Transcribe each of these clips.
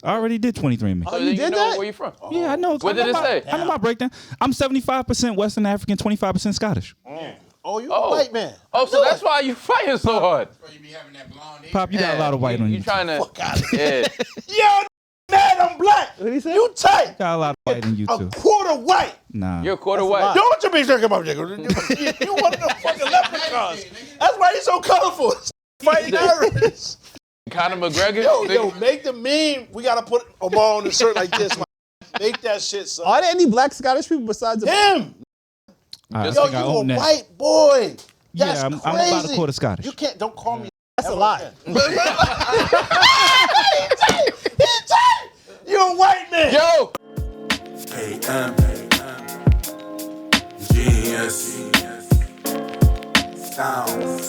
I already did 23andMe. So you did know that? where you from? Yeah, I know. What did it say? I know my breakdown. I'm 75% Western African, 25% Scottish. Oh, you a white man. Oh, so that's why you fighting so hard. You be having that blonde hair. Pop, you got a lot of white on you. You trying to? Fuck out of Yeah. Yo, man, I'm black. What did he say? You tight. Got a lot of white in you A too. quarter white. Nah. You're a quarter white. Don't you be drinking my nigga. You one of them fucking leprechauns. That's why he's so colorful. Fighting Irish. Conor McGregor. Yo, make the meme. We gotta put Omar on the shirt like this. Man. Make that shit, son. Are there any black Scottish people besides Him. All right, Yo, I you think I a own that. white boy. Yeah, That's I'm crazy. about a quarter Scottish. You can't. Don't call me. That's a lie. He tight. You a white man. Yo. AM, genius, sound.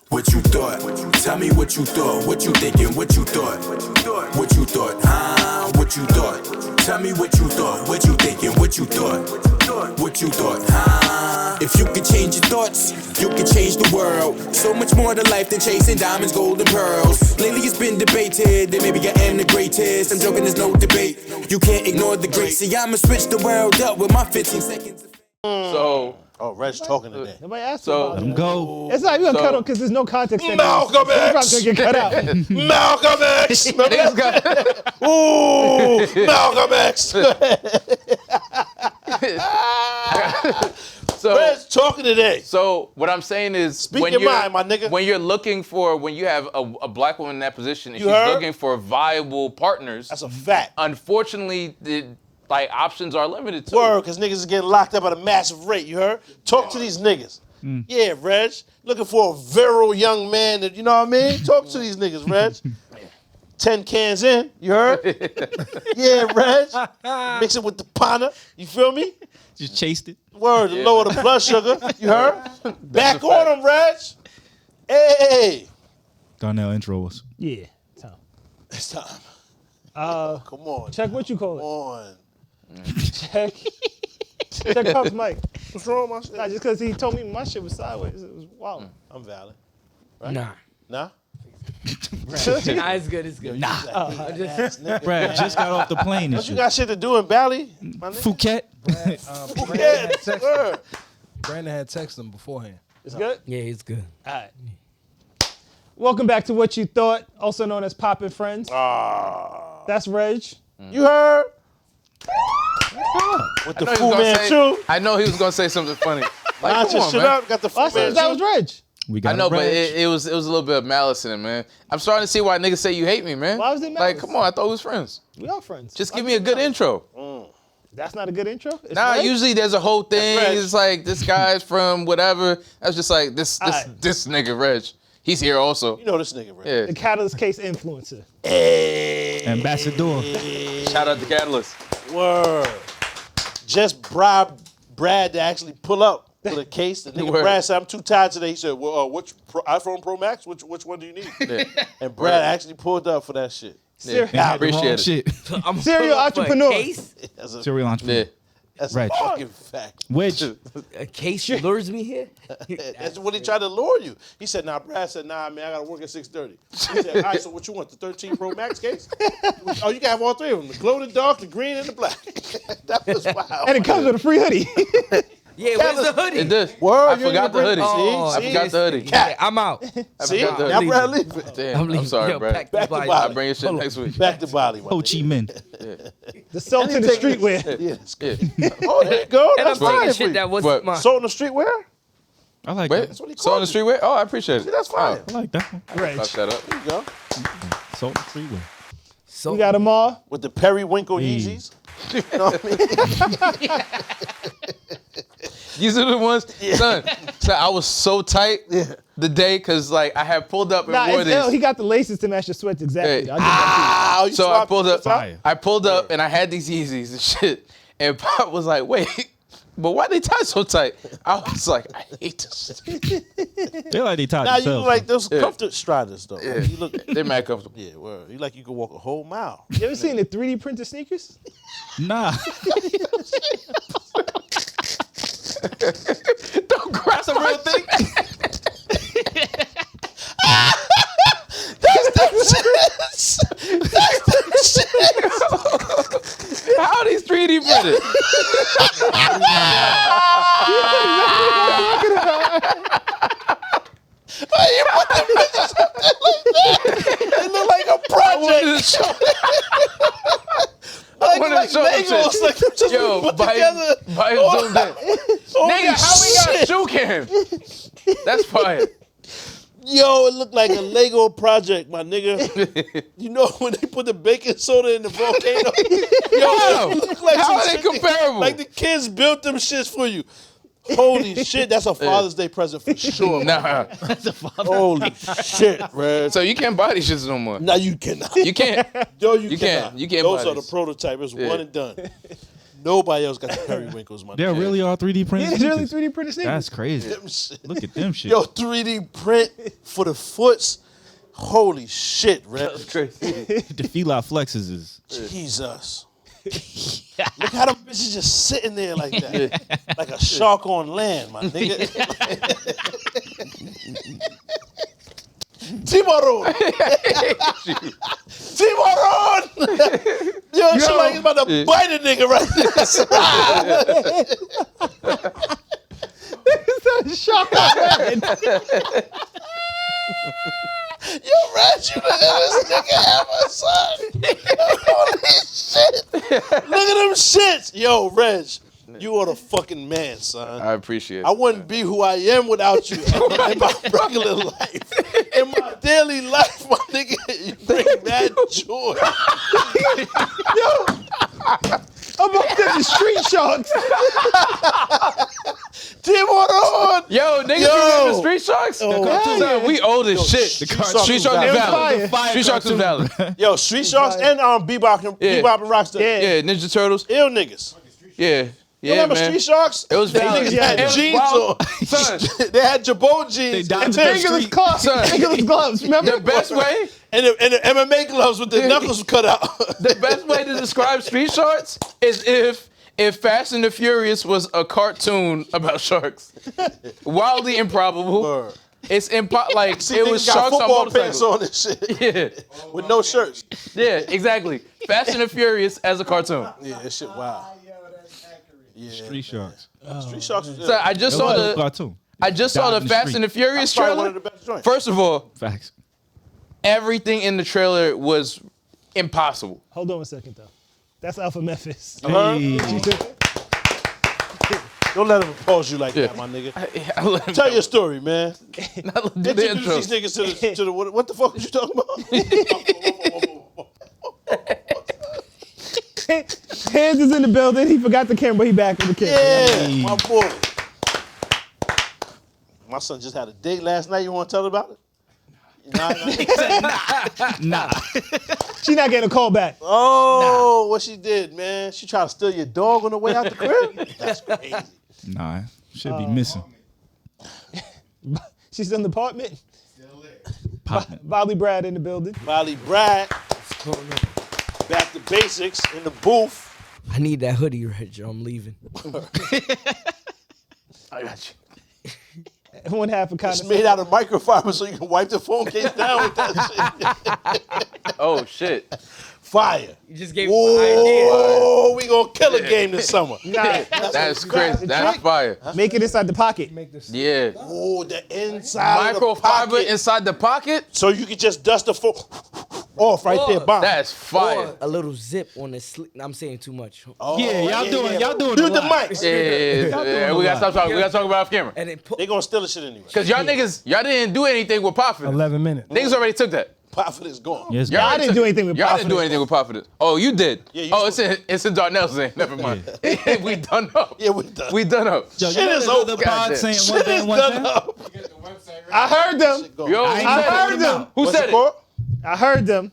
What you thought? Tell me what you thought. What you thinking? What you thought? What you thought? Huh? What you thought? Tell me what you thought. What you thinking? What you thought? What you thought? Huh? If you could change your thoughts, you could change the world. So much more to life than chasing diamonds, gold, and pearls. Lately it's been debated that maybe I am the greatest. I'm joking, there's no debate. You can't ignore the great. See, I'ma switch the world up with my 15 seconds. So. Oh, Reg talking today. Nobody asked So- about Let him that. go. It's not you gonna cut him because there's no context. in it. Malcolm He's X. not gonna get cut out. Malcolm X. Niggas got. Ooh, Malcolm X. So. Reg talking today. So what I'm saying is, Speak when your you're, mind, my nigga. when you're looking for, when you have a black woman in that position and You she's heard? looking for viable partners, That's a fact. unfortunately, the options are limited too. Word, because niggas is getting locked up at a massive rate, you heard? Talk to these niggas. Yeah, Reg. Looking for a virile young man that, you know what I mean? Talk to these niggas, Reg. 10 cans in, you heard? Yeah, Reg. Mix it with the pana, you feel me? Just chased it. Word, to lower the blood sugar, you heard? Back on him, Reg. Hey, Darnell intro us. Yeah. Tom. it's time. Come on. Check what you call Come on. it. Check. Check Pump's mic. What's wrong with my shit? Nah, just because he told me my shit was sideways. It was wild. I'm valid. Nah. Nah? Nah, it's good. It's good. Nah. Ass nigga. Brad just got off the plane and Don't you shit. got shit to do in Bali? My nigga? Phuket. Yeah, word. Brandon had texted him beforehand. It's good? Yeah, it's good. All right. Welcome back to What You Thought, also known as Poppin' Friends. That's Reg. You heard? With the I know he Fu was gonna Manchu. I know he was gonna say something funny. Like, Notch come your on, shit man. up. Got the Fu I said that was Manchu. Reg. We got I know, a but Reg. it was a little bit of malice in it, man. I'm starting to see why niggas say you hate me, man. Why was it Like, malice? come on, I thought we was friends. We are friends. Just give me a good intro. That's not a good intro? It's Nah, Reg? usually there's a whole thing. Reg. It's like this guy's from whatever. I was just like this Alright. this nigga Reg. He's here also. You know this nigga, right? Yeah. The Catalyst Case influencer. Ambassador. Shout out to Catalyst. Word. Just bribed Brad to actually pull up for the case. The nigga Word. Brad said, I'm too tired today. He said, well, which iPhone Pro Max? Which one do you need? Yeah. And Brad actually pulled up for that shit. Serial, Yeah. The wrong Appreciate it. shit. I'm Serial pulling up for entrepreneur. A case, That's a, Serial entrepreneur. Yeah. that's Reg. a fucking fact. Which a case lures me here. That's what he tried to lure you. He said, Brad said, man, I got to work at 6:30. He said, all right, so what you want, the 13 Pro Max case? Oh, you can have all three of them, the glow in the dark, the green, and the black. That was wild. And it comes with a free hoodie. Yeah, where's the hoodie? It did. Word, I you forgot ain't the gonna hoodie. bring- Oh, I See? forgot the hoodie. Yeah, I'm out. See? forgot the Now hoodie. Brad leave. Damn, I'm sorry, Yo, bro. pack Back the to body. Bali. I'll bring your shit next week. Back to Bali. Ho Chi Minh. The Salt in the streetwear. Yeah, it's good. Yeah. Oh, there you go. And I'm That's fine taking for shit you. that wasn't But- mine. Salt in the streetwear? I like Wait, that. what he so on the called street way? Oh, I appreciate See, it. that's fine. I like that one. Reg. Fuck that up. There you go. Salt and freeway. So We got them all. With the periwinkle Yeezys. You know what I mean? These are the ones, son. So I was so tight the day because like I had pulled up and Nah, wore it's L. these. He got the laces to match your sweats exactly. Hey. I give that Ow, you So I swapped pulled up. this out? Fire. I pulled up and I had these Yeezys and shit. And Pop was like, "Wait, but why they tie so tight?" I was like, "I hate this." They like they tied Nah, you themselves. look like those Yeah. comfort striders though. Yeah. You look, They're mad comfortable. yeah, word. You like you could walk a whole mile. to you ever seen the 3D printed sneakers? Nah. Don't grab That's a real thing. get it. Why you put them bitches up there like that? It look like a project. Like Legos, like them just Yo, put by together. zoomed in. Nigga, how we got shoe cam? That's fire. Yo, it looked like a Lego project, my nigga. You know when they put the baking soda in the volcano? Yo, it looked like How some are they shit comparable? Like the kids built them shits for you. Holy shit, that's a Father's Day present for sure. Nah. Holy shit, man. So you can't buy these shits no more. No, you cannot. You can't. Yo, you can't. cannot. You can't Those buy are the this. prototype. It's one and done. Nobody else got the periwinkles, my They're nigga. really all 3D printed. It's really sneakers. 3D printed sneakers. That's crazy. Them shit. Look at them shit. Yo, 3D print for the foots. Holy shit, Red. The Fila flexes is. Jesus. Look how them bitches just sitting there like that. Like a shark on land, my nigga. Tiburon! Tiburon! Yo, shit like he's about to bite a nigga right there. Shock on that. Yo, Reg, you look at this nigga ever, son. Holy shit. Look at them shits. Yo, Reg, you are the fucking man, son. I appreciate it. I wouldn't be who I am without you in my regular life. In my daily life, my nigga, you bring mad joy. I'm up there the street sharks. Tiburon! Yo, niggas Yo. remember Street Sharks? Oh, Son, we old as shit. Street Street Sharks Sharks is is valid. valid. Street Sharks is valid. Yo, Street Sharks and Bebop and Rockstar. Yeah, Ninja Turtles. Ill niggas. Yeah. You Yeah, remember man. Street Sharks? It was valid. Niggas had It was jeans wild. on. Son, They had Jabot jeans. They and dodged Fingerless gloves. Son. Fingerless gloves. Remember? the best way, the MMA gloves with the knuckles cut out. the best way to describe Street Sharks is if Fast and the Furious was a cartoon about sharks. Wildly improbable. Word. It's like See, it was niggas got sharks on football pants motorcycles. on and shit. Yeah, With no shirts. yeah, exactly. Fast and the Furious as a cartoon. Yeah, that shit wild. Yeah. Street Sharks. Street Sharks was So I just saw the Cartoon. Fast street. and the Furious probably one trailer. of the best joints. First of all, Facts. everything in the trailer was impossible. Hold on a second, though. That's Alpha Memphis. Hey. Don't let them pause you like that, my nigga. I let him Tell go. your story, man. Do the intro. Introduce these niggas to the what the fuck was you talking about? Hands is in the building. He forgot the camera. He back on the camera. Yeah, my boy. My son just had a date last night. You want to tell about it? Nah. She not getting a call back. Oh, what she did, man? She tried to steal your dog on the way out the crib? That's crazy. Nah. Should be missing. She's in the apartment. Popping. Volley Brad in the building. Molly Brad, back to basics in the booth. I need that hoodie, Reg. I'm leaving. I got you. One half a kind It's of made out of microfiber so you can wipe the phone case down with that shit. Oh shit. Fire. You just gave me an idea. Oh, we gonna kill a game this summer. That's crazy. That's fire. Make it inside the pocket. Yeah. Oh, the inside of the Microfiber pocket. inside the pocket? So you can just dust the phone off right there, bomb. That's fire. Or a little zip on the sleeve. I'm saying too much. Oh, Yeah, y'all doing Mute a the lot. mics. Yeah, we gotta stop talking. We gotta talk about off camera. And then put. They gonna steal the shit anyway. Cause y'all niggas, y'all didn't do anything with Profit. 11 minutes. Niggas already took that. Profit is gone. Yes, Y'all I already didn't took do it. anything with Y'all Profit. didn't do anything with Profit. Oh, you did. Yeah, you Oh, it's in Darnell's name. Never mind. we done up. Yeah, we done. We done up. Yo, Shit you know is the over. other pod Goddamn. saying one Shit thing, is one done thing? up. I heard them. Yo, I heard them. Who What's said it it? called? I heard them.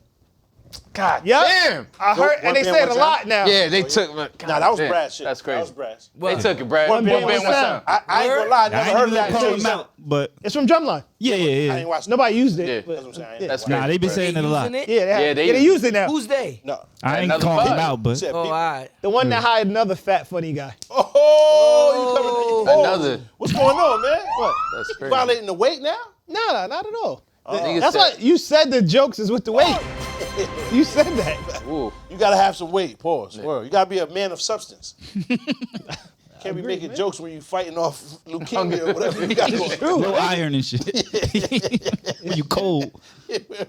God Yep. damn. I heard, and they One say it band, a one lot now. Yeah, they took. Nah, that was damn. Brad shit. That's That crazy. was Brad. They took it, Brad. One band, one one sound. sound. I ain't gonna lie, I never I heard ain't of that even call until them you out, but It's from Drumline. yeah. I ain't watched Nobody used it. Yeah. but- That's what I'm saying. I ain't Yeah. That's watched nah, they been saying it a lot. Using it? Yeah, Yeah, they use it now. Who's they? No. I ain't Another calling them vibe. out, but Said Oh, all people- right. The one that hired another fat funny guy. Oh, you coming? Another. What's going on, man? What? That's You crazy. violating the weight now? No, not at all. Niggas That's said- why you said the jokes is with the weight. You said that. Ooh. You gotta have some weight. Pause. Word. You gotta be a man of substance. Can't be making jokes when you fighting off leukemia or whatever you got going. No iron and shit. When you cold.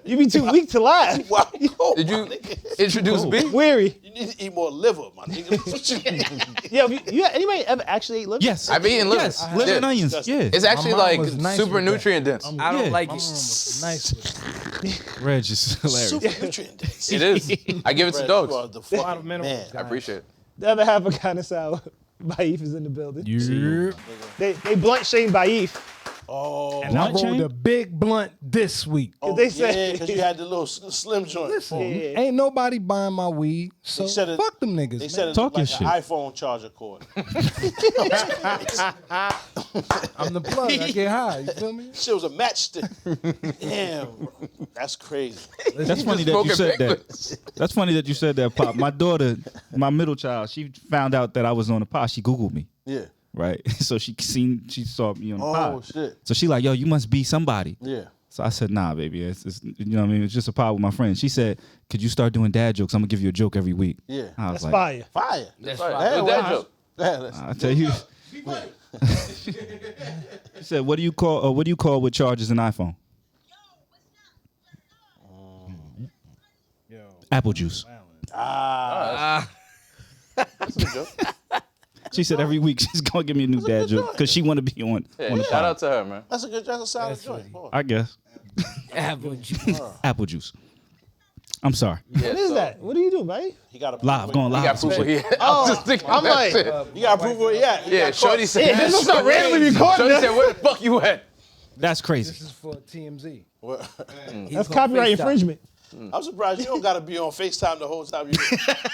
You be too weak to laugh. Wow, cold, Did my you nigga. introduce B? Weary. You need to eat more liver, my nigga. That's what you need. Yeah, anybody ever actually ate liver? Yes. I've eaten liver. Yes. Liver and Yeah. onions. Yeah. It's actually mom like was nice super with that. nutrient dense. I don't Yeah. like My it. mom was nice with it. Reg is hilarious. Super nutrient dense. It is. I give it to Fred, dogs. you are the Lot fucking of minerals. man. I appreciate it. The other half of kind of sour. Baif is in the building. Yeah. They blunt Shane Baif. Oh, And I Blunt rolled chain? a big blunt this week. They say- yeah, because you had the little slim joint. Listen, Yeah. ain't nobody buying my weed, so They said it- fuck them niggas. They said it's Talk like your an shit. iPhone charger cord. I'm the plug. I get high. You feel me? Shit was a matchstick. Damn, that's crazy. That's funny that you smoking said papers. that. That's funny that you said that, Pop. My daughter, my middle child, she found out that I was on the pod. She Googled me, Yeah. right? So she saw me on the Oh pod. shit. So she like, yo, you must be somebody. Yeah. So I said, nah, baby. It's you know what I mean? It's just a pod with my friends. She said, could you start doing dad jokes? I'm going to give you a joke every week. Yeah. I was That's like, fire. Fire. That's Right. fine. Do that joke. Yeah, that's- I tell you. She said, what do you call what charges an iPhone? Yo, Apple juice. That's a good joke. She said every week she's going to give me a new dad joke because she want to be on Yeah, the shout pod. out to her, man. That's a solid joint. Boy. I guess. Apple juice. Apple juice. I'm sorry. Yeah, What is that? What are you doing, babe? He got a Live, going You live. got proof where he at. I was just thinking I'm that like- shit. You got to prove where he at. He Yeah, got Shorty caught. said. Yeah, this is not randomly recording Shorty this. said, where the fuck you at? That's this crazy. is for TMZ. That's copyright infringement. I'm surprised you don't got to be on FaceTime the whole time.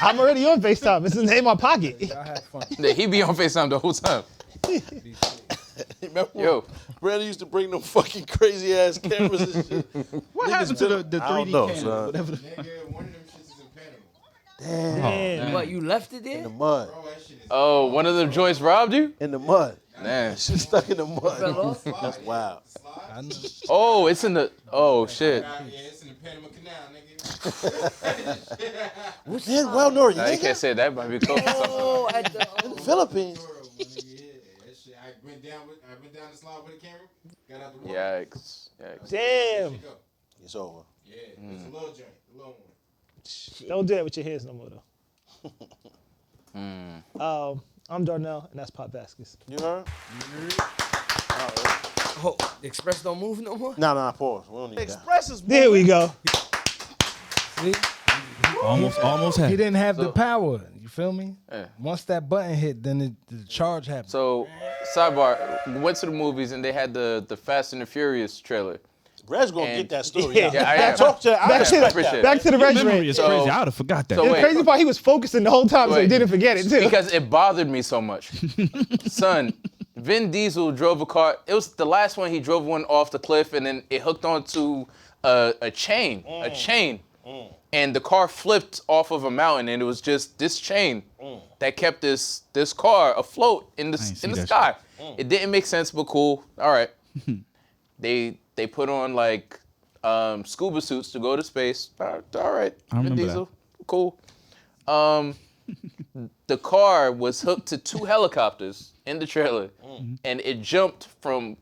I'm already on FaceTime. It's in my pocket. I had fun. Yeah, he be on FaceTime the whole time. Remember when Yo. Brandon used to bring them fucking crazy ass cameras and shit? What Niggas happened to been- the I don't 3D know, camera? son. Whatever the- One of them shits is in Panama. Damn. What, you left it In there? the mud. Bro, that shit is Oh, one of them joints robbed you? In the mud. Man. Shit stuck in the mud. Fell off? That's wild. I know. Oh, it's in the. Oh shit. yeah, it's in the Panama Canal, nigga. Man, well, Nori, Nah, you can't say that. Might be cold. Oh, at the. Philippines. Toro, my nigga, yeah, that shit. I went down the slide with the camera, got out the water. Yikes. Yikes. Damn. Go. It's over. Yeah, it's a little joint, a little one. Don't do that with your hands no more, though. I'm Darnell, and that's Pop Vasquez. You heard? Oh, the Express don't move no more? No, pause. We don't need that. Express is There we go. See? Almost He had. didn't have the power. You feel me? Yeah. Once that button hit, then the charge happened. So, sidebar. We went to the movies and they had the Fast and the Furious trailer. Red's gonna And- get that story. Yeah. Yeah, I am. Talk to. I Back to respect appreciate that. it. Back to the Your red memory ring. is So- crazy. I would have forgot that. so The wait. crazy part, he was focusing the whole time, so he Wait. didn't forget it, too. Because it bothered me so much. Son, Vin Diesel drove a car. It was the last one. He drove one off the cliff and then it hooked onto a chain. A chain. And the car flipped off of a mountain and it was just this chain that kept this car afloat in I ain't the see that sky. It didn't make sense, but cool. All right. They put on like scuba suits to go to space. All right. I Vin remember Diesel. Cool. The car was hooked to two helicopters in the trailer, and it jumped from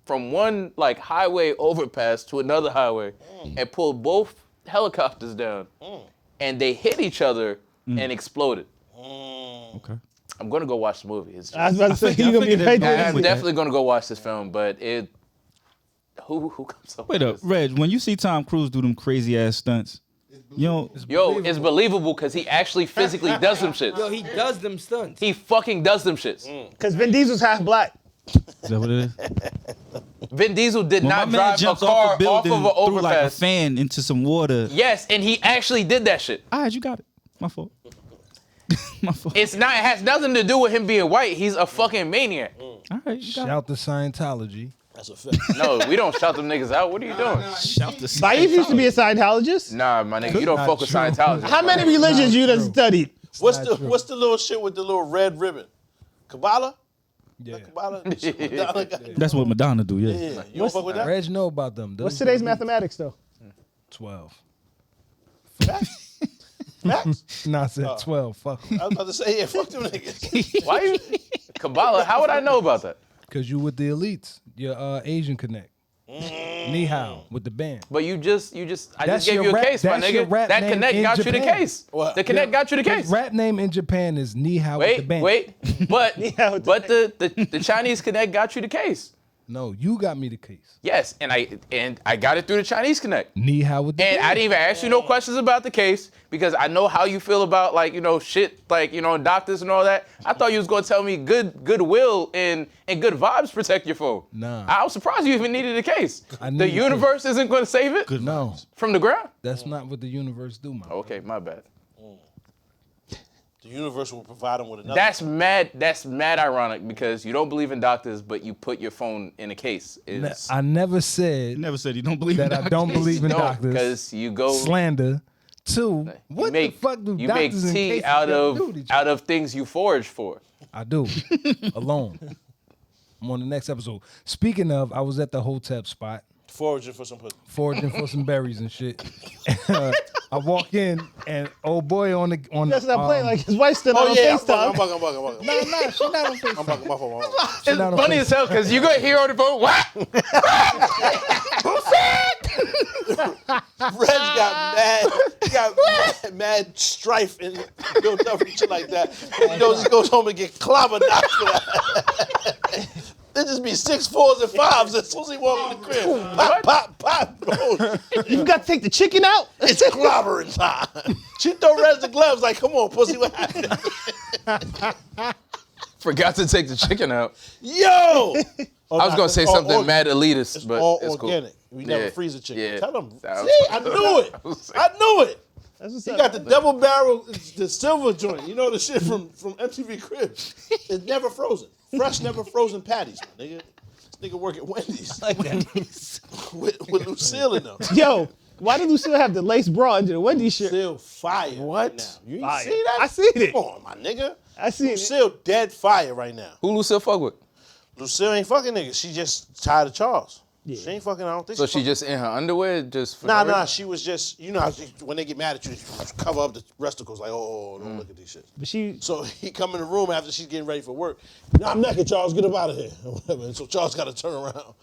one like highway overpass to another highway, and pulled both helicopters down, and they hit each other and exploded. Okay. I'm gonna go watch the movie. It's I was about to say, figured- you're going to be I right figured there. I'm with that. definitely gonna go watch this film, but it. Who comes up? Wait with up, this? Reg. When you see Tom Cruise do them crazy ass stunts, you know, Yo, it's believable because he actually physically does them shits. Yo, he does them stunts. He fucking does them shits. Because Vin Diesel's half black. is that what it is? Vin Diesel did When my not man drive a jumps car off a off building of an through like a overpass. fan into some water. Yes, and he actually did that shit. All right, you got it. My fault. My fault. It's not. It has nothing to do with him being white. He's a fucking maniac. All right, you got Shout to Scientology. That's a fact. No, we don't shout them niggas out. What are you doing? it. Shout the Baif used to be a Scientologist. Nah, my nigga, you don't Not fuck with true. Scientology. How many religions you done studied? What's not the true. What's the little shit with the little red ribbon? Kabbalah? Yeah. Kabbalah? Madonna got- That's what Madonna do. Yeah. Yeah. You don't fuck with that? Reg know about them. What's Those today's are mathematics, though? 12. Facts? Nah, I said 12. Fuck. I was about to say, yeah, fuck them niggas. Why you Kabbalah? How would I know about that? Because you with the elites. Your Asian Connect. Ni hao with the band. But I just That's gave your you a rap- case, my that's your nigga. rap That name Connect in got you the Japan. case. What? The Connect got you the His case. rap name in Japan is Ni hao with the band. Wait. But hao with the the Chinese Connect got you the case. No, you got me the case. Yes, and I got it through the Chinese Connect. Ni hao with the And band. I didn't even ask you no questions about the case because I know how you feel about shit doctors and all that. I thought you was gonna tell me goodwill and good vibes protect your phone. Nah. I was surprised you even needed a case. I The need a universe isn't gonna save it No, from the ground. that's not what the universe do, man. Okay, my bad. The universe will provide them with another. That's mad ironic because you don't believe in doctors, but you put your phone in a case. I never said You never said you don't believe that in I don't believe in doctors. because you go Slander. Two, what make, the fuck do you make doctors and tea cases out got to do with each of things you forage for. I do. Alone. I'm on the next episode. Speaking of, I was at the Hotep spot foraging for some pussy. foraging for some berries and shit. I walk in and old boy on That's not playing like his wife's still on Oh yeah, I'm FaceTime. bugging. Nah, she not on I'm FaceTime. bugging. My fault. She It's not on funny FaceTime. as hell because you gonna hear on the phone, what? Reg got mad strife and built up and shit like that. He goes home and get clobbered out for that. There just be 6 4s and 5s as soon as he walk in the crib. Pop. Bro. You got to take the chicken out? It's clobbering time. She throw Reg the gloves like, come on, pussy, what happened? Forgot to take the chicken out. Yo! I was gonna say something mad elitist, It's but all it's cool. organic. We never Yeah, freeze a chicken. yeah. Tell them. That was- See, I knew it. I knew it. That's what's He up. got the double barrel, the silver joint. You know the shit from MTV Cribs. It's never frozen. Fresh, never frozen patties, my nigga. This nigga work at Wendy's with Lucille in them. Yo, why did Lucille have the lace bra under the Wendy's shirt? Lucille fire. What? Right now. You ain't Fire. see that? I seen it. Come on, my nigga. I seen it. Lucille dead fire right now. Who Lucille fuck with? Lucille ain't fucking niggas. She just tired of Charles. She ain't fucking. I don't think. So she just in her underwear, just for no Nah. reason? She was just. You know how when they get mad at you, they cover up the resticles like, oh, don't look at these shit. But she, So he come in the room after she's getting ready for work. No, I'm naked, Charles. Get up out of here. Or whatever. And so Charles got to turn around.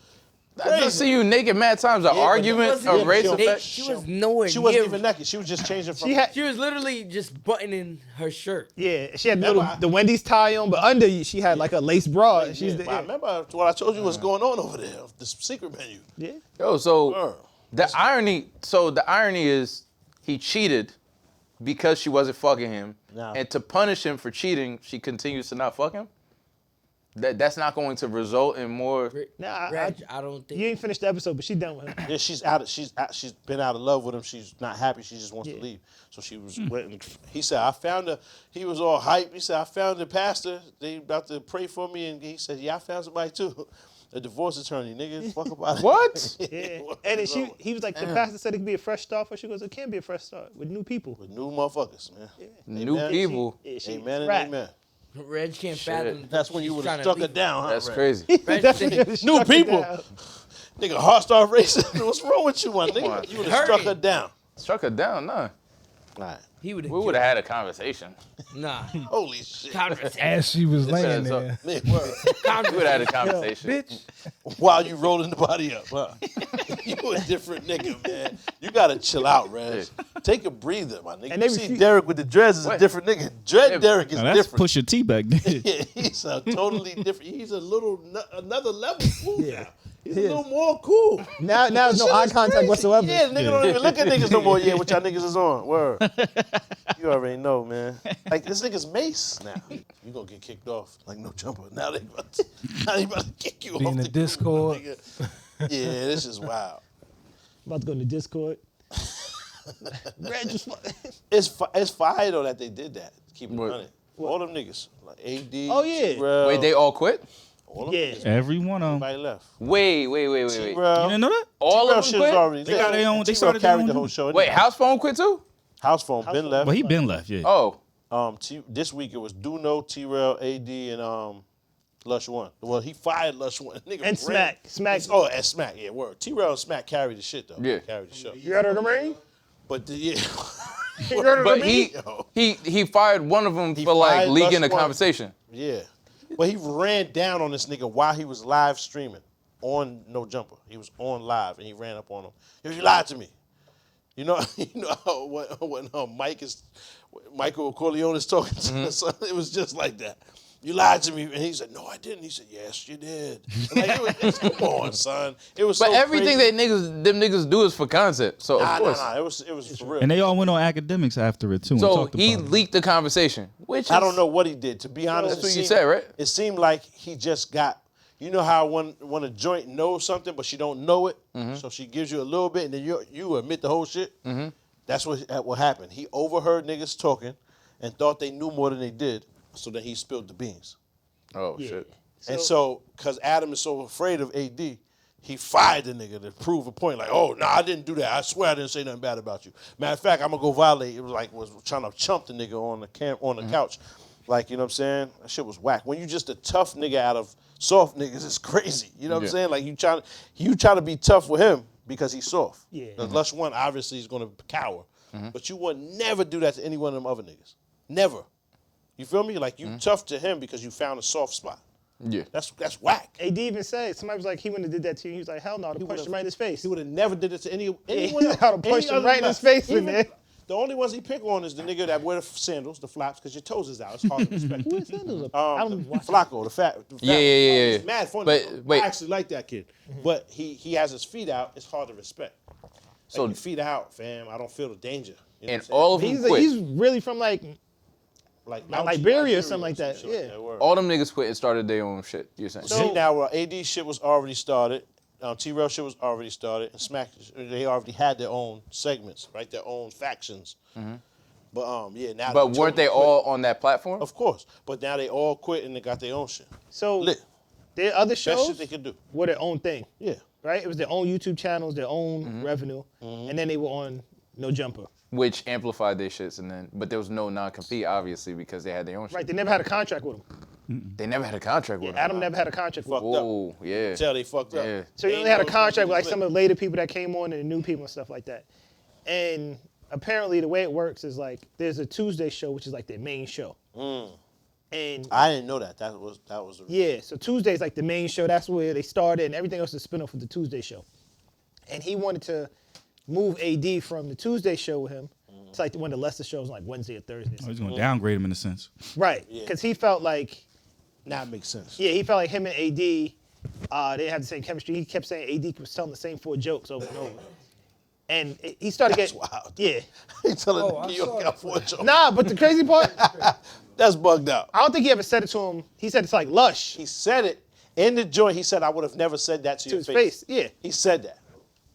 I just see you naked mad times. An but argument, wasn't- a race yeah, effect. She was nowhere She wasn't near. even naked. She was just changing from. She was literally just buttoning her shirt. she had the Wendy's tie on, but under she had like a lace bra. Yeah, She's but I remember what I told you was going on over there. The secret menu. yeah. Yo, so Sure. the irony is he cheated because she wasn't fucking him, No. and to punish him for cheating, she continues to not fuck him. That's not going to result in more. Nah, Reg, I don't think. you ain't finished the episode, but she done with him. Yeah, she's been out of love with him. She's not happy. She just wants to leave. So she was went and he said, I found her. He was all hype. He said, I found the pastor. They about to pray for me. And he said, yeah, I found somebody too. A divorce attorney, nigga. Fuck about it. What? Yeah. And then he was like, the pastor said it could be a fresh start for her. She goes, it can be a fresh start with new people. With new motherfuckers, man. New Amen. people. Yeah, she Amen and rap. amen. Reg can't fathom. That's when you she's would trying have to struck her leave. down, huh? That's Red? crazy. Reg That's said- when she New struck her people. down. Nigga, heart star racing. What's wrong with you, my nigga? on. You would have struck her down. Struck her down, nah. All right. He would We would have had a conversation. Nah. Holy shit. Conversation. As she was laying says so. there. Man, word. We would have had a conversation. Bitch. While you rolling the body up, huh? You a different nigga, man. You gotta chill out, Reg. Take a breather, my nigga. And You they see refuse- Derek with the dreads is a What? different nigga. Dread Yeah, Derek is Now, that's different. Pusha T back then. Yeah, he's a totally different. He's a little another level cool now. He's a He is. little more cool. Now there's no Shit eye is contact crazy. whatsoever. Yeah, the nigga don't even look at niggas no more. Yeah, what y'all niggas is on. Word. You already know, man. Like this nigga's Mace now. You gonna get kicked off like no jumper. Now they about to kick you Be off in the the Discord. group, nigga. Yeah, this is wild. About to go in the Discord. Red just It's fire though that they did that. Keep it What? running. All them niggas, like AD. Oh, yeah. T-Rell, Wait, they all quit? all them Yeah. niggas, Every one of them. everybody left. Wait. You T-Rell, didn't know that? All T-Rell of shit them was quit? already They there. got their own- they T-Rell started their carried own the whole group. show. Wait, House Phone quit too? House phone been left. Well, he been left, yeah. Oh. This week it was Duno, T-Rell, AD, and Lush One. Well, he fired Lush One. Nigga And ran. Smack. Oh, and Smack, yeah, word. T-Rell and Smack carried the shit though. Yeah. Carried the show. You heard of the ring? But yeah, You know what I But mean? he fired one of them He for like fired leaking Lush the one. conversation. Yeah. But he ran down on this nigga while he was live streaming on No Jumper. He was on live and he ran up on him. Yo, you lied to me. You know how when Michael Corleone is talking to his son, it was just like that. You lied to me. And he said, no, I didn't. He said, yes, you did. And like, come on, son. It was But so everything crazy. them niggas do is for content. So of course. It was for real. And they all went on academics after it too. and So talked he about it. leaked the conversation, which is, I don't know what he did. To be honest, That's what it you seemed- said, right? It seemed like he just got. You know how when a joint knows something but she don't know it, so she gives you a little bit and then you admit the whole shit. That's what happened. He overheard niggas talking and thought they knew more than they did, so then he spilled the beans. Oh shit. And so, because Adam is so afraid of AD, he fired the nigga to prove a point. Like, oh, no, I didn't do that. I swear I didn't say nothing bad about you. Matter of fact, I'm going to go violate. It was trying to chump the nigga on the couch. Like, you know what I'm saying? That shit was whack. When you just a tough nigga out of soft niggas, it's crazy. You know what I'm saying? Like, you try to be tough with him because he's soft. Yeah. The Lush one, obviously, is going to cower. But you would never do that to any one of them other niggas. Never. You feel me? Like, you tough to him because you found a soft spot. Yeah. That's whack. AD even said, somebody was like, he wouldn't have did that to you. He was like, hell no, to punch him right in his face. He would have never did it to anyone I'd have else. punched Any him right in other his face in even- there. The only ones he pick on is the nigga that wear the sandals, the flaps, because your toes is out. It's hard to respect. Who is sandals? I don't watch Flacco, the fat. Yeah. He's mad funny. But though. wait. I actually like that kid. But he has his feet out. It's hard to respect. So Like, your feet out, fam. I don't feel the danger. You know and what I'm all of them quit. He's really from like saying? like Liberia or something like that. Yeah. word. all them niggas quit and started their own shit. You're saying? See now, AD shit was already started. T-Rail shit was already started. And Smack, they already had their own segments, right? Their own factions. But yeah, now. But weren't they quit. all on that platform? Of course. But now they all quit and they got their own shit. So Lit. their other Best shit shows they could do. were their own thing, Yeah. right? It was their own YouTube channels, their own revenue, and then they were on No Jumper. Which amplified their shits, but there was no non-compete, obviously, because they had their own shit. Right? They never had a contract with him. They never had a contract with them. Adam never had a contract with him. Fucked up. Oh, yeah. Tell they fucked up. Yeah. So he only had a contract with like some of the later people that came on and the new people and stuff like that. And apparently the way it works is like there's a Tuesday show, which is like their main show. And I didn't know that. That was the yeah, so Tuesday's like the main show. That's where they started, and everything else is spin-off of the Tuesday show. And he wanted to move AD from the Tuesday show with him to like one of the lesser shows, like Wednesday or Thursday. Oh, he's gonna downgrade him in a sense. Right, because he felt like, Now it makes sense. yeah, he felt like him and AD, they didn't have the same chemistry. He kept saying AD was telling the same 4 jokes over and over. And he started That's getting, wild. yeah. He telling Oh, I the you saw got that. 4 jokes. Nah, but the crazy part, That's bugged out. I don't think he ever said it to him. He said it's like Lush He said it in the joint. He said, I would have never said that to to your his face. Yeah, He said that.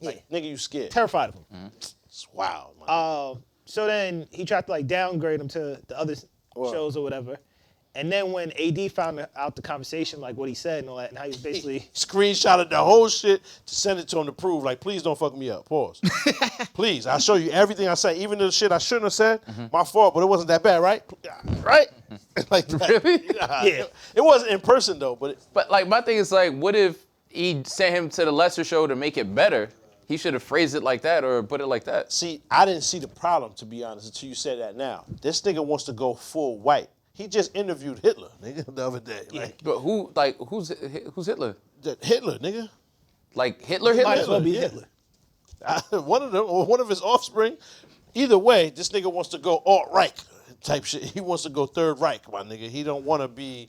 Like, nigga, you scared. terrified of him. It's wild, man. So then he tried to like downgrade him to the other shows or whatever. And then when AD found out the conversation, like what he said and all that, and how he was basically, Screenshotted the whole shit to send it to him to prove, like, please don't fuck me up. Pause. Please, I'll show you everything I say, even the shit I shouldn't have said. My fault, but it wasn't that bad, right? Right? Like that. Really? Yeah. It wasn't in person though, but But like my thing is like, what if he sent him to the lesser show to make it better? He should have phrased it like that or put it like that. see, I didn't see the problem, to be honest, until you said that now. This nigga wants to go full white. He just interviewed Hitler, nigga, the other day. Like, But who's Hitler? Hitler, nigga. Like Hitler? might as well be Yeah. Hitler. One of them, or one of his offspring. Either way, this nigga wants to go alt-right type shit. He wants to go Third Reich, my nigga. He don't want to be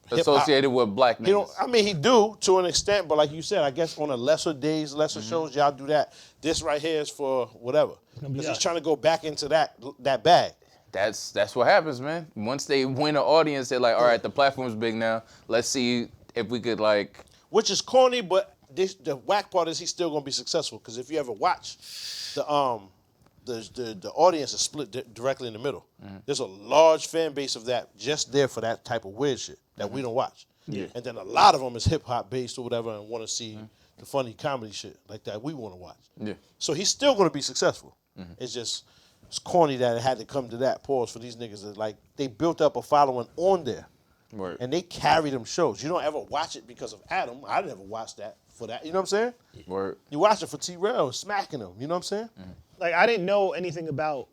hip-hop. Associated with black He don't. niggas. I mean, he do to an extent, but like you said, I guess on the lesser days, lesser shows, y'all do that. This right here is for whatever. gonna be Because he's us. trying to go back into that bag. That's what happens, man. Once they win an audience, they're like, all right, the platform's big now. Let's see if we could like. Which is corny, but the whack part is he's still gonna be successful. Because if you ever watch, the audience is split directly in the middle. There's a large fan base of that just there for that type of weird shit that we don't watch. Yeah. And then a lot of them is hip hop based or whatever and want to see the funny comedy shit like that we want to watch. Yeah. So he's still gonna be successful. It's just it's corny that it had to come to that pause for these niggas that like they built up a following on there. Word. And they carry them shows. You don't ever watch it because of Adam. I never watched that for that. You know what I'm saying? Word. You watch it for T-Rail smacking them. You know what I'm saying? Like I didn't know anything about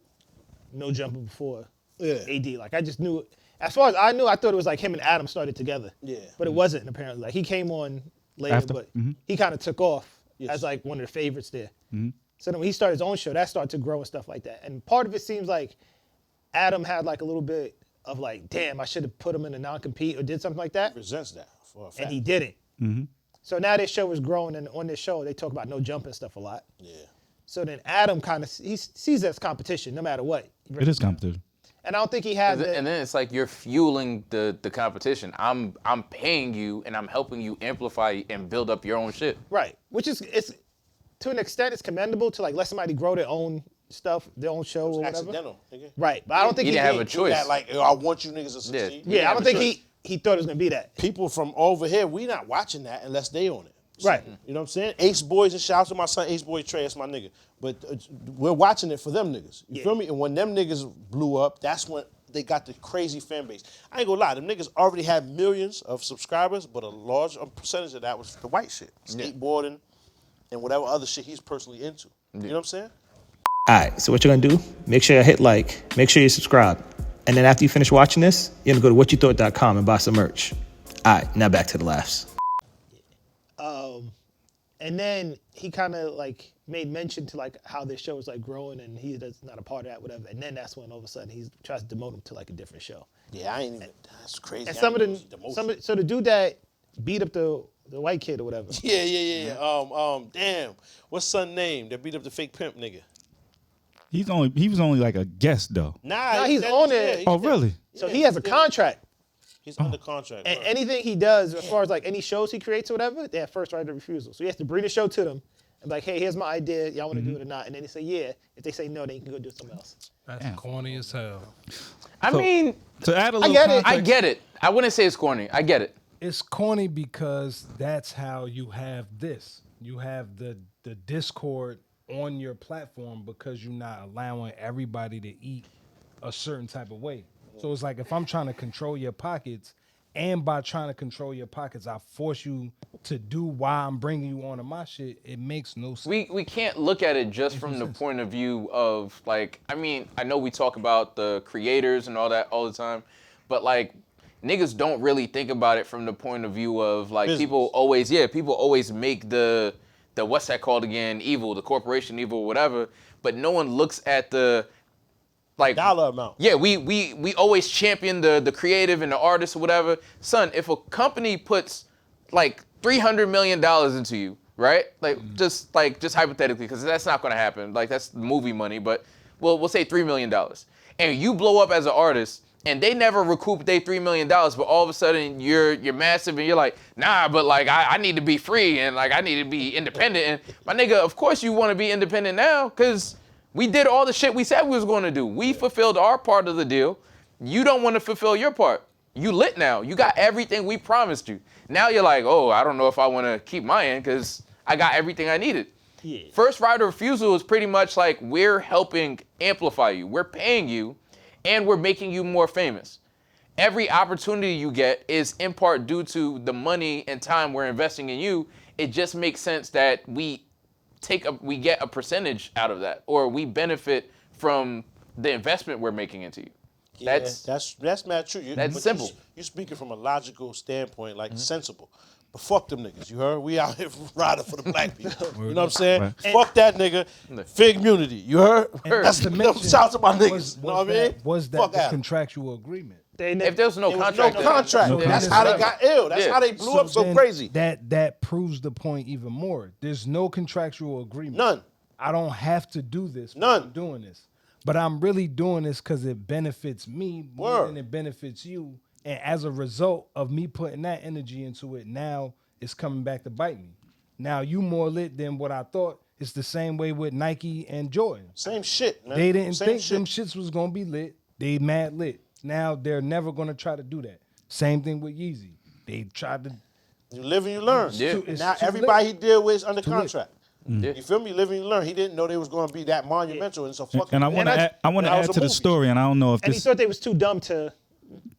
no jumper before Yeah. AD. Like I just knew. As far as I knew, I thought it was like him and Adam started together. Yeah. But it wasn't apparently. Like he came on later, After. but he kind of took off as like one of the favorites there. So then when he started his own show, that started to grow and stuff like that. And part of it seems like Adam had like a little bit of like, damn, I should have put him in a non-compete or did something like that. Resents that for a fact. And he didn't. So now this show is growing, and on this show they talk about no jumping stuff a lot. Yeah. So then Adam kind of he sees it as competition, no matter what. It is competition. And I don't think he had the, And then it's like you're fueling the competition. I'm paying you and I'm helping you amplify and build up your own shit. right, which is it's to an extent it's commendable to like let somebody grow their own stuff, their own show or whatever. Accidental, nigga. Right, but I don't think He he didn't have a did- choice. That, like, I want you niggas to succeed. Yeah, I don't have a think choice. he thought it was gonna be that. People from over here, we not watching that unless they own it. Right. You know what I'm saying? Ace Boys, and shout out to my son Ace Boy Trey, that's my nigga. But we're watching it for them niggas. You feel me? And when them niggas blew up, that's when they got the crazy fan base. I ain't gonna lie, them niggas already had millions of subscribers, but a large percentage of that was the white shit. Skateboarding and whatever other shit he's personally into. You know what I'm saying? All right, so what you're gonna do, make sure you hit like, make sure you subscribe. And then after you finish watching this, you're gonna go to whatyoutthought.com and buy some merch. All right, now back to the laughs. And then he kind of like made mention to like how this show is like growing and he does not a part of that, whatever. And then that's when all of a sudden he tries to demote him to like a different show. Yeah, I ain't even, that's crazy. And I some of ain't the, know so the dude that beat up the white kid or whatever. Yeah. Damn. What's son name that beat up the fake pimp nigga? He was only like a guest though. Nah, he's on it. Oh really? So he has a contract. He's under contract. And bro. anything he does, as far as like any shows he creates or whatever, they have first right of refusal. So he has to bring the show to them and be like, hey, here's my idea. Y'all want to do it or not? And then they say, yeah. If they say no, then you can go do something else. That's corny as hell. I mean, To add a little get it. context, I get it. I wouldn't say it's corny. I get it. It's corny because that's how you have this. You have the discord on your platform because you're not allowing everybody to eat a certain type of way. So it's like if I'm trying to control your pockets, and by trying to control your pockets, I force you to do why I'm bringing you onto my shit. It makes no sense. We can't look at it just from the point of view of like, I mean, I know we talk about the creators and all that all the time, but like niggas don't really think about it from the point of view of like people always make the what's that called again, evil, the corporation evil, whatever, but no one looks at the like Dollar amount. Yeah, we always champion the creative and the artist or whatever. Son, if a company puts like $300 million into you, right? Like just hypothetically, because that's not gonna happen. Like that's movie money, but we'll say $3 million. And you blow up as an artist and they never recoup their $3 million, but all of a sudden you're massive and you're like, nah, but like I need to be free and like I need to be independent. And my nigga, of course you want to be independent now, because we did all the shit we said we was going to do. We fulfilled our part of the deal. You don't want to fulfill your part. You lit now. You got everything we promised you. Now you're like, oh, I don't know if I want to keep my end because I got everything I needed. Yeah. First right of refusal is pretty much like we're helping amplify you. We're paying you and we're making you more famous. Every opportunity you get is in part due to the money and time we're investing in you. It just makes sense that we get a percentage out of that, or we benefit from the investment we're making into you. Yeah, that's mad true. That's but simple. You speaking from a logical standpoint, like sensible. But fuck them niggas, you heard? We out here riding for the black people. You know what I'm saying? Right. Fuck that nigga. Fig Munity, you heard? That's to the mention, shout out to my niggas. was You know what I mean? Was that Fuck the Adam. contractual agreement? If there's no There was contract, no contract. No That's contract. how they got ill. That's Yeah. how they blew up so then crazy. That proves the point even more. There's no contractual agreement. None. I don't have to do this. but None. I'm doing this. But I'm really doing this because it benefits me more Word. than it benefits you. And as a result of me putting that energy into it, now it's coming back to bite me. Now you more lit than what I thought. It's the same way with Nike and Jordan. Same shit, man. They didn't Same think shit. them shits was gonna be lit. They mad lit. Now they're never gonna try to do that. Same thing with Yeezy. They tried to. You live and you learn. Yeah. It's Now too everybody late. he deal with is under Too late. contract. Yeah. You feel me? Live and you learn. He didn't know they was going to be that monumental, and so fucking. and I want to And add, I want to that was add a to the movie. story, and I don't know if And he this. thought they was too dumb to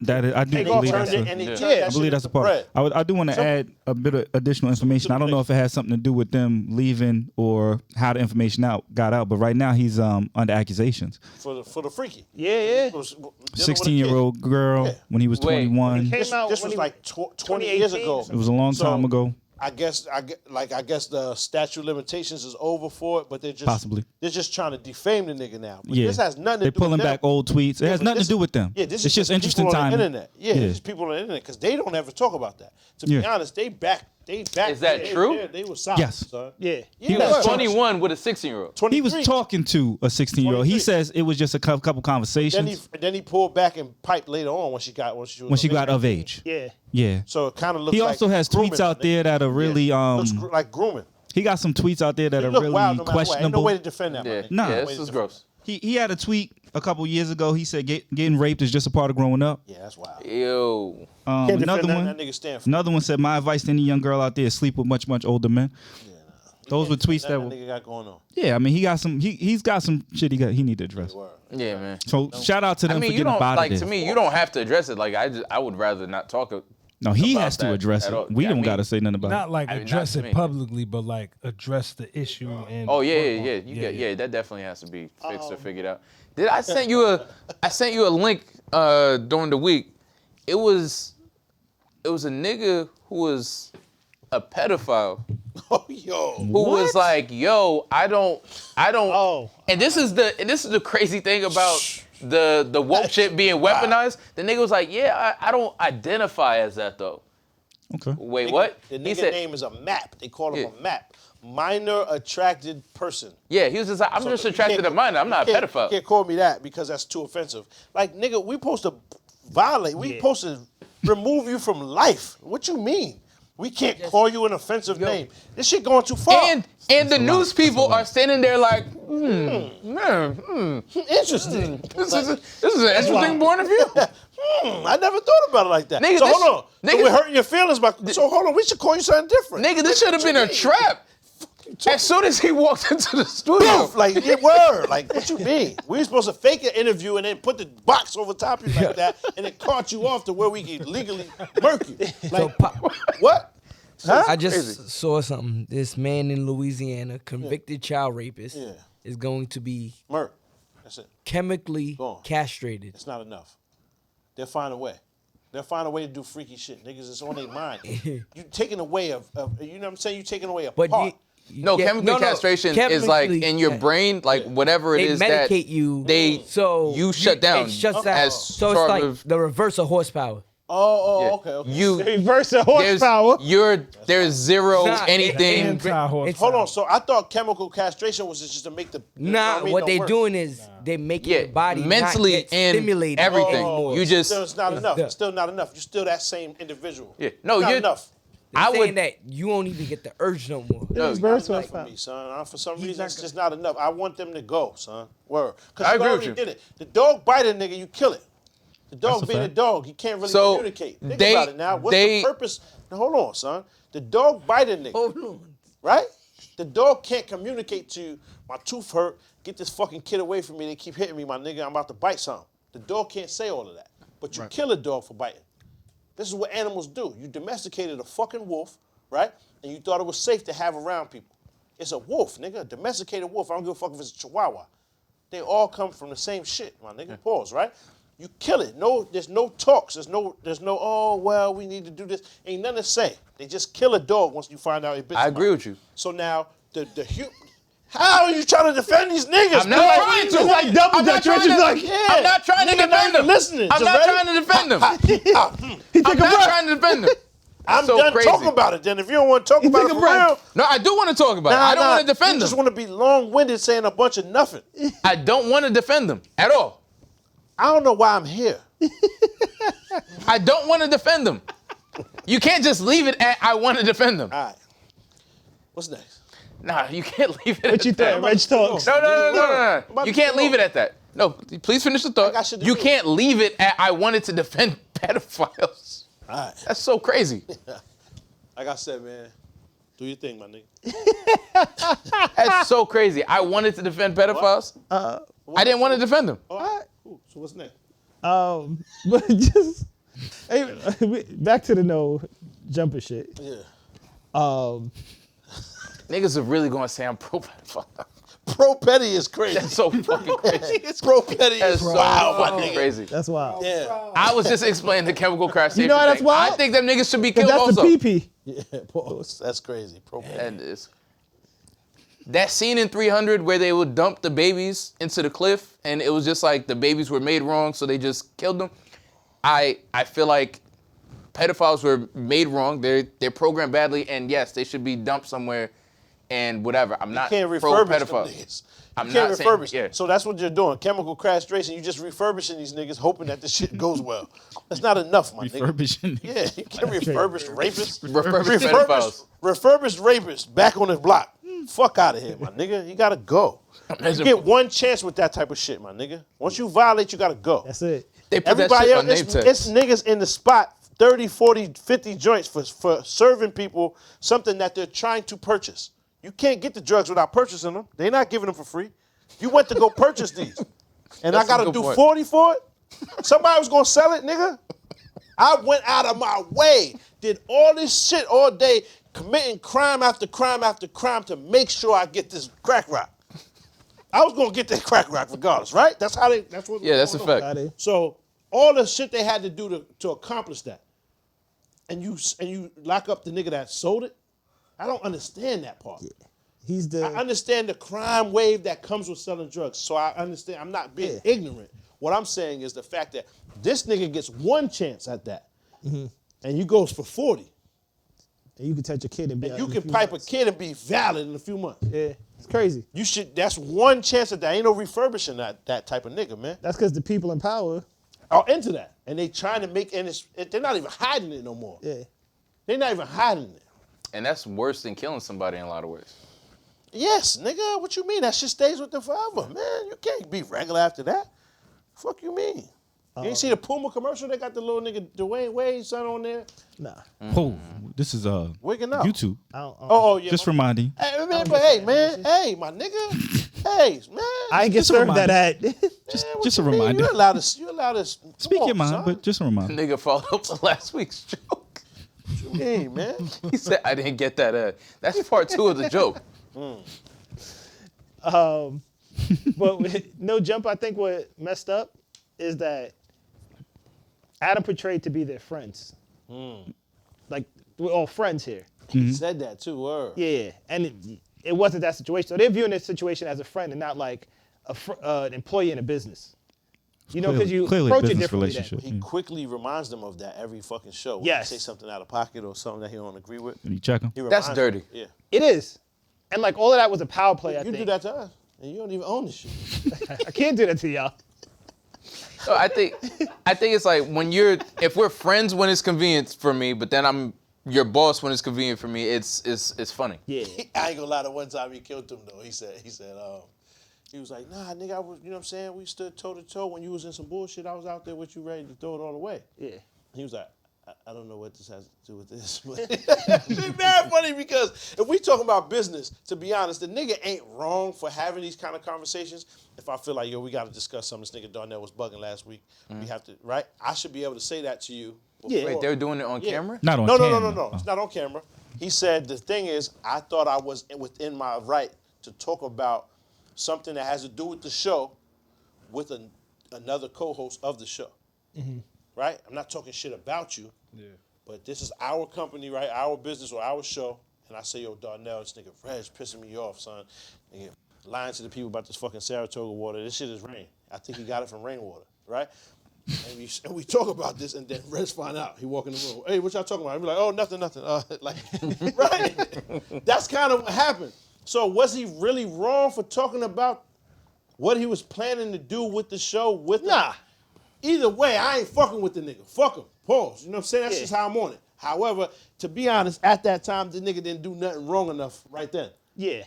That is, I do Take off believe turned that's it a, and it Yeah. turned that I believe shit that's a into part. bread. I do want to add a bit of additional information. I don't know if it has something to do with them leaving or how the information got out. But right now he's under accusations. for the freaky. Yeah, yeah. It was dealing with a 16-year-old girl Yeah. when he was Wait. 21. Came This, out this when was he like 20 years 2018 ago. or It was a long time ago. I guess the statute of limitations is over for it, but they're just Possibly. they're just trying to defame the nigga now. But Yeah, this has nothing to they're do pulling with them. back old tweets. It Yeah, has but nothing this- to do with them. Yeah, this it's is just interesting people on timing. the internet. Yeah, it's just people on the internet because they don't ever talk about that. To be Yeah. honest, they back. Is that true? They were solid. Yes. Son. Yeah. Yeah, That's was 21 with a 16-year-old. He was 23. talking to a 16-year-old. He 23. says it was just a couple conversations Then he pulled back and piped later on when she got of age. Yeah. Yeah. So it kind of looks. He like also has grooming, tweets out nigga. there that are really Yeah. Looks like grooming. he got some tweets out there that It are look really wild no matter what. Ain't no questionable. way to defend that. Yeah, my nigga. Nah. yeah, Way this to is defend- gross. He had a tweet a couple years ago. He said getting raped is just a part of growing up. Yeah, that's wild. Ew. Can't defend Another nothing one. That nigga stand for. Another one said, "My advice to any young girl out there is sleep with much older men." Those were tweets that That were. nigga got going on. Yeah, I mean, he got some. He's got some shit he need to address. Word. Yeah, man. So shout out to them I mean, for you getting don't about like it. to me. You don't have to address it. Like I would rather not talk. No, he about has to that address at it. all. We Yeah, I don't mean, got to say nothing about Not it. like I mean, address not to it me. publicly, but like address the issue and. Oh yeah, work yeah, on yeah. it. Yeah, that definitely has to be fixed or figured out. Did I sent you a link during the week? It was a nigga who was a pedophile Oh, yo. who was like, "Yo, I don't." Oh. And this is the crazy thing about the woke shit being weaponized. The nigga was like, "Yeah, I don't identify as that though." Okay. Wait, what? The He nigga said, name is a map. They call him Yeah. a map. Minor attracted person. "Yeah, he was just like, I'm So just you attracted can't- to minor. I'm not a You pedophile." can't call me that because that's too offensive. Like, nigga, we supposed to violate. We supposed to remove you from life. What you mean? We can't call you an offensive name. This shit going too far. And the news people are standing there like, Interesting. this is an interesting point of view. I never thought about it like that. Nigga, so this- hold on. So nigga- we're hurting your feelings by. So hold on. We should call you something different. Nigga, this should have been a trap. As soon as he walked into the studio, Poof, like it were. Like what you mean? We were supposed to fake an interview and then put the box over top of you like that, and it caught you off to where we could legally murk you. Like what? Huh? I just saw something. This man in Louisiana, convicted child rapist, Yeah. is going to be Murk. That's it. chemically Go on. castrated. It's not enough. They'll find a way. They'll find a way to do freaky shit. Niggas, it's on their mind. You taking away you know what I'm saying? You taking away a But part. no, chemical castration is like chemically- in your brain, like whatever it They is that medicate you. they so you shut down It shuts down. as So sort it's like of the reverse of horsepower. Oh, yeah. okay. You Reverse the horsepower. there's zero Nah, anything. Anti-horsepower. It's- Hold on. So I thought chemical castration was just to make the you know Nah, I mean, what don't they work. doing is they make Yeah, your body mentally not get and stimulated everything. anymore. You just Still, it's not enough. the- It's still not enough. You're still that same individual. Yeah. No, not you're enough. They're I saying would. that you won't even get the urge no more. No, Reverse Not for horsepower. me, son. For some reason, it's just not enough. I want them to go, son. Word. Because I you agree with already you. did it. The dog bite a nigga, you kill it. The dog That's a being a fact. dog, he can't really So, communicate. Think they- about it now. What's they- the purpose? Now, hold on, son. The dog bite a nigga, Hold on. right? The dog can't communicate to you, my tooth hurt, get this fucking kid away from me, they keep hitting me, my nigga, I'm about to bite something. The dog can't say all of that. But you kill a dog for biting. This is what animals do. You domesticated a fucking wolf, right? And you thought it was safe to have around people. It's a wolf, nigga, a domesticated wolf. I don't give a fuck if it's a chihuahua. They all come from the same shit, my nigga. Pause, right? You kill it. No, there's no talks. There's no, oh, well, we need to do this. Ain't nothing to say. They just kill a dog once you find out it bit I somebody. agree with you. So now, how are you trying to defend these niggas, I'm not man? trying to. It's like double I'm not dutch. trying Richard's to- like, I'm not trying to Nigga not defend even them. listening. I'm Just not ready? trying to defend them. He I'm took a not breath. trying to defend them. I'm So done crazy. talking about it then. If you don't want to talk about it took a for breath. real, No, I do want to talk about it. I don't want to defend you them. just want to be long-winded saying a bunch of nothing. I don't want to defend them at all. I don't know why I'm here. I don't want to defend them. You can't just leave it at I want to defend them. All right. What's next? Nah, you can't leave it What you at that. think? Reg talks. No. You can't leave it at that. No, please finish the I thought. should do You it. can't leave it at I wanted to defend pedophiles. All right. That's so crazy. Like I said, man, do your thing, my nigga. That's so crazy. I wanted to defend pedophiles. I didn't want to defend them. All right. Cool. So what's next? But just hey, back to the no jumper shit. Yeah. Niggas are really gonna say I'm pro pedophile. Pro petty is crazy. That's so fucking crazy. Pro petty That's is so wild, my fucking nigga. crazy. That's wild. Yeah. I was just explaining the chemical crash safety You know why that's thing. wild? I think them niggas should be 'Cause killed that's also. the PP. Yeah, pause. That's crazy. Pro petty. That is. That scene in 300 where they would dump the babies into the cliff and it was just like the babies were made wrong, so they just killed them. I feel like pedophiles were made wrong. They're programmed badly, and yes, they should be dumped somewhere and whatever. I'm not You can't pro refurbish them pedophile. niggas. I'm You can't not saying- refurbish. yeah. So that's what you're doing. Chemical castration. You just refurbishing these niggas, hoping that the shit goes well. That's not enough, my nigga. Refurbishing. Yeah, you can't refurbish rapists. Refurbished pedophiles. Refurbished rapists back on his block. Fuck out of here, my nigga. You gotta go. You get one chance with that type of shit, my nigga. Once you violate, you gotta go. That's it. They put that Everybody shit else, on name it's tags. niggas in the spot, 30, 40, 50 joints for serving people something that they're trying to purchase. You can't get the drugs without purchasing them. They're not giving them for free. You went to go purchase these. And That's I a gotta good do point. 40 for it? Somebody was gonna sell it, nigga? I went out of my way, did all this shit all day, committing crime after crime after crime to make sure I get this crack rock. I was gonna get that crack rock regardless, right? That's what Yeah, that's a going on. fact. Got it. So all the shit they had to do to accomplish that, and you lock up the nigga that sold it, I don't understand that part. He's the I understand the crime wave that comes with selling drugs. So I understand. I'm not being ignorant. What I'm saying is the fact that this nigga gets one chance at that, and you goes for 40. and you can touch a kid and be And out you in a can few pipe months. a kid and be valid in a few months. Yeah, it's crazy. You should. That's one chance at that. Ain't no refurbishing that type of nigga, man. That's because the people in power. Are into that, and they trying to make, and they're not even hiding it no more. Yeah, They're not even hiding it. And that's worse than killing somebody in a lot of ways. Yes, nigga. What you mean? That shit stays with them forever, man. You can't be regular after that. Fuck you mean? You ain't see the Puma commercial? They got the little nigga Dwayne Wade's son on there. nah. Oh, this is Wigging out. YouTube. I don't. Oh yeah. Just my, reminding you. hey, man, but hey, man. Hey, my nigga. Hey, man. I ain't get Just a served that reminder. ad. Man, what just a you mean? reminder. You allowed to. You allowed to. Speak your mind, but just a reminder. Nigga followed up to last week's joke. Hey, man. He said, I didn't get that. That's part 2 of the joke. But with no jump, I think what messed up is that Adam portrayed to be their friends. Like we're all friends here. He said that too. Word. Yeah, and it wasn't that situation. So they're viewing this situation as a friend and not like an employee in a business. You know, because you Clearly a approach it business differently. then. relationship. He quickly reminds them of that every fucking show. When Yes. he say something out of pocket or something that he don't agree with. And you check them. He That's reminds dirty. them. Yeah. It is, and like all of that was a power play. I You think do that to us, and you don't even own this shit. I can't do that to y'all. So I think it's like if we're friends when it's convenient for me, but then I'm your boss when it's convenient for me, it's funny. Yeah, I ain't gonna lie. The one time he killed him though, he said, he was like, nah, nigga, I was, you know what I'm saying? We stood toe to toe when you was in some bullshit. I was out there with you, ready to throw it all away. yeah. He was like, I don't know what this has to do with this, but it's mad funny because if we talking about business, to be honest, the nigga ain't wrong for having these kind of conversations. If I feel like, yo, we got to discuss something, this nigga Darnell was bugging last week, we have to, right? I should be able to say that to you. Yeah. Wait, they're doing it on camera? Not on No, camera. no. It's not on camera. He said the thing is, I thought I was within my right to talk about something that has to do with the show with another co-host of the show. Right? I'm not talking shit about you. Yeah. But this is our company, right? Our business or our show. And I say, yo, Darnell, this nigga Red's pissing me off, son. Nigga, lying to the people about this fucking Saratoga water. This shit is rain. I think he got it from rainwater, right? And we talk about this, and then Reds find out. He walk in the room. Hey, what y'all talking about? He be like, oh, nothing. Like, right? That's kind of what happened. So was he really wrong for talking about what he was planning to do with the show? Nah. Either way, I ain't fucking with the nigga. Fuck him. Pause. You know what I'm saying? That's just how I'm on it. However, to be honest, at that time, the nigga didn't do nothing wrong enough right then. Yeah.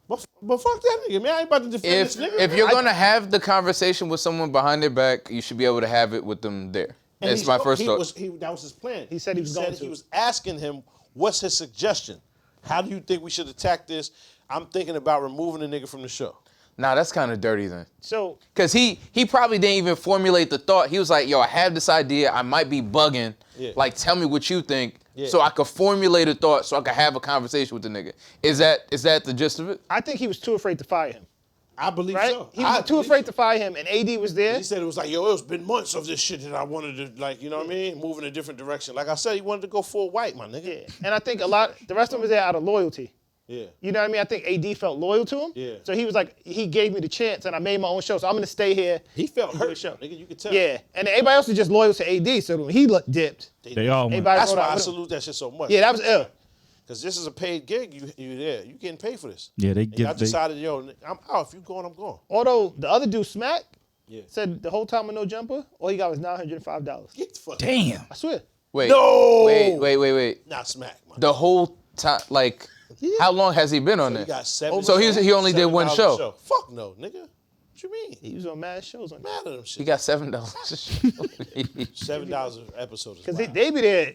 But fuck that nigga, man. I ain't about to defend this nigga. If you're gonna have the conversation with someone behind their back, you should be able to have it with them there. And That's my first thought. That was his plan. He said he was going to. He was asking him, what's his suggestion? How do you think we should attack this? I'm thinking about removing the nigga from the show. Nah, that's kind of dirty then. So Cause he probably didn't even formulate the thought. He was like, yo, I have this idea. I might be bugging. Yeah. Like, tell me what you think. Yeah. So I could formulate a thought so I could have a conversation with the nigga. Is that the gist of it? I think he was too afraid to fire him. I believe Right? so. He was too afraid to fire him, and AD was there. He said it was like, yo, it's been months of this shit that I wanted to, like, you know what I mean? Move in a different direction. Like I said, he wanted to go full white, my nigga. Yeah. And I think the rest of them was there out of loyalty. Yeah. You know what I mean? I think AD felt loyal to him. Yeah. So he was like, he gave me the chance, and I made my own show. So I'm gonna stay here. He felt and do hurt, the show. nigga. You could tell. Yeah. And everybody else was just loyal to AD. So when he dipped, They all went. everybody That's wrote why out I with him. salute that shit so much. Yeah, that was ill. Because this is a paid gig. You there. You getting paid for this. Yeah, they And give. y'all They, decided, yo, I'm out. If you going, I'm going. Although the other dude, Smack, Yeah. said the whole time with no jumper, all he got was $905. Get the fuck damn. I swear. Wait. No! Wait. Not smack, man. The whole time, like, how long has he been on He there? got 7. So he only did one show. Fuck no, nigga. What you mean? He was on mad shows on Mad at them He shit. got $7. $7 an episode is because wild. they be there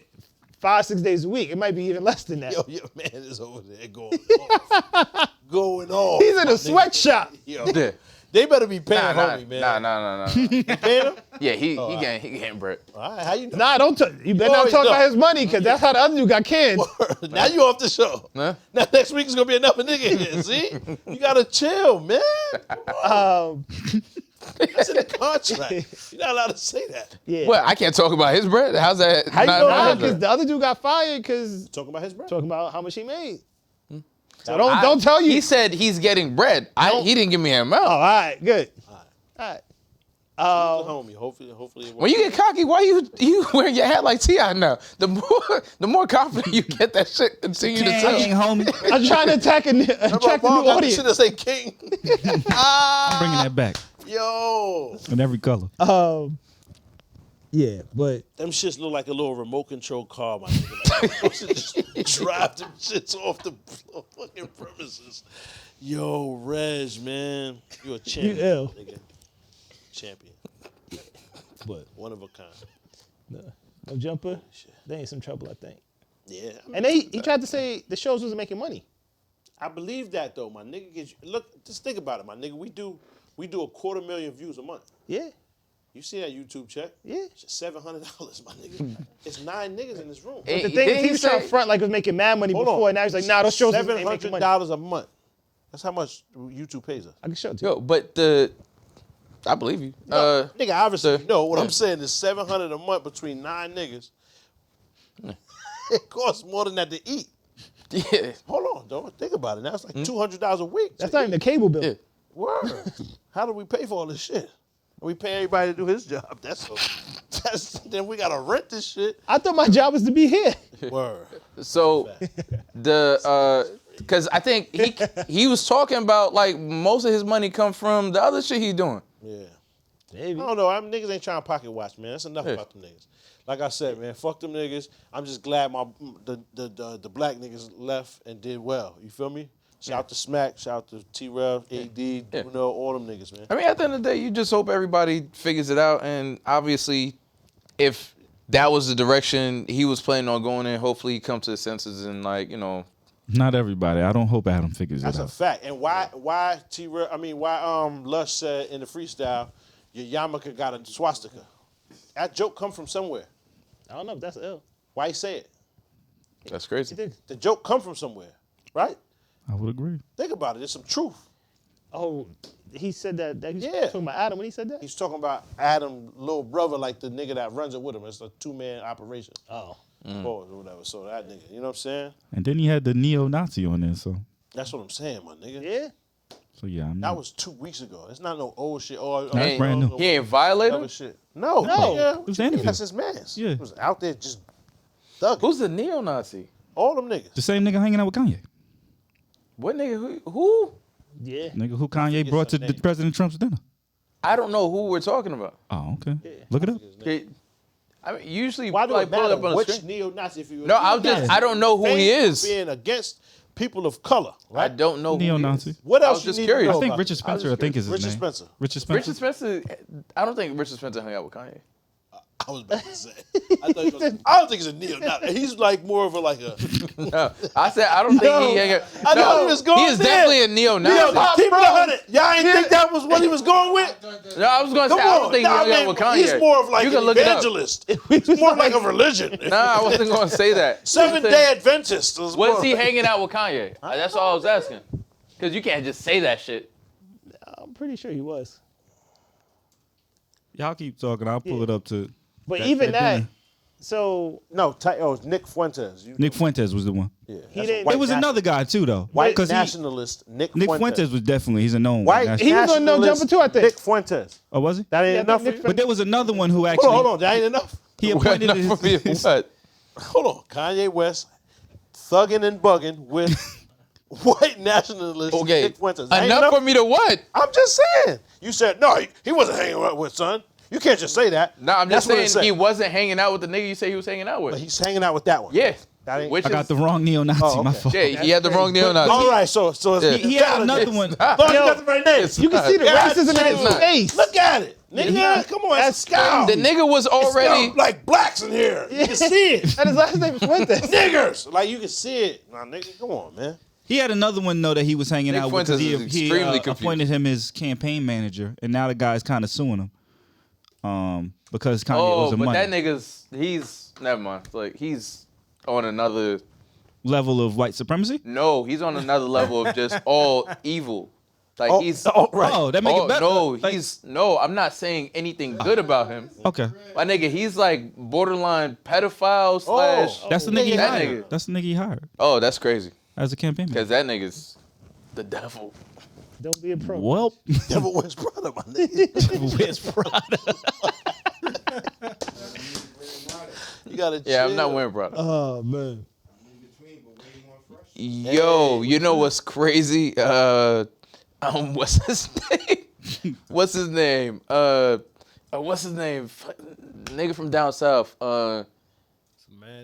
5-6 days a week. It might be even less than that. Yo, your man is over there going off. Going off. He's in a my nigga. sweatshop. Yo, Yeah. they better be paying Nah. homie, man. Nah. You paying him? Yeah, he getting bread. All right, how you know? Nah, don't talk. You better not always talk know. about his money, because that's how the other dude got canned. Now you off the show. Huh? Now next week is gonna be another nigga here. See, you gotta chill, man. That's in the contract. You're not allowed to say that. Yeah. What? I can't talk about his bread. How's that? How you not- know not that? his Because bread? the other dude got fired because Talking about his brother. talking about how much he made. Hmm. So don't tell you. He said he's getting bread. He didn't give me a Oh, amount. all right, good. All right. Homie, hopefully. It When you get cocky, why you wearing your hat like T.I. now? The more confident you get, that shit continue to tell. Dang, homie. I'm trying to attract a new audience. Should have say king. I'm bringing that back Yo, in every color. Yeah, but them shits look like a little remote control car, my nigga. Like, you should just drive them shits off the fucking premises. Yo, Reg, man, you a champion, ill. nigga. Champion, but one of a kind. no jumper. They in some trouble, I think. Yeah, I mean, And then he tried to say the shows wasn't making money. I believe that though, my nigga. Look, just think about it, my nigga. We do a 250,000 views a month. Yeah, You see that YouTube check? yeah. It's $700, my nigga. It's 9 niggas in this room. Hey, The thing is, didn't he he was trying to say- front like he was making mad money Hold before, on. and now he's like, nah, those shows ain't making money. $700 a month. That's how much YouTube pays us. I can show it to you. Yo, but I believe you. Nigga, obviously, the- no. What I'm yeah. saying is $700 a month between 9 niggas. It costs more than that to eat. Yeah. Hold on, though. Think about it. Now it's like $200 a week. That's not even the cable bill. Yeah. Word. How do we pay for all this shit? We pay everybody to do his job. That's then we gotta rent this shit. I thought my job was to be here. Word. So because I think he was talking about like most of his money come from the other shit he's doing. Yeah. Maybe. I don't know. Niggas ain't trying to pocket watch, man. That's enough about them niggas. Like I said, man, fuck them niggas. I'm just glad the black niggas left and did well. You feel me? Shout out to Smack, shout out to T-Rev, AD, Bruno, all them niggas, man. I mean, at the end of the day, you just hope everybody figures it out. And obviously, if that was the direction he was planning on going in, hopefully he comes to his senses and like, you know. Not everybody. I don't hope Adam figures That's it a out. fact. And why Lush said in the freestyle, your yarmulke got a swastika. That joke come from somewhere. I don't know if that's ill. Why he say it? That's crazy. The joke come from somewhere, right? I would agree. Think about it. There's some truth. Oh, he said that he was Yeah. talking about Adam when he said that? He's talking about Adam, little brother, like the nigga that runs it with him. It's a 2-man operation. Oh. Pause or whatever. So that nigga, you know what I'm saying? And then he had the neo-Nazi on there, so That's what I'm saying, my nigga. Yeah? I'm That was 2 weeks ago. It's not no old shit. Oh, That's brand new. He ain't violated Other him? shit. No. No. Nigga. It was an interview. That's his man's. Yeah. He was out there just thugging. Who's the neo-Nazi? All them niggas. the same nigga hanging out with Kanye. What nigga? Who? Yeah. Nigga who Kanye brought to some name. President Trump's dinner. I don't know who we're talking about. Oh, okay. Look it up. I mean, usually Why do like it pull it matter up on the which screen. neo-Nazi? If you No, I don't know who he famous is. for being against people of color, I right? don't know who he Neo-Nazi. is. What I else was you just need curious. to know I think about? Richard Spencer, I think is his Richard name. Spencer. Richard Spencer. Richard Spencer, I don't think Richard Spencer hung out with Kanye. I was about to say. I don't think he's a neo-Nazi. He's like more of a like a. No, I said I don't think he hang. I know he was going He is there. definitely a neo-Nazi. Keep it 100. Y'all ain't think that was what he was going with? No, I was gonna say Come I on. don't think he hung out with Kanye. He's more of like you an can look it up. evangelist. He's more like a religion. Nah, I wasn't gonna say that. Seventh-day Adventist. Was he hanging out with Kanye? That's all I was asking. Because you can't just say that shit. I'm pretty sure he was. Y'all keep talking. I'll pull it up to. But that- even that that, dinner. so No, it's Nick Fuentes. Nick Fuentes was the one. Yeah, He that's didn't- a white It was another guy too, though. white 'Cause nationalist. Nick Fuentes was definitely he's a known white. white He was on No nationalist Jumper too, I think. Nick Fuentes. Oh, was he? That ain't Yeah, enough for Nick you? But there was another one who actually Hold on. That ain't enough. he appointed What? What? Hold on. Kanye West thugging and bugging with white nationalist Okay. Nick Fuentes. That ain't Enough for me to what? I'm just saying. You said no. He wasn't hanging out with son. You can't just say that. Nah, I'm just That's what it saying he said. wasn't hanging out with the nigga you say he was hanging out But with. he's hanging out with that one. Yeah. That ain't- Which I got is, the wrong neo-Nazi. Oh, My okay. fault. yeah, he had the wrong neo-Nazi. All right. So it's He had another one. As long as you got the right name. you can see the God racism in damn. his face. Look at it. Nigga, come on. That's scout. The nigga was already. like blacks in here. You can see it. And his last name is Fuentes. Niggers. Like you can see it. Nah, nigga, come on, man. He had another one though that he was hanging Nick out with because Fuentes is he extremely confused. appointed him his campaign manager, and now the guy's kind of suing him. Because Kanye owes Oh, him but money. that nigga's. He's. Never mind. Like, he's on another. Level of white supremacy. No, he's on another level of just all evil. Like, he's. right. Oh, that make it better. No, Like- he's. No, I'm not saying anything good about him. Okay. My nigga, he's like borderline pedophile slash. That's the nigga he that hired. nigga. That's the nigga he hired Oh, that's crazy. as a campaign manager. Because that nigga's the devil. Don't be a pro. Well, Devil Wears Prada, my nigga. where's Prada? You gotta chill. Yeah, I'm not wearing brother. Oh man. Yo, you know what's crazy? What's his name? What's his name? What's his name? Nigga from down south. Man,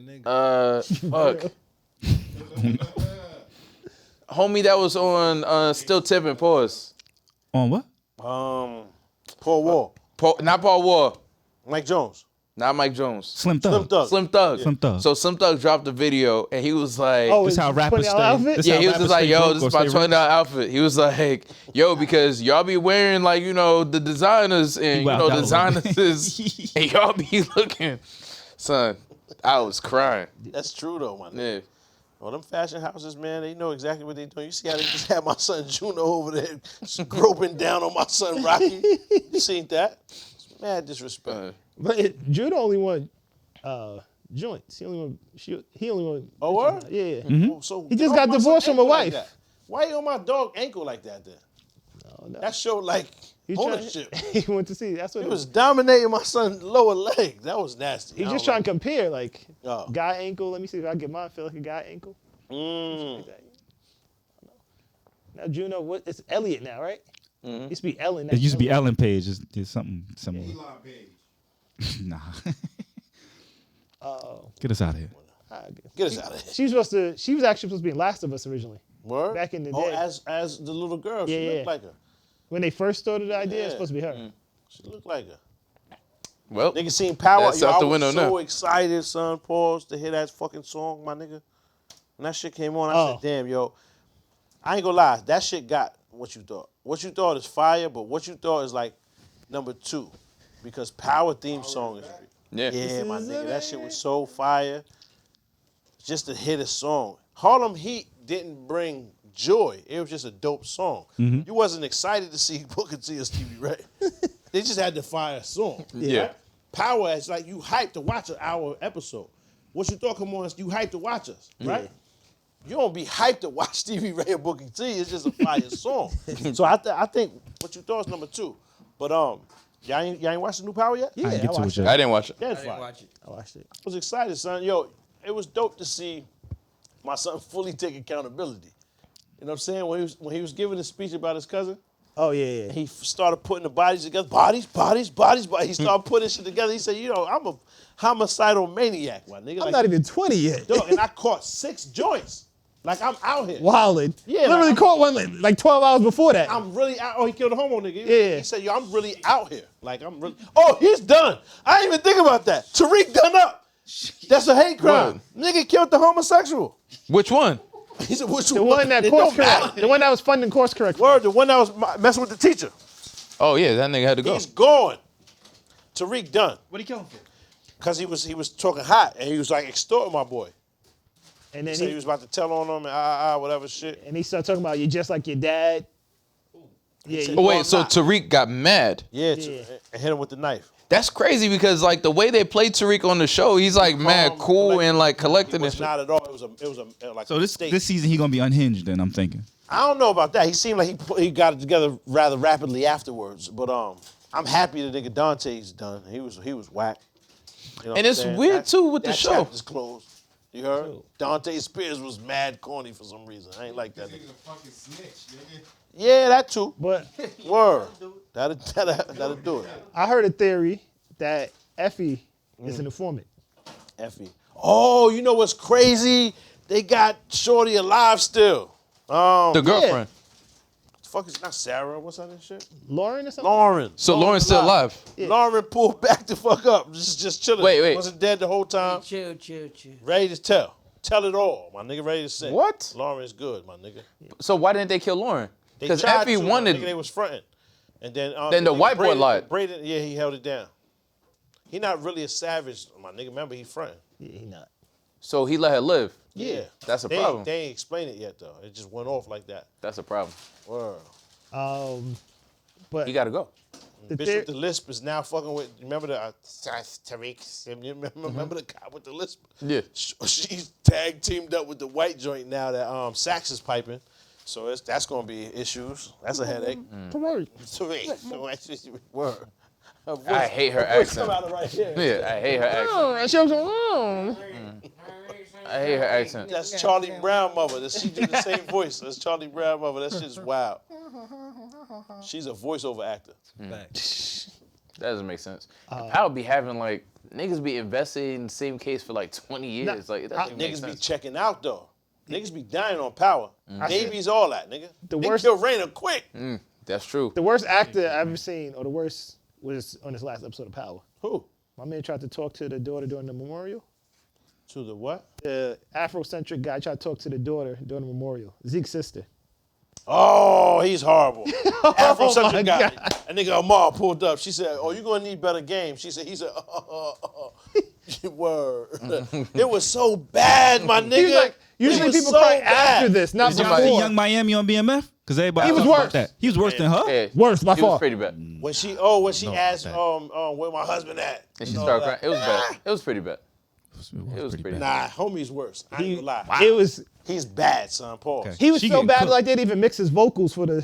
nigga. Fuck. Homie that was on Still Tipping, pause. On what? Paul Wall. Not Paul Wall. Mike Jones. Not Mike Jones. Slim Thug. Slim Thug. Slim Thug. Slim Thug. So Slim Thug dropped a video and he was like, Oh, This is how he rappers putting out stay. outfit? This yeah, how he was rappers just like, stay yo, broke this or is my stay rich. $20 outfit. He was like, yo, because y'all be wearing like, you know, the designers and, you wowed know, out a little designers bit. is, and y'all be looking. Son, I was crying. That's true though, my nigga. Yeah. Oh, them fashion houses, man, they know exactly what they doing. You see how they just had my son Juno over there groping down on my son Rocky? You seen that? It's mad disrespect. But Drew the only one joints. He only one. He only one. Oh, word? Yeah. Well, so He get just off got my divorced son from a ankle like wife. that. Why you on my dog ankle like that then? No. That showed like He tried- ownership. He went to see. That's what He it was dominating my son's lower leg. That was nasty. He's I just don't trying to compare, like Oh. guy ankle. Let me see if I get mine. Feel like a guy ankle. like- Like that. Now Juno, what? It's Elliot now, right? It used to be Ellen. It used to be Ellen Page. It's something similar. Elon Page. Nah. Oh, Get us out of here. Get us out of here. she was supposed to. She was actually supposed to be in Last of Us originally. Word? Back in the Oh, day. as the little girl, she Yeah, looked like her. When they first started the idea, Yeah. it's supposed to be her. She looked like her. Well, Nigga seen Power. That's Yo, out I the was window so now. excited, son. Pause to hear that fucking song, my nigga. When that shit came on, I said, damn, yo. I ain't gonna lie. That shit got what you thought. What you thought is fire, but what you thought is like number 2. Because Power theme song is yeah. yeah, my nigga. That shit was so fire. Just to hit a song. Harlem Heat didn't bring joy. It was just a dope song. You wasn't excited to see Booker T or Stevie Ray. They just had to fire a song. Yeah. Power is like you hyped to watch an hour episode. What you thought come on, you hyped to watch us, right? You don't be hyped to watch Stevie Ray or Booker T. It's just a fire song. So I think what you thought is number 2. But y'all ain't watched the new Power yet? Yeah, I ain't get to it watched yet. I didn't watch it. That's I didn't fire. watch it. I watched it. I was excited, son. Yo, it was dope to see my son fully take accountability. You know what I'm saying? When he was giving a speech about his cousin, Oh yeah. he started putting the bodies together. Bodies. He started putting shit together. He said, you know, I'm a homicidal maniac, my nigga. I'm not even 20 yet. Dog, and I caught 6 joints. Like I'm out here. Wildin'. Yeah, Literally like, caught one like 12 hours before that. I'm really out. Oh, he killed a homo nigga. Yeah. He said, yo, I'm really out here. Like, I'm really. Oh, he's done. I didn't even think about that. Tariq done up. That's a hate crime. Nigga killed the homosexual. Which one? He said, which the one that It course don't matter. correct. The one that was funding course correct. Word, the one that was messing with the teacher. Oh yeah, that nigga had to go. He's gone. Tariq done. What he killing for? Because he was talking hot and he was like extorting my boy. And He then said he was about to tell on him and whatever shit. and he started talking about you're just like your dad. Yeah, said, Oh No, wait, I'm so not. Tariq got mad. Yeah, Yeah. and hit him with the knife. That's crazy because like the way they played Tariq on the show, he's like mad cool and like He collected and was shit. not at all. It was a like So a this mistake. this season he gonna be unhinged. Then I'm thinking. I don't know about that. He seemed like he got it together rather rapidly afterwards. But I'm happy the nigga Dante's done. He was whack. You know what And I'm it's saying? weird, too, with the that show. chapter's closed. You heard? Dante Spears was mad corny for some reason. I ain't like that nigga. Nigga's a fucking snitch, nigga. Yeah, that too. but Word. That'll do it. I heard a theory that Effie is an informant. Effie. Oh, you know what's crazy? They got Shorty alive still. The girlfriend. Fuck, it's not Sarah. What's that and shit? Lauren or something? Lauren. So Lauren's still alive. Lauren pulled back the fuck up. Just chilling. Wait. Wasn't dead the whole time. Chill. Ready to tell. Tell it all, my nigga. Ready to say. What? Lauren's good, my nigga. So why didn't they kill Lauren? They Because tried Effie to, my wanted. Nigga, they was fronting. And then The white boy lied. Braden, yeah, he held it down. He not really a savage, my nigga. Remember, he fronting. Yeah, he not. So he let her live. Yeah. That's a They problem. They ain't explain it yet though. It just went off like that. That's a problem. Word. But He got to go. the Bishop theory, the Lisp is now fucking with. Remember the Tariq? Remember the guy with the Lisp? Yeah. She's tag teamed up with the white joint now that Sax is piping. So that's gonna be issues. That's a headache. Tariq. Word. Her voice- I hate her voice come accent. out of right here. Yeah, I hate her accent. and she was like, oh. I hate her accent. That's Charlie Brown mother. She do the same voice. That's Charlie Brown mother. That shit's wild. She's a voiceover actor. That doesn't make sense. I would be having like niggas be invested in the same case for like 20 years. Like that doesn't make Niggas be sense. checking out though. Niggas be dying on power. Babies, all that, nigga. The They worst- kill Raina quick. That's true. The worst actor I've ever seen, or the worst, was on this last episode of Power. Who? My man tried to talk to the daughter during the memorial. To the what? The Afrocentric guy tried to talk to the daughter during the memorial. Zeke's sister. Oh, he's horrible. Afrocentric my guy. God. And nigga Amar pulled up. She said, "Oh, you gonna need better game." She said, "He said, word." It was so bad, my nigga. He was like, It usually was people so cry bad. after this, not Did y'all see before. Young Miami on BMF? Because everybody He was talking about worse. that. He was worse than her. Yeah, Worse, by he was far. pretty bad. When she asked, where my husband at? And she And all started that. crying. It was bad. It was pretty bad. It was pretty bad. Nah, homie's worse. I ain't gonna lie. It was. He's bad, son. Pause. Okay. He was She so getting bad, cooked. like they didn't even mix his vocals for the.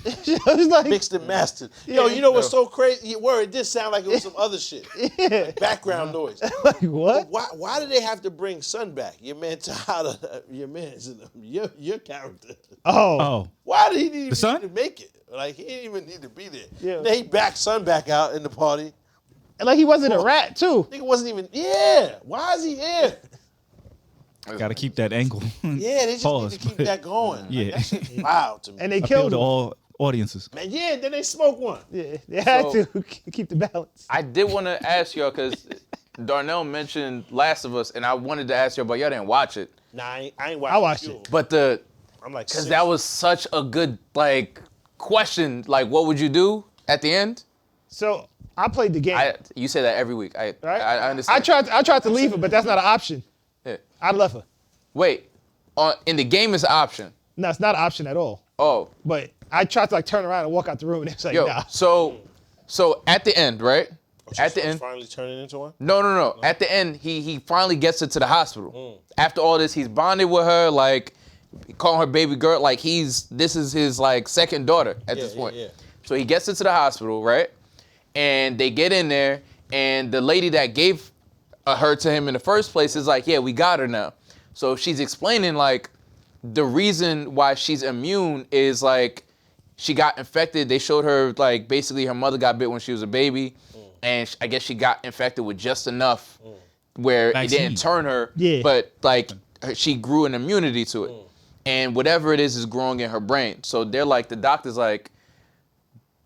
It was like, Mixed and mastered. Yo, you know what's so crazy? Word, it did sound like it was some other shit. Like background noise. like what? Why did they have to bring Son back? Your man Tahada, your character. Oh, Oh, Why did he need The son? to make it? Like he didn't even need to be there. Yeah. Then he backed Son back out in the party. and like he wasn't a rat too. Nigga wasn't even. Yeah. Why is he here? got to keep that angle. Yeah, they just Pause, need to keep but- that going. Like, Yeah. that shit's wild to me. And they Appeal killed to him. all audiences. Man, yeah. Then they smoke one. Yeah, they had So- to keep the balance. I did want to ask y'all because Darnell mentioned Last of Us, and I wanted to ask y'all, but y'all didn't watch it. Nah, I ain't watching. I watched you. it. But I'm like, because six. that was such a good like question. Like, what would you do at the end? So I played the game. You say that every week. I understand. I tried to leave her, but that's not an option. Yeah. I left her. Wait, in the game is an option. No, it's not an option at all. Oh, But I tried to like turn around and walk out the room, and it was like, yo. nah. So at the end, right? At the She's end. finally turning into one. No. At the end, he finally gets her to the hospital. After all this, he's bonded with her, like calling her baby girl. Like this is his like second daughter at this point. Yeah. So he gets her to the hospital, right? And they get in there, and the lady that gave her to him in the first place is like, yeah, we got her now. So she's explaining like the reason why she's immune is like she got infected. They showed her like basically her mother got bit when she was a baby, and I guess she got infected with just enough where it Vaccine. didn't turn her, Yeah. but like she grew an immunity to it. and whatever it is growing in her brain. So they're like, the doctor's like,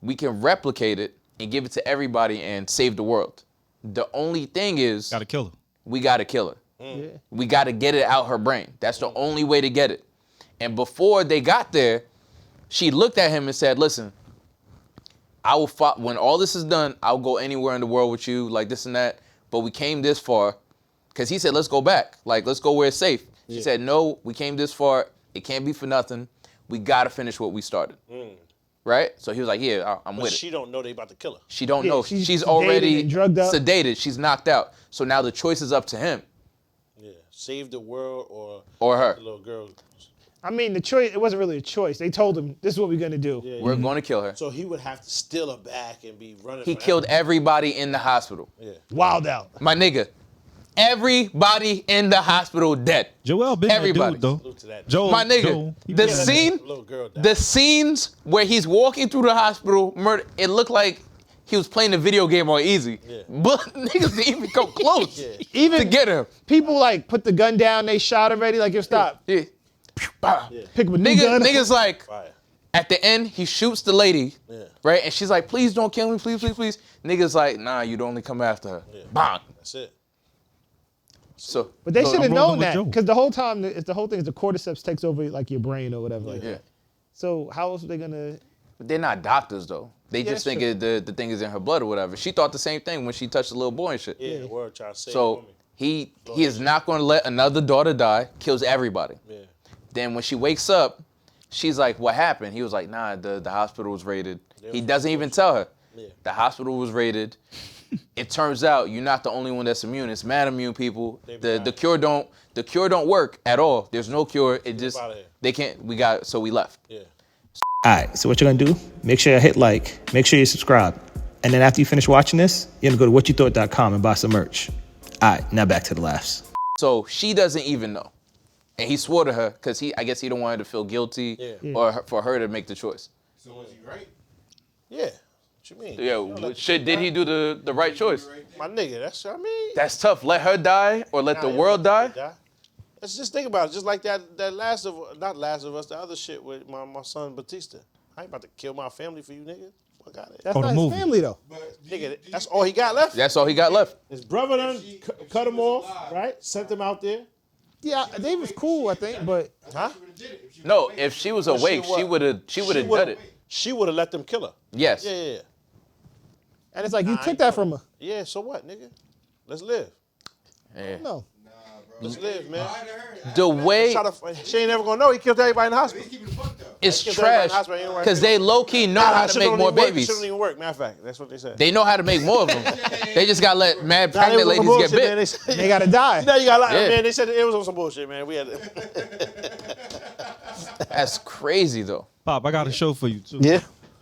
we can replicate it and give it to everybody and save the world. The only thing is, Gotta kill her. we gotta kill her. Yeah. We gotta get it out her brain. That's the only way to get it. And before they got there, she looked at him and said, listen, I will fight when all this is done, I'll go anywhere in the world with you, like this and that. But we came this far. Because he said, let's go back. Like, let's go where it's safe. She said, no, we came this far. It can't be for nothing. We gotta finish what we started. Right? So he was like, yeah, I'm But with she it. don't know they about to kill her. She don't Yeah, know. she's She's sedated already and drugged up. sedated. She's knocked out. So now the choice is up to him Yeah. Save the world or her. the little girl. I mean, the choice, it wasn't really a choice. They told him, this is what we're going to do. Yeah, We're going to kill her. So he would have to steal her back and be running. He forever. killed everybody in the hospital. Yeah. Wild out. My nigga, everybody in the hospital dead. Joel been Everybody. that dude, though. Salute to that. Joel, My nigga, Joel, he the been that scene, Little girl died. the scenes where he's walking through the hospital, murder, it looked like he was playing a video game on easy. Yeah. But niggas didn't even come close Even to get him. people like put the gun down, they shot already, like, yo, stop. Yeah. Bah. Pick up a new gun. Niggas like, Fire. at the end, he shoots the lady, Yeah. right? And she's like, please don't kill me, please, please, please. Niggas like, nah, you'd only come after her. Yeah. Bang. That's it. So, But they so- should have I'm rolling known with that, Joe. because the whole time, the whole thing is the cordyceps takes over like your brain or whatever. Like Yeah. that. So how else are they gonna? But they're not doctors though. They Yeah, just think that's the thing is in her blood or whatever. She thought the same thing when she touched the little boy and shit. Yeah. The world trying to save So women. he is not going to let another daughter die. Kills everybody. Yeah. Then when she wakes up, she's like, "What happened?" He was like, "Nah, the hospital was raided." He doesn't even tell her. Yeah. The hospital was raided. It turns out you're not the only one that's immune. It's mad immune people. The cure don't work at all. There's no cure. It just outta here. they can't. So we left. Yeah. All right, so what you're gonna do, make sure you hit like, make sure you subscribe. And then after you finish watching this, you're gonna go to whatyoutthought.com and buy some merch. All right, now back to the laughs. So she doesn't even know. And he swore to her because I guess he don't want her to feel guilty or for her to make the choice. So was he right? Yeah. What you mean? Yeah, shit, did he do the right choice? My nigga, that's what I mean. That's tough. Let her die or let the world die? Let's just think about it. Just like that not Last of Us, the other shit with my son Batista. I ain't about to kill my family for you, nigga. Fuck out of here. That's Oh, not the his movie. family though. But Nigga, that's all he got left. That's all he got left. His brother done cut him off, alive. right? Sent him out there. Yeah, Dave was cool, I think, but Huh? No, if she was awake, she would have done it. She would have let them kill her. Yes. Yeah. and it's like you took that from her. Yeah, so what, nigga? Let's live. Yeah. No. Let's live, man. The way She ain't never gonna know he killed everybody in the hospital. it's Kill everybody in trash the hospital, ain't right. because they low-key know how to shit make don't more even work. babies. Shit don't even work. Matter of fact, that's what they said. They know how to make more of them. They just gotta let mad Nah, they pregnant was on ladies bullshit, get man. bit. Said- They gotta die. Now you got Yeah. man. They said it was on some bullshit, man. We had. That's crazy though. Pop, I got a show for you too. Yeah.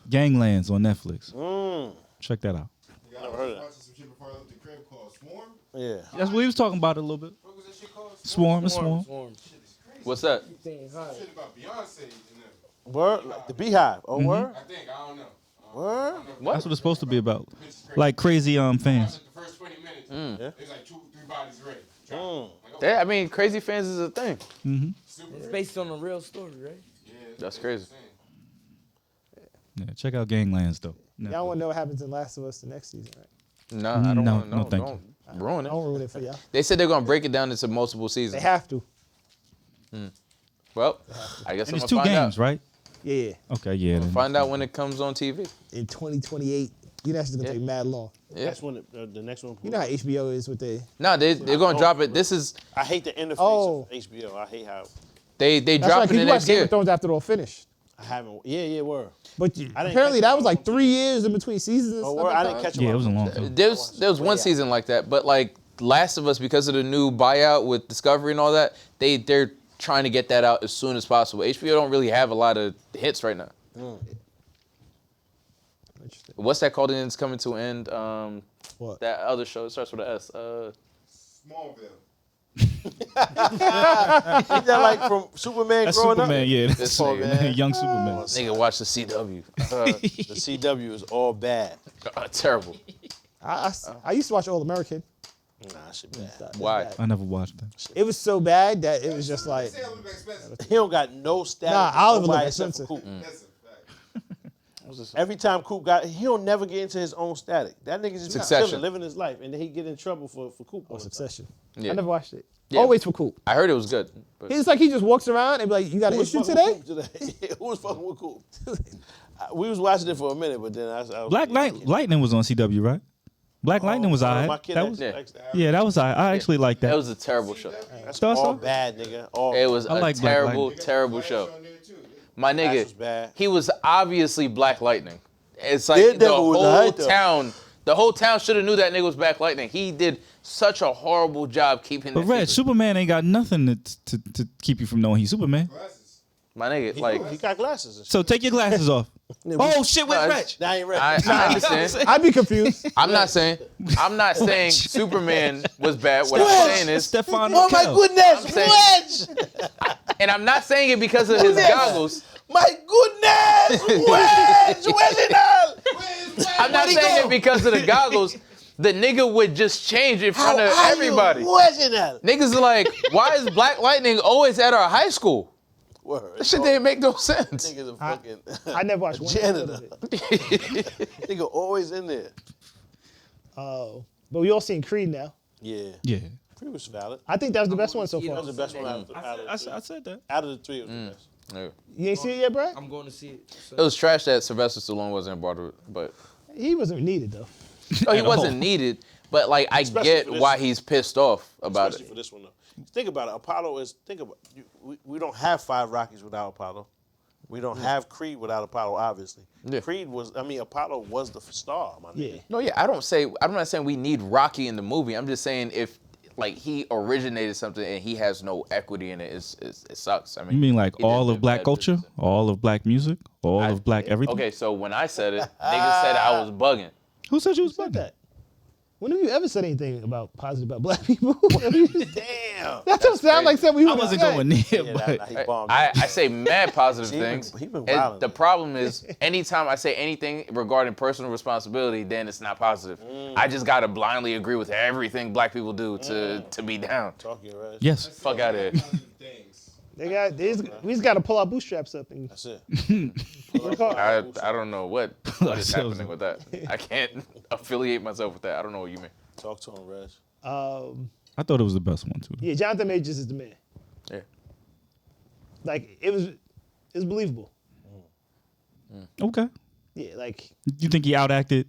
Ganglands on Netflix. Mm. Check that out. Never heard of that. Watching some shit before I left the crib called Swarm. Yeah. That's what he was talking about a little bit. What was that shit called? Swarm. What's that? Shit about Beyonce and them. Word. Like the Beehive. Oh, word. I think, I don't know. Word. That's what it's supposed to be about. Like crazy fans. The first 20 minutes, there's like 2-3 bodies ready. I mean, crazy fans is a thing. It's based on a real story, right? That's crazy. Yeah, check out Ganglands though. Y'all want to know what happens in Last of Us the next season, right? Nah, I don't No, want to know. no, thank Don't ruin it. Don't ruin it for y'all. They said they're gonna break it down into multiple They seasons. have to. Well, I guess And I'm it's gonna 2 find games, out. right? Yeah. Okay, yeah. Then. Find out when it comes on TV. In 2028. You know that's gonna take mad long. Yeah. That's when the next one. You know how HBO is with the. No, they're gonna drop it. This is I hate the interface Oh. of HBO. I hate how they That's right, dropping 'cause it you watch next Game year. of Thrones after it all finished. I haven't. Yeah, word. But didn't apparently catch that it. was like 3 years in between seasons and Oh, stuff word. like I didn't that. catch them. Yeah, it was a long time. There was one season like that, but like Last of Us, because of the new buyout with Discovery and all that, they're trying to get that out as soon as possible. HBO don't really have a lot of hits right now. Interesting. What's that called? And it's coming to an end. What? That other show, it starts with an S. Smallville. Is that like from Superman That's growing Superman, up? yeah. That's This nigga. young Superman. Nigga, watch the CW. The CW is all bad. Terrible. I used to watch All American. Nah, shit bad. Why? I never watched that. It was so bad that it was just like, Say Oliver expensive. He don't got no status. Nah, Oliver Nobody look except for expensive. Coop. That's a fact. Every time Coop he don't never get into his own static. That nigga just be Succession. chilling, living his life, and then he get in trouble for Coop. oh, Succession. Yeah. I never watched it. Yeah. Always for Coop. I heard it was good. But It's like he just walks around and be like, you got an issue today? Who was fucking with Coop? We was watching it for a minute, but then I was Black Lightning was on CW, right? Black Lightning was my alright. kid That likes- was, likes that. yeah, that was alright. I actually like that that. was a terrible show. That's Thought all so? bad, nigga. All It was I a like Black terrible, Lightning. terrible show. On there too. My was nigga, bad. he was obviously Black Lightning. It's like the Daredevil was whole alright, though. town. The whole town should have knew that nigga was Black Lightning. He did such a horrible job keeping But that Red, secret. Superman ain't got nothing to keep you from knowing he's Superman. Glasses. My nigga, like, He got glasses and shit. So take your glasses off. Oh shit, where's No, Reg? Now ain't ready. I understand. I'd be confused. I'm not saying Superman was bad. What I'm saying is, Stefan Oh my Urkel. goodness, saying- Wedge! and I'm not saying it because of his goggles. My goodness, Wedge! Where's it all? I'm not saying it because of the goggles. The nigga would just change in front of everybody. Where's it all? Niggas are like, why is Black Lightning always at our high school? Word. That shit didn't make no sense. Nigga's a fucking I never watched one episode janitor. of it. Nigga always in there. Oh, but we all seen Creed now. Yeah. Yeah. Creed was valid. I think that was the best one so That far. was the best one out of the I three. said that. Out of the three, it was the best. Yeah. You ain't seen it yet, Brad? I'm going to see it. It was trash that Sylvester Stallone wasn't part of it, but He wasn't needed though. he wasn't needed. But like, I Especially get for this why one. he's pissed off about Especially it. for this one, though. Think about it. Apollo is, we don't have 5 Rockies without Apollo. We don't have Creed without Apollo, obviously. Yeah. Apollo was the star, my nigga. Yeah. No, yeah, I'm not saying we need Rocky in the movie. I'm just saying if like he originated something and he has no equity in it, it sucks. I mean, You mean like he did all do of black bad culture, business. all of black music, all of black everything? Okay, so when I said it, niggas said I was bugging. Who said you was Said bugging? that. When have you ever said anything about positive about black people? Damn. That don't sound like something we I would wasn't say. going near, Yeah, but he bombed. I say mad positive He been- things. he been And wildin'. the problem is, anytime I say anything regarding personal responsibility, then it's not positive. I just gotta blindly agree with everything black people do to be down. Talking, right? yes. Fuck out of here. Things. We just got to pull our bootstraps up and That's it. work hard. I don't know what is happening with that. I can't affiliate myself with that. I don't know what you mean. Talk to him, Reg. I thought it was the best one too. Yeah, Jonathan Majors is the man. Yeah. Like it was believable. Okay. Yeah, like You think he outacted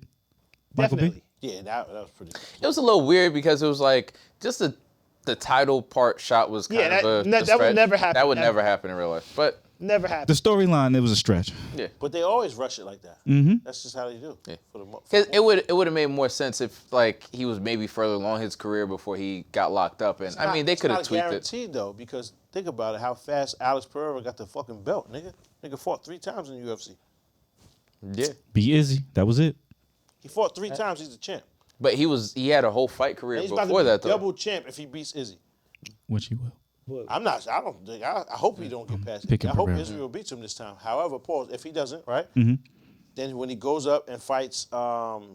Michael definitely. B? Yeah, that was pretty good. It was a little weird because it was like just the title part shot was kind Yeah, of a that would stretch. never happen, That would ever. never happen in real life. But Never The happened. storyline, it was a stretch. yeah, But they always rush it like that. Mm-hmm. That's just how they do. Yeah. For the because it would have made more sense if like he was maybe further along his career before he got locked up. And I mean, they could have It's tweaked not it. guaranteed though, because think about it, how fast Alex Pereira got the fucking belt, nigga. Nigga fought 3 times in the UFC. Yeah, Be Izzy. That was it. He fought 3 times. He's the champ. but he had a whole fight career And he's about before to be that though. double champ if he beats Izzy. Which he will. I don't think. I hope he don't get past. Picking I hope Pereira. Israel beats him this time. However, pause. If he doesn't, right? Mhm. Then when he goes up and fights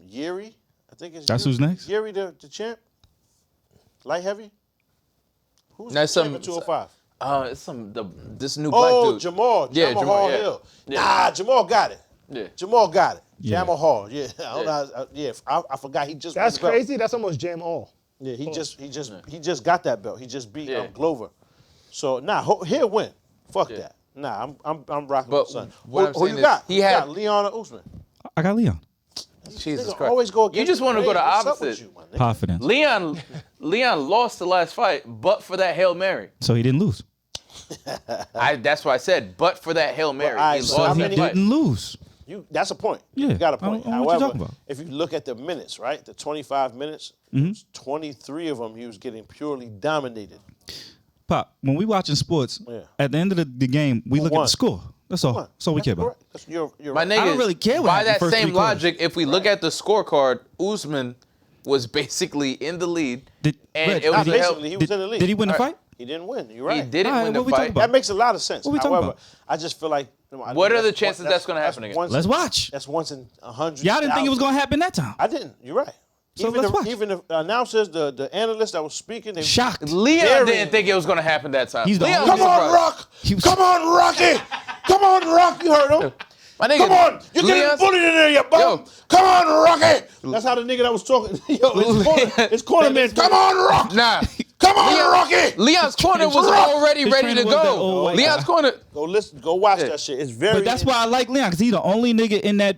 Yuri, I think it's That's Yuri. who's next? Yuri, the champ, light heavy. Who's That's the some- champ at 205? It's this new black Oh, dude. Jamal. Yeah, Jamal Jamal, Hall yeah. Hill. Yeah. Nah, Jamal got it. Yeah. Jamal got it. Yeah. Jamal Hall. Yeah. I don't know. Yeah. I forgot. He just. That's won the belt. crazy. That's almost Jam All. Yeah. He just got that belt. He just beat Yeah. Glover. So he'll win. Fuck Yeah. that. Nah, I'm rocking But with the son. what I'm Who saying you is got? he You had- got Leon or Usman. I got Leon. Jesus Nigga Christ! always go You against just want to go the What's up with opposite. you, my nigga? Confidence. Leon lost the last fight, but for that Hail Mary. So he didn't lose. That's what I said. But for that Hail Mary, all right, he so lost how He that many- fight. didn't lose. That's a point. Yeah, You got a I point. don't know what you're However, talking about. if you look at the minutes, right, the 25 minutes, Mm-hmm. 23 of them he was getting purely dominated. Pop, when we watching sports, Yeah. at the end of the game, we look at won? the score. That's all. That's all we care about. Correct. You're My right. nigga, I don't really care what by happened that first same 3 quarters. logic, if we look at the scorecard, Usman was basically in the lead. Did, And Reg, it was Not a hell- basically, he was in the lead. did he win the fight? He didn't win. You're He right. didn't All right, win what the we talking fight. about? That makes a lot of sense. What we talking However, about? I just feel like. What are the chances that's gonna happen again? once Let's in- watch. That's once in 100. Y'all didn't think it was going to happen that time. I didn't. You're right. So even let's watch. even the announcers, the analysts that was speaking, they Shocked. Leon Very- didn't think it was gonna happen that time. He's the Leon only- was Come on, surprised. Rock! He was- Come on, Rocky! Come on, Rock! You heard him. My nigga, Come on! You're getting Leon's- bullied in there, you bum! Yo. Come on, Rocky! That's how the nigga that was talking. Yo, his corner man. Come on, Rock! Nah. Come on, Leon- Rocky! Leon's corner was Rock. already He's ready trying to to work that old go. white Leon's guy. corner. Go listen. Go watch that shit. It's very. But that's why I like Leon, because he's the only nigga in that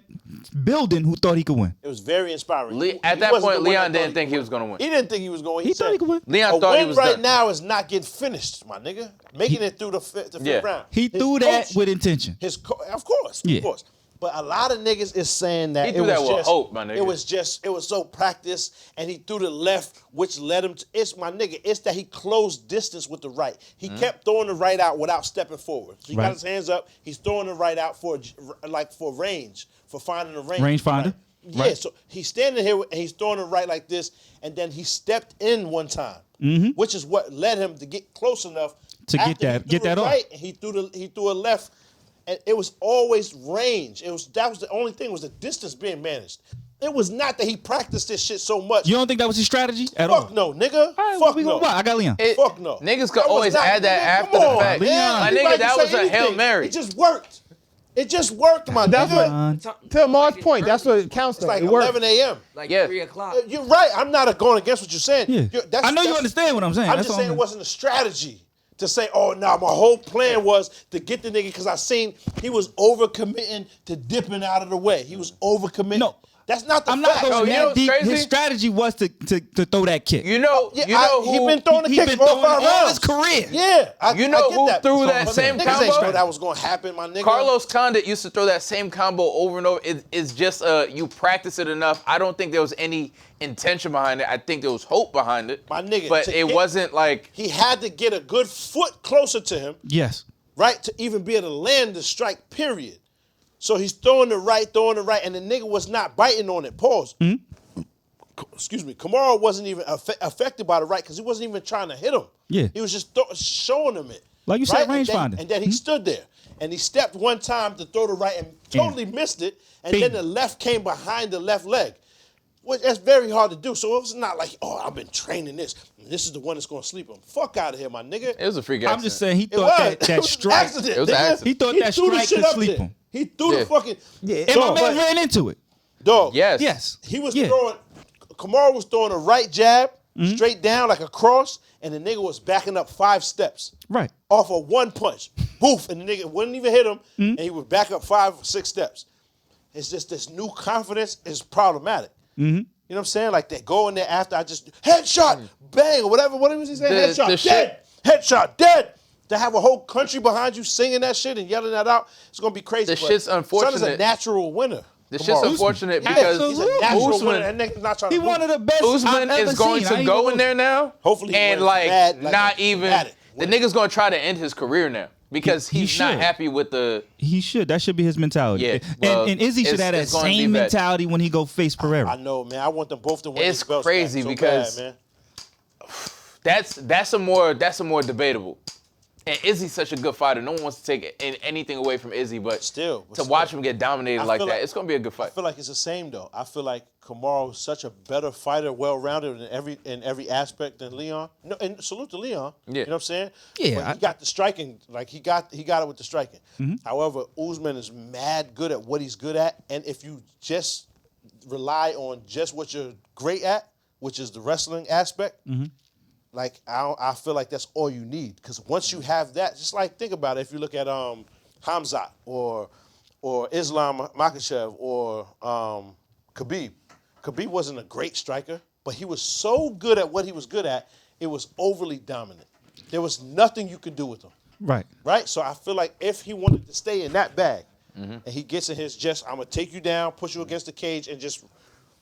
building who thought he could win. It was very inspiring. At He that wasn't point, the one Leon that didn't thought think he was gonna win. He didn't think he was going. He thought he could win. Leon a thought he win was right done. now is not getting finished, my nigga. Making it through the fifth Yeah. round. He His threw that coach- with intention. Of course, Yeah. of course. But a lot of niggas is saying that He it threw was that with just hope, my nigga. It was so practiced, and he threw the left, which led him to. It's my nigga. It's that he closed distance with the right. He kept throwing the right out without stepping forward. So he Right. got his hands up. He's throwing the right out for range, for finding the range. Range finder? Right. Yeah. Right. So he's standing here and he's throwing it right like this, and then he stepped in one time, which is what led him to get close enough To get After he that- threw get the that off. right, he threw a left, and it was always range. That was the only thing, was the distance being managed. It was not that he practiced this shit so much. You don't think that was his strategy at all? Fuck no, nigga. All right, well, Fuck we no. gonna watch. I got Leon. Fuck no. Niggas could That was always not- add that nigga, after come the on, fact. man. My Anybody nigga, can that say was a Hail anything. Mary. It just worked. It just worked, my That's nigga. what, to Mar's point, that's what counts. It's like it worked. 11 a.m. Like Yeah. 3 o'clock. You're right. I'm not going against what you're saying. Yeah. I know you understand what I'm saying. I'm That's just all saying I'm it wasn't a strategy to say, oh, nah, my whole plan was to get the nigga, because I seen he was overcommitting to dipping out of the way. He was overcommitting. No. That's not the I'm not fact. going you know that what's deep. crazy? His strategy was to throw that kick. You know, Yeah, you know he who been throwing the he kicks been for throwing 5 all rounds. his career. Yeah, You know I get who that. threw that same Niggas ain't combo? sure that was gonna happen, my nigga. Carlos Condit used to throw that same combo over and over. It's just you practice it enough. I don't think there was any intention behind it. I think there was hope behind it. My nigga, But to it get- wasn't like He had to get a good foot closer to him, Yes. right, to even be able to land the strike, period. So he's throwing the right, and the nigga was not biting on it. Pause. Excuse me. Kamara wasn't even affected by the right because he wasn't even trying to hit him. Yeah. He was just showing him it. Like you said, right? range And then- finder. And then he stood there. And he stepped one time to throw the right and totally missed it. And Bing. then the left came behind the left leg. Well, that's very hard to do. So it was not like, oh, I've been training this. This is the one that's going to sleep him. Fuck out of here, my nigga. it was a freak accident. I'm just saying he It thought was. that It was an strike. accident, It was an nigga. accident. He thought that threw the strike shit could up sleep there. him. He threw Yeah. the fucking. And my Dog, man ran into it. dog. Yes. Yes. He was Yeah. throwing. Kamara was throwing a right jab straight down like a cross, and the nigga was backing up 5 steps Right. off of one punch. Boof, and the nigga wouldn't even hit him, and he would back up 5 or 6 steps. It's just this new confidence is problematic. You know what I'm saying? Like they go in there after I just headshot, bang, or whatever. What was he saying? The Headshot, shit- dead. Headshot, dead. To have a whole country behind you singing that shit and yelling that out, it's gonna be crazy. The but shit's Son is a unfortunate. natural winner. The shit's Kamara. unfortunate Yeah, because he's a natural Usman- winner. That nigga's not trying He to one lose. of the best Usman I've ever is going seen. I to ain't go gonna in there now. Hopefully he and wins like bad, like not a even bad the win. nigga's gonna try to end his career now because He he's not should. happy with the. He should. That should be his mentality. Yeah, well, and Izzy should it's- have that it's gonna be same bad. mentality when he go face Pereira. I know, man. I want them both to win. It's these belts crazy back so because- bad, man. That's a more debatable. And Izzy's such a good fighter. No one wants to take anything away from Izzy, but Still, to watch him get dominated I like feel that, like- it's gonna be a good I fight. feel like it's the same though. I feel like Kamaru is such a better fighter, well-rounded in every aspect than Leon. No, and salute to Leon. Yeah. You know what I'm saying? Yeah, But I- he got the striking. Like he got it with the striking. However, Usman is mad good at what he's good at, and if you just rely on just what you're great at, which is the wrestling aspect. Like I feel like that's all you need, because once you have that, just like think about it. If you look at Hamzat or Islam Makhachev or Khabib wasn't a great striker, but he was so good at what he was good at, it was overly dominant. There was nothing you could do with him, Right. right? So I feel like if he wanted to stay in that bag, and he gets in his I'm gonna take you down, push you against the cage, and just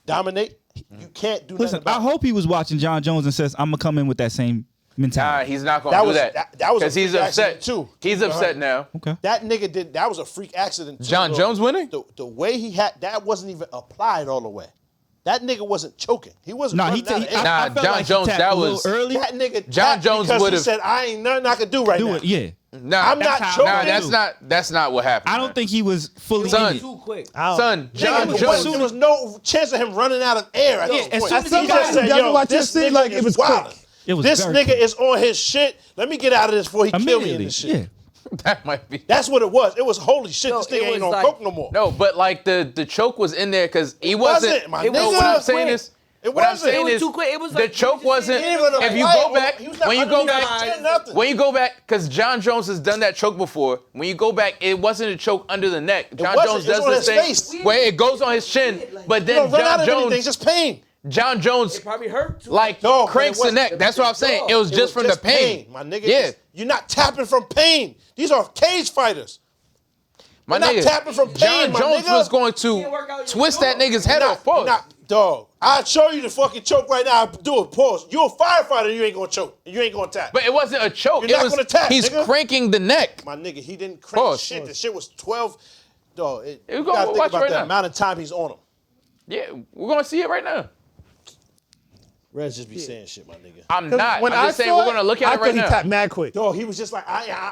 dominate, you can't do Listen, nothing about I it. hope he was watching John Jones and says, "I'm gonna come in with that same Nah, mentality." he's not That gonna do was- that. that was a because he's freak upset accident, too. He's upset now. Okay. That nigga did. That was a freak accident. Too, John though. Jones winning? The way he had that wasn't even applied all the way. That nigga wasn't choking. He wasn't. No, running out of air. Nah, felt John like he Jones, tapped that a little was- early. That nigga John tapped Jones because he would've- said, "I ain't nothing I can do right Do now." it, yeah. Nah, I'm not how- choking. Nah, that's not what happened. I don't think he was fully Son. in it. Too quick. Son, John Nigga, Jones. there was no chance of him running out of air at Yeah, those as points. soon as He he just got- said, That's yo, what I this just said, nigga like, is it was wildin'. quick. It was This very nigga quick. is on his shit. Let me get out of this before he kill me in Immediately. this shit. Yeah. That might be. That's what it was. It was holy shit. No, This nigga it ain't was on like- coke no more. No, but like the choke was in there because he wasn't. my It nigga. was What I'm too saying quick. is, It what I'm wasn't. saying It was is, too quick. It was the like- choke wasn't. He ain't even If you fight. go back, He was not when you go underneath back, his chin, nothing. when you go back, because John Jones has done that choke before. When you go back, it wasn't a choke under the neck. John wasn't. Jones It was does on this his thing face. where it goes on his chin, but You then don't run out John of anything, Jones, just pain. John Jones, It probably hurt too. like No, but cranks it the neck. wasn't. That's what I'm saying. It was It just from the pain. My nigga, Yeah, you're not tapping from pain. These are cage fighters. my You're not nigga. tapping from pain, John my Jones nigga. was going Can't work out to your twist that jaw. nigga's head off. Pause. Dog. I'll show you the fucking choke right now. I'll do it. Pause. You're a firefighter. You ain't gonna choke. You ain't gonna tap. But it wasn't a choke. You're It not was gonna tap, he's nigga. cranking the neck. My nigga, he didn't crank Pause. shit. The shit was 12. Dog. You You go gotta think watch about right the now. amount of time he's on him. Yeah, we're gonna see it right now. Reg just be saying shit, my nigga. I'm not. When I'm I just saying saw we're gonna look at I it right thought he now. tapped mad quick. Dog, he was just like,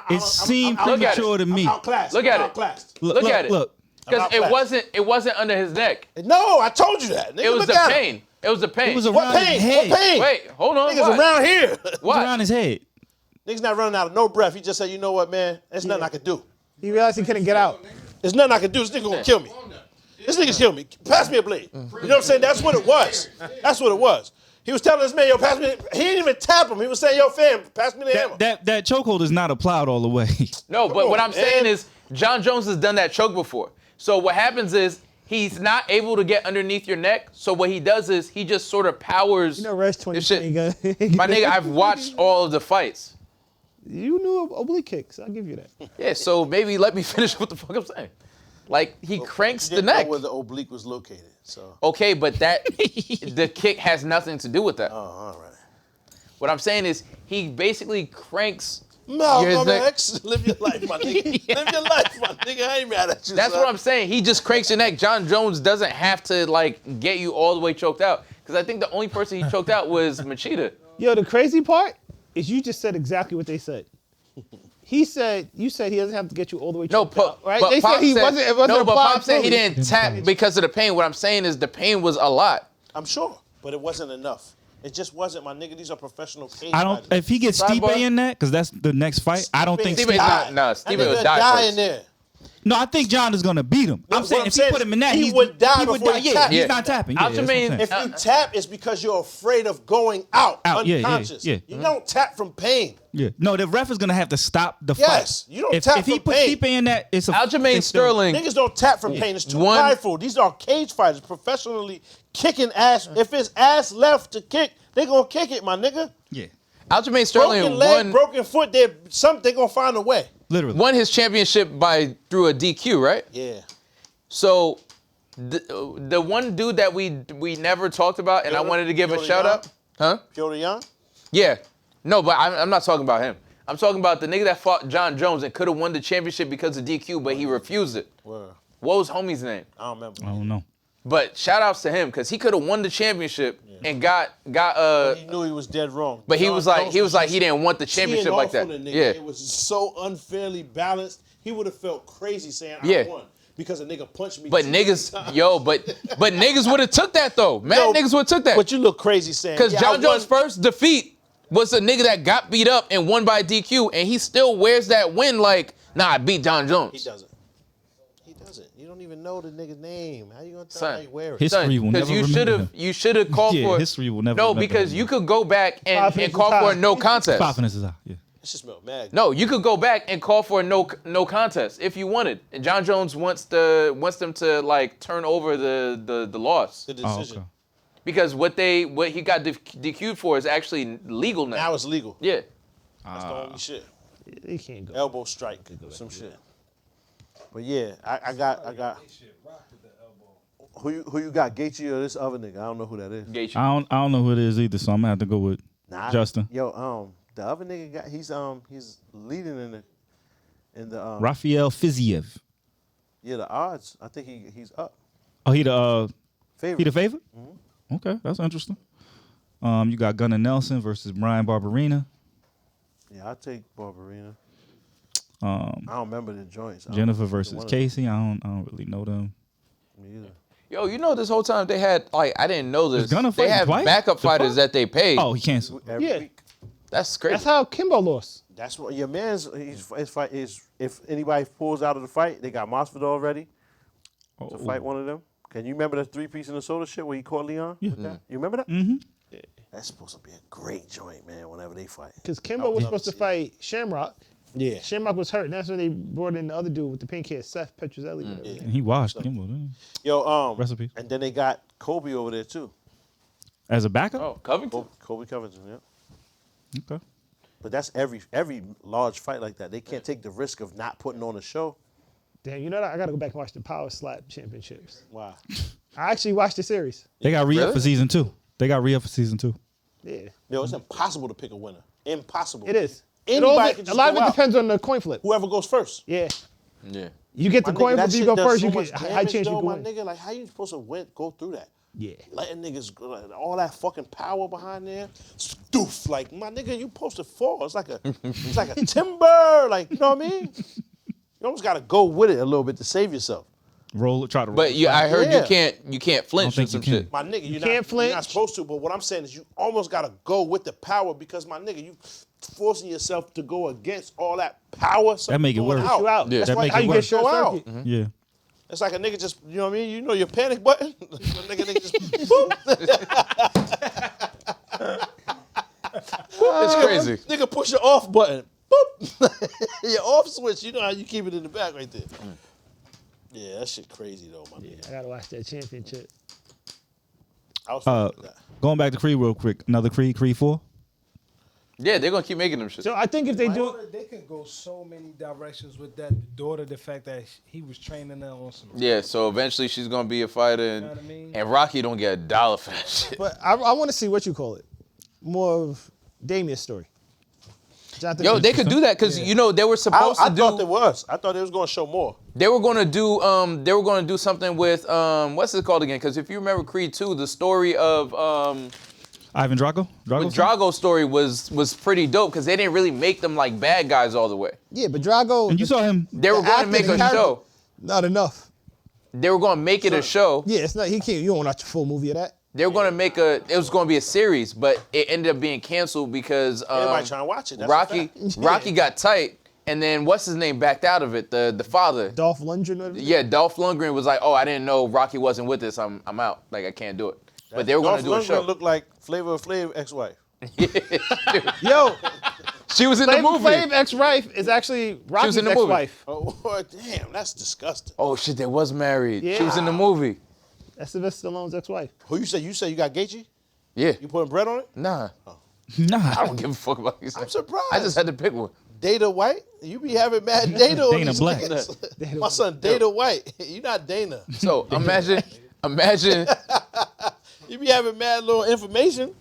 It seemed Look at premature it. to me. I'm outclassed. Look at I'm it. outclassed. Look at it. Look. Because I'm it outclassed. wasn't under his neck. No, I told you that. Nigga, It was look the at him. pain. It was the pain. It was What around pain? his head. What pain? Wait, hold on. Niggas What? around here. It was What? around his head. Niggas not running out of no breath. He just said, you know what, man? There's nothing I can do. He realized he couldn't get out. There's nothing I can do. This nigga gonna kill me. This nigga's kill me. Pass me a blade. You know what I'm saying? That's what it was. That's what it was. He was telling this man, yo, pass me. He didn't even tap him. He was saying, yo, fam, pass me the hammer. That chokehold is not applied all the way. No, but on, what I'm man. saying is John Jones has done that choke before. So what happens is he's not able to get underneath your neck. So what he does is he just sort of powers. You know, Rush this shit. 2020 My nigga, I've watched all of the fights. You knew oblique kicks. I'll give you that. Yeah, so maybe let me finish what the fuck I'm saying. Like he cranks You the didn't know neck. where the oblique was located. So, Okay, but that the kick has nothing to do with that. oh, all right. What I'm saying is he basically cranks. Malcolm your neck. X, live your life, my nigga. Live your life, my nigga. I ain't mad at you. That's son. what I'm saying. He just cranks your neck. John Jones doesn't have to like get you all the way choked out. Because I think the only person he choked out was Machida. Yo, the crazy part is you just said exactly what they said. You said he doesn't have to get you all the way. No, choked out, right? but They Pop said he said, wasn't. It wasn't no, but applied Pop said he fully. didn't tap because of the pain. What I'm saying is the pain was a lot. I'm sure, but it wasn't enough. It just wasn't, my nigga. These are professional cage I don't. fighters. If he gets Sidebar. Stipe in that, because that's the next fight. I don't think. Stipe Stipe, not- nah, Stipe That would nigga die die first. in there. no, I think John is gonna beat him. I'm what saying I'm if saying he put him in that, he would die before he Yeah, tapped. he's Yeah. not tapping. Yeah, that's what I'm Aljamain- saying. If you tap, it's because you're afraid of going out Out, yeah, unconscious. yeah. You don't tap from pain. Yeah. No, the ref is gonna have to stop the Yes, fight. you don't if, tap if he from puts pain. Stipe in that, it's a Aljamain it's still- Sterling. Niggas don't tap from pain. It's too One- prideful. These are cage fighters, professionally kicking ass. If it's ass left to kick, they gonna kick it, my nigga. Yeah, Aljamain Sterling Broken leg, won, broken foot. They gonna find a way. literally. won his championship through a DQ, right? Yeah. So the one dude that we never talked about, and I Piotr- wanted to give a Piotr shout Jan? out, huh? Piotr Jan? Yeah, no, but I'm not talking about him. I'm talking about the nigga that fought John Jones and could have won the championship because of DQ, but he refused it. Word. What was homie's name? I don't remember. I don't know. But shout outs to him because he could have won the championship and got He knew he was dead wrong. But he John was like Jones he didn't want the teeing championship like off that. on the nigga. Yeah. It was so unfairly balanced. He would have felt crazy saying Yeah. I won because a nigga punched me. But too niggas, many times. yo, but niggas would have took that though. Mad Yo, niggas would have took that. But you look crazy saying Because yeah, John I Jones' won. first defeat was a nigga that got beat up and won by DQ, and he still wears that win like, nah, I beat John Jones. He doesn't. He doesn't. You don't even know the nigga's name. How you gonna tell Son. how you wear it? History will never Because remember you him. should have called Yeah, for history will never No, remember because him. you could go back and Five call for a times. no contest. 5 minutes is out. Yeah. That shit smell mad. No, you could go back and call for a no contest if you wanted. And John Jones wants them to like turn over the loss The Oh, decision. okay. because what he got DQ'd for is actually legal now. Now it's legal. Yeah. That's the only shit. He can't go. Elbow strike, some shit. But yeah, I got. Who you got? Gaethje or this other nigga? I don't know who that is. Gaethje. I don't know who it is either, so I'm gonna have to go with Nah, Justin. Yo, the other nigga got he's leading in the Rafael Fiziev. the odds. I think he's up. Oh, he the Favorite. favorite? Okay, that's interesting. You got Gunnar Nelson versus Brian Barberina. Yeah, I'll take Barberina. I don't remember the joints. Jennifer versus Casey. I don't really know them. Me either. Yo, you know this whole time they had like I didn't know this. Gunna They fighting have twice? backup The fighters fuck? that they paid. Oh, he canceled. Every Yeah. week. That's crazy. That's how Kimbo lost. That's what your man's his fight is. If anybody pulls out of the fight, they got Masvidal ready to fight one of them. Can you remember the 3-piece in the soda shit where he caught Leon with that? You remember that? Mm-hmm. Yeah. That's supposed to be a great joint, man. Whenever they fight. Because Kimbo was supposed to fight Shamrock. Yeah. Shamrock was hurt. And that's when they brought in the other dude with the pink hair, Seth Petrozelli. Yeah. And he washed Kimbo, didn't Yo, Recipes. And then they got Kobe over there too. he? As a backup? Oh, Covington. Kobe Covington, yeah. Okay. But that's every large fight like that. They can't take the risk of not putting on a show. Damn, you know that? I got to go back and watch the Power Slap Championships. Wow. I actually watched the series. They got re-up Really? for season 2. They got re-up for season 2. Yeah, Yo, it's impossible to pick a winner. Impossible. it is. Anybody can A just lot of go it out. depends on the coin flip. Whoever goes first. Yeah. Yeah. You get the My coin nigga, that flip, you shit go does first, so you much get high damage, chance you though, can my win. nigga. Like, how you supposed to go through that? Yeah. Letting niggas go, like, all that fucking power behind there, stoof. Like, my nigga, you supposed to fall. It's like a timber. Like, you know what I mean? You almost got to go with it a little bit to save yourself. Try to roll. But yeah, I heard Yeah. you can't flinch think or some you can. shit. My nigga, you're can't flinch. You're not supposed to, but what I'm saying is you almost got to go with the power because, my nigga, you forcing yourself to go against all that power. That make it going worse. out. You out. Yeah. That's That why make How it you worse. get short go out. circuit. Yeah. It's like a nigga just, you know what I mean? You know your panic button? nigga just, boop. It's crazy. Nigga push your off button. Boop. Your off switch, you know how you keep it in the back right there. Yeah, that shit crazy though, my nigga. I got to watch that championship. I was fucking with that. Going back to Creed real quick. Another Creed 4. Yeah, they're gonna keep making them shit. So I think if they do, They could go so many directions with that. The daughter, the fact that he was training her on some. Yeah, so eventually she's gonna be a fighter, and, know what I mean? and Rocky don't get $1 for that shit. but I want to see what you call it. More of Damien's story. Jonathan Yo, they Majors. could do that because you know they were supposed I to thought do. there was. I thought they was gonna show more. They were gonna do. They were gonna do something with. What's it called again? Because if you remember Creed 2, the story of Ivan Drago? with Drago's story was pretty dope because they didn't really make them like bad guys all the way. Yeah, but Drago. And you saw him. They were The going to actor, make the a character- show. Not enough. They were going to make it a show. Yeah, it's not. He can't. You don't watch a full movie of that. They were going to make it was going to be a series, but it ended up being canceled because Everybody trying to watch it. That's a Rocky fact. Rocky got tight, and then what's his name backed out of it. The father. Dolph Lundgren. Whatever. Yeah, Dolph Lundgren was like, "Oh, I didn't know Rocky wasn't with us. I'm out. Like I can't do it." But they were going to do a Dolph show. Lundgren looked like Flavor Flav ex-wife. Yo, She was in the movie. Flav ex-wife is actually Rocky's in the movie. ex-wife. Oh, damn, that's disgusting. Oh shit, they was married. She Yeah. was in the movie. That's Sylvester Stallone's ex-wife. Who you say? You say you got Gaethje? Yeah. You putting bread on it? Nah. I Nah. don't give a fuck about these. I'm surprised. I just had to pick one. Data White? You be having mad Data on Dana these Black. niggas. My son, Data White. You not Dana. So imagine You be having mad little information.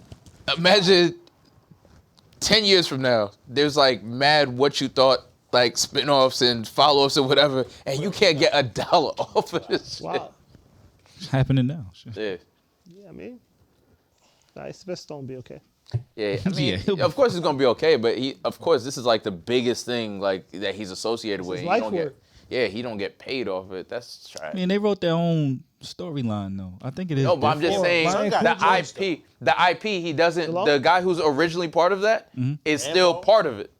10 years from now, there's like mad what you thought, like spin-offs and follow-ups or whatever, and you can't get $1 off of this shit. Wow. It's happening now. Shit. Yeah. Yeah, I mean, Sylvester Stallone be okay. Yeah, I mean, Yeah. of course it's gonna be okay, but of course this is like the biggest thing like that he's associated with. his He life don't get, work. yeah, he don't get paid off it. That's trash. I mean, they wrote their own storyline though. I think it is. No, but I'm just different. saying Son the got joints, IP, he doesn't. Stallone? The guy who's originally part of that is still Rambo? part of it,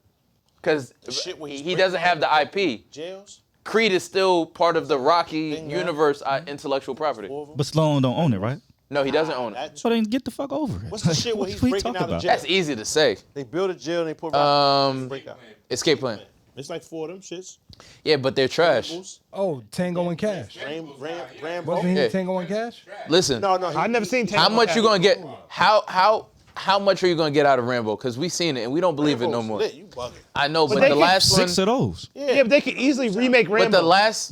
because shit where he's he doesn't have the IP. Jails? Creed is still part of the Rocky Bing, man. universe intellectual property. But Stallone don't own it, right? No, he doesn't own it. That- So then get the fuck over it. What's the shit where What he's we breaking talking out of about? jail? That's easy to say. They build a jail and they put Rocky break out. Escape plan. It's like 4 of them shits. Yeah, but they're trash. Oh, Tango and Cash. Rambo. Wasn't he Yeah. Tango and Cash? Listen, No, I've never seen how much you gonna get? How much are you gonna get out of Rambo? Because we seen it and we don't believe it no more. Lit. You bugging. I know, but they the can- last one. 6 of those. Yeah, but they could easily remake But Rambo.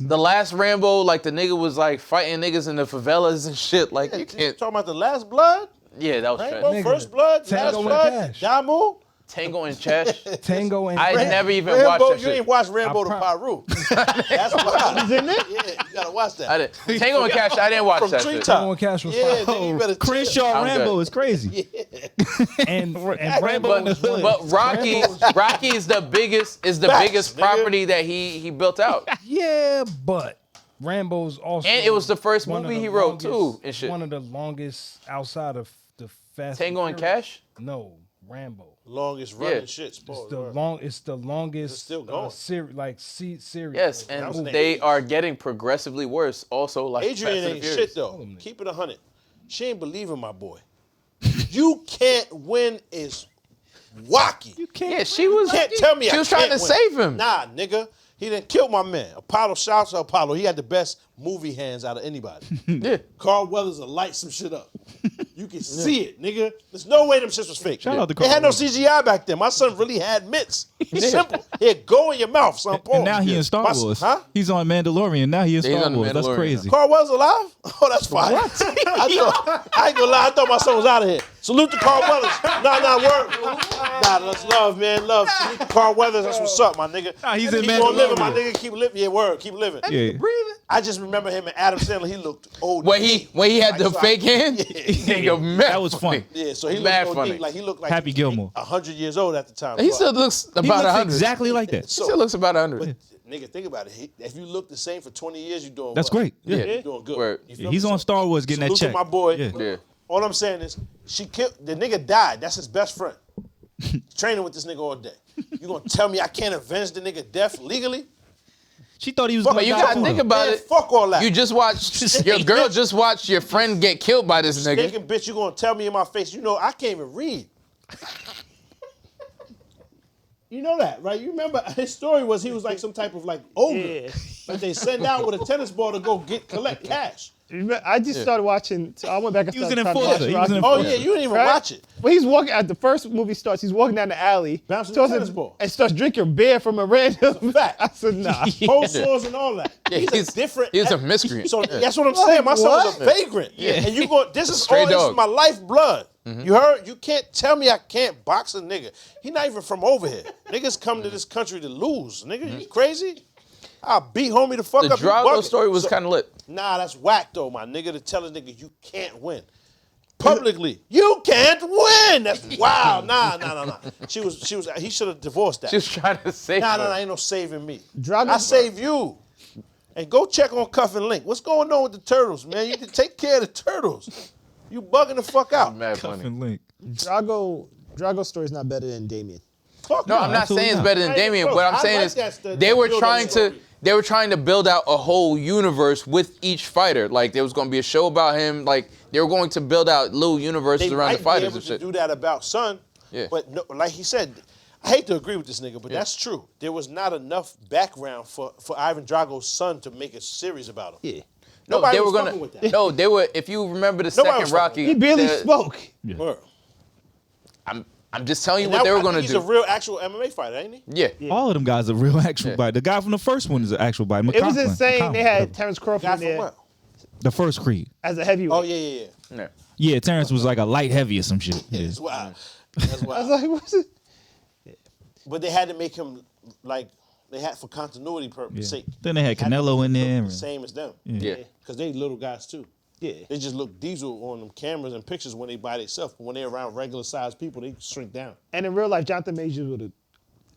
the last Rambo, like the nigga was like fighting niggas in the favelas and shit. Like you can't. Talking about the Last Blood? Yeah, that was Rambo, trash. Nigga, First Blood, Last Tango and Blood, Cash. Damu? Tango and Cash. Tango and I Cash. never even Rambo, watched that you shit. ain't watched Rambo to Peru. That's why. He's in it? Yeah, you gotta watch that. I didn't. Tango and Cash. I didn't watch From that shit. Treetop. Tango and Cash was Yeah, fire. nigga, you better chill. Crenshaw I'm Rambo good. is crazy. And Rambo But, was good. but Rocky is the biggest Facts, nigga. property that he built out. Yeah, but Rambo's also. And it was the first one of movie the he wrote, longest- too, and shit. One of the longest outside of the Fast. Tango and Furious. Cash. No, Rambo. Longest running Yeah. shit. It's Spoiled, the word. It's the longest. It's still going. Series. Yes, That was and in the they 80s. are getting progressively worse. Also, like Adrian Fast and ain't Furious. shit though. Keep it 100. She ain't believing my boy. You can't win is wacky. You Yeah, she was. can't tell me she I was trying can't to win. save him. Nah, nigga. He done killed my man. Apollo, shouts to Apollo. He had the best movie hands out of anybody. Yeah. Carl Weathers will light some shit up. You can see it, nigga. There's no way them shits was fake. Shout out to They Carl had no Weathers. CGI back then. My son really had mitts. Simple. Here, go in your mouth, son. And now he in Star My- Wars. Huh? He's on Mandalorian. Now he in He's Star on the Wars. That's Mandalorian crazy. Carl Weathers alive? Oh, that's fine. I ain't gonna lie. I thought my son was out of here. Salute to Carl Weathers. Nah, word. Nah, that's love, man. Love. Salute to Carl Weathers. That's what's up, my nigga. Nah, he's in Keep on living, my Mandalorian. nigga. Keep living. Yeah, word. Keep living. Yeah. I just remember him and Adam Sandler. He looked old. When he had the fake hand, nigga, mad That was funny. Yeah, so he Mad looked funny. OD, like he looked like Happy Gilmore. 100 years old at the time. He still looks He about looks 100. exactly like that. He still looks about 100. Nigga, think about it. If you look the same for 20 years, you're doing That's well. great. Yeah. You're doing good. Word. You feel Yeah, me? he's on Star Wars getting that Salute to check. my boy. Yeah. Yeah. All I'm saying is, the nigga died. That's his best friend. Training with this nigga all day. You gonna tell me I can't avenge the nigga death legally? She thought he was Fuck, going But you to gotta think about Man, it. fuck all that. You just watched your girl just watched your friend get killed by this nigga. Thinking, bitch, you gonna tell me in my face? You know I can't even read. You know that, right? You remember his story was he was like some type of like ogre Yeah. that they send out with a tennis ball to go collect cash. I just started watching. So I went back and He was started an trying to watch enforcer. He was Rocky. an Oh enforcer. yeah, you didn't even Right? watch it. But he's walking at the first movie starts. He's walking down the alley, Bouncing starts the tennis ball. and starts drinking beer from a random. I said, nah. Cold sores and all that. Yeah, he's a different. he's a miscreant. So that's what I'm saying. My son was a vagrant. Yeah. And you go. This is Straight all. This dog. is my lifeblood. You heard? You can't tell me I can't box a nigga. He not even from over here. Niggas come to this country to lose. Nigga, you crazy? I'll beat homie the fuck The up. you Drago bugging. story was So- kind of lit. Nah, that's whack though, my nigga. To tell a nigga you can't win publicly. You can't win. That's wow. Nah. He should have divorced that. She was trying to save Nah, her. ain't no saving me. Drago- I save you. And go check on Cuff and Link. What's going on with the turtles, man? You can take care of the turtles. You bugging the fuck out. Mad Cuff funny. and Link. Drago's story is not better than Damien. Fuck No, I'm not absolutely saying it's not. better than Hey, Damien. bro, What I'm I saying like is that they were build-up trying to story. build out a whole universe with each fighter. Like there was going to be a show about him. Like they were going to build out little universes They around might the fighters be able and to shit. do that about Son. Yeah. But no, like he said, I hate to agree with this nigga, but that's true. There was not enough background for Ivan Drago's son to make a series about him. Yeah. No, Nobody they was were fucking gonna. with that. No, they were. If you remember the Nobody second was fucking Rocky, He barely the- spoke. Word. I'm just telling you And what they now were I gonna think do. He's a real actual MMA fighter, ain't he? Yeah. All of them guys are real actual bite. The guy from the first one is an actual bite. It was McConaughey. insane. They had Terrence Crawford Guy in from there what? the first Creed. as a heavyweight. Oh yeah. Yeah. Yeah, Terrence was like a light heavy or some shit. Yeah. That's wild. That's I wild. was like, what's it? But they had to make him like they had for continuity purpose sake. Then they had to make Canelo him in look there. the same as them. Yeah. Because they little guys too. Yeah. They just look diesel on them cameras and pictures when they by themselves. But when they're around regular sized people, they shrink down. And in real life, Jonathan Majors would have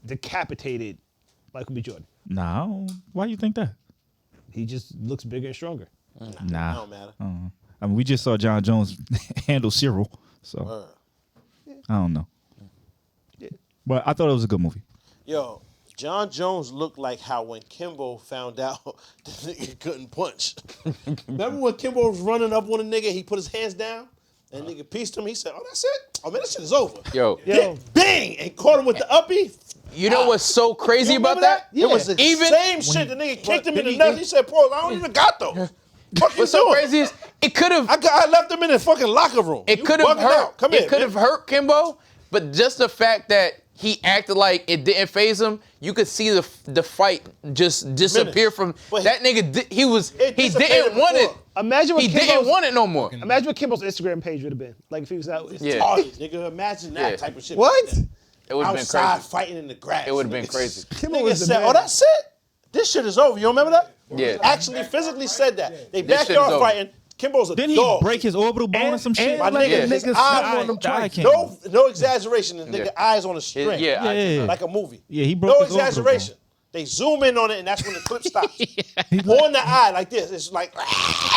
decapitated Michael B. Jordan. Nah, I don't- why you think that? He just looks bigger and stronger. Nah. It don't matter. I mean, we just saw John Jones handle Cyril, so I don't know. But I thought it was a good movie. Yo, John Jones looked like how when Kimbo found out the nigga couldn't punch. Remember when Kimbo was running up on a nigga, he put his hands down, and nigga pieced him, he said, oh, that's it? Oh, man, this shit is over. Yo. Yo. Bang! And caught him with the uppie. You know what's so crazy You about remember that? It was the Even same shit. The nigga kicked him in the nuts. He said, Paul, I don't even got those. Fuck you what's so doing? crazy is it could have I left him in the fucking locker room. it You could have bugging hurt. out. Come It here, could man. have hurt Kimbo, but just the fact that he acted like it didn't phase him, you could see the fight just disappear from But that nigga. He It didn't dissipated want it. before. Imagine what He didn't want it no more. Imagine what Kimbo's Instagram page would have been like if he was out. Yeah. Retarded, nigga. Imagine that Yeah. type of shit. What? It would've been outside crazy. fighting in the grass. It would've been crazy. Kimbo was Nigga the said, man. "Oh, that's it. This shit is over." You remember that? Yeah. Actually, physically said that. They This shit is backyard over. fighting. Kimbo's a Didn't he dog. break his orbital bone or some shit? My let nigga, the his nigga eyes step on on them him twice. twice. No exaggeration. The nigga Yeah. eyes on a string. Yeah. Yeah. Like a movie. Yeah, he broke No his orbital exaggeration. They zoom in on it, and that's when the clip stops. On the eye, like this. It's like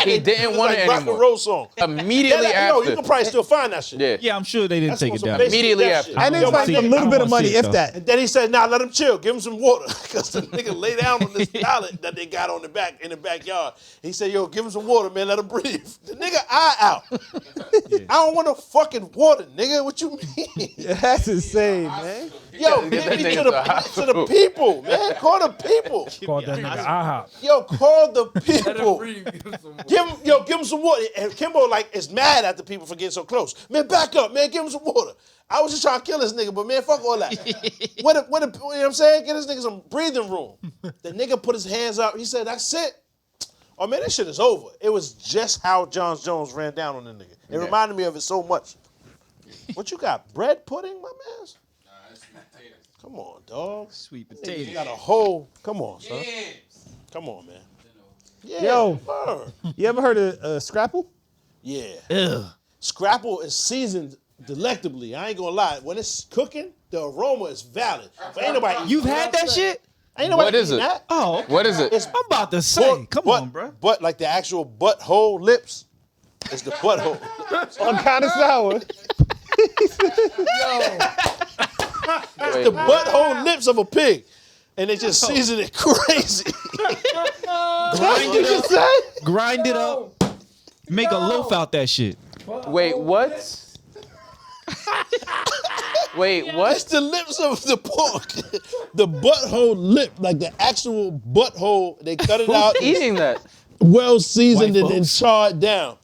He didn't it's want like it rock anymore. and roll song. Immediately You after. can probably still find that shit. Yeah. Yeah, I'm sure they didn't That's take on it some down. basic Immediately death after. shit. And I it's don't like see a it. little I bit don't of money, see it, if though. that. And then he said, "Nah, let him chill. Give him some water." Because the nigga lay down on this pallet that they got on the back in the backyard. He said, "Yo, give him some water, man. Let him breathe." The nigga eye out. I don't want no fucking water, nigga. What you mean? That's insane, man. Yo, Get get that me nigga to to the hospital. people, man. Call the people. Called that nigga IHOP. Yo, call the people. Give him some water. And Kimbo is mad at the people for getting so close. Man, back up, man. Give him some water. I was just trying to kill this nigga, but man, fuck all that. You know what I'm saying? Get this nigga some breathing room. The nigga put his hands up. He said, "That's it." Oh man, this shit is over. It was just how John Jones ran down on the nigga. It reminded me of it so much. What you got? Bread pudding, my man? Come on, dog. Sweet You potato. got a whole. Come on, son. Come on, man. Yeah, Yo. word. You ever heard of Scrapple? Yeah. Scrapple is seasoned delectably. I ain't gonna lie. When it's cooking, the aroma is valid. But ain't nobody. You've had that shit? Ain't nobody What is eating it? that. Oh, What is it? It's I'm about to say. Come on, bro. But like the actual butthole lips, it's the butthole. On kind of sour. The butthole lips of a pig. And they just season it crazy. Grind it up. Grind it up. Make a loaf out that shit. Wait, what? Wait, It's what? the lips of the pork. The butthole lip, like the actual butthole. They cut it out. Who's eating that? Well seasoned White and then folks. charred down.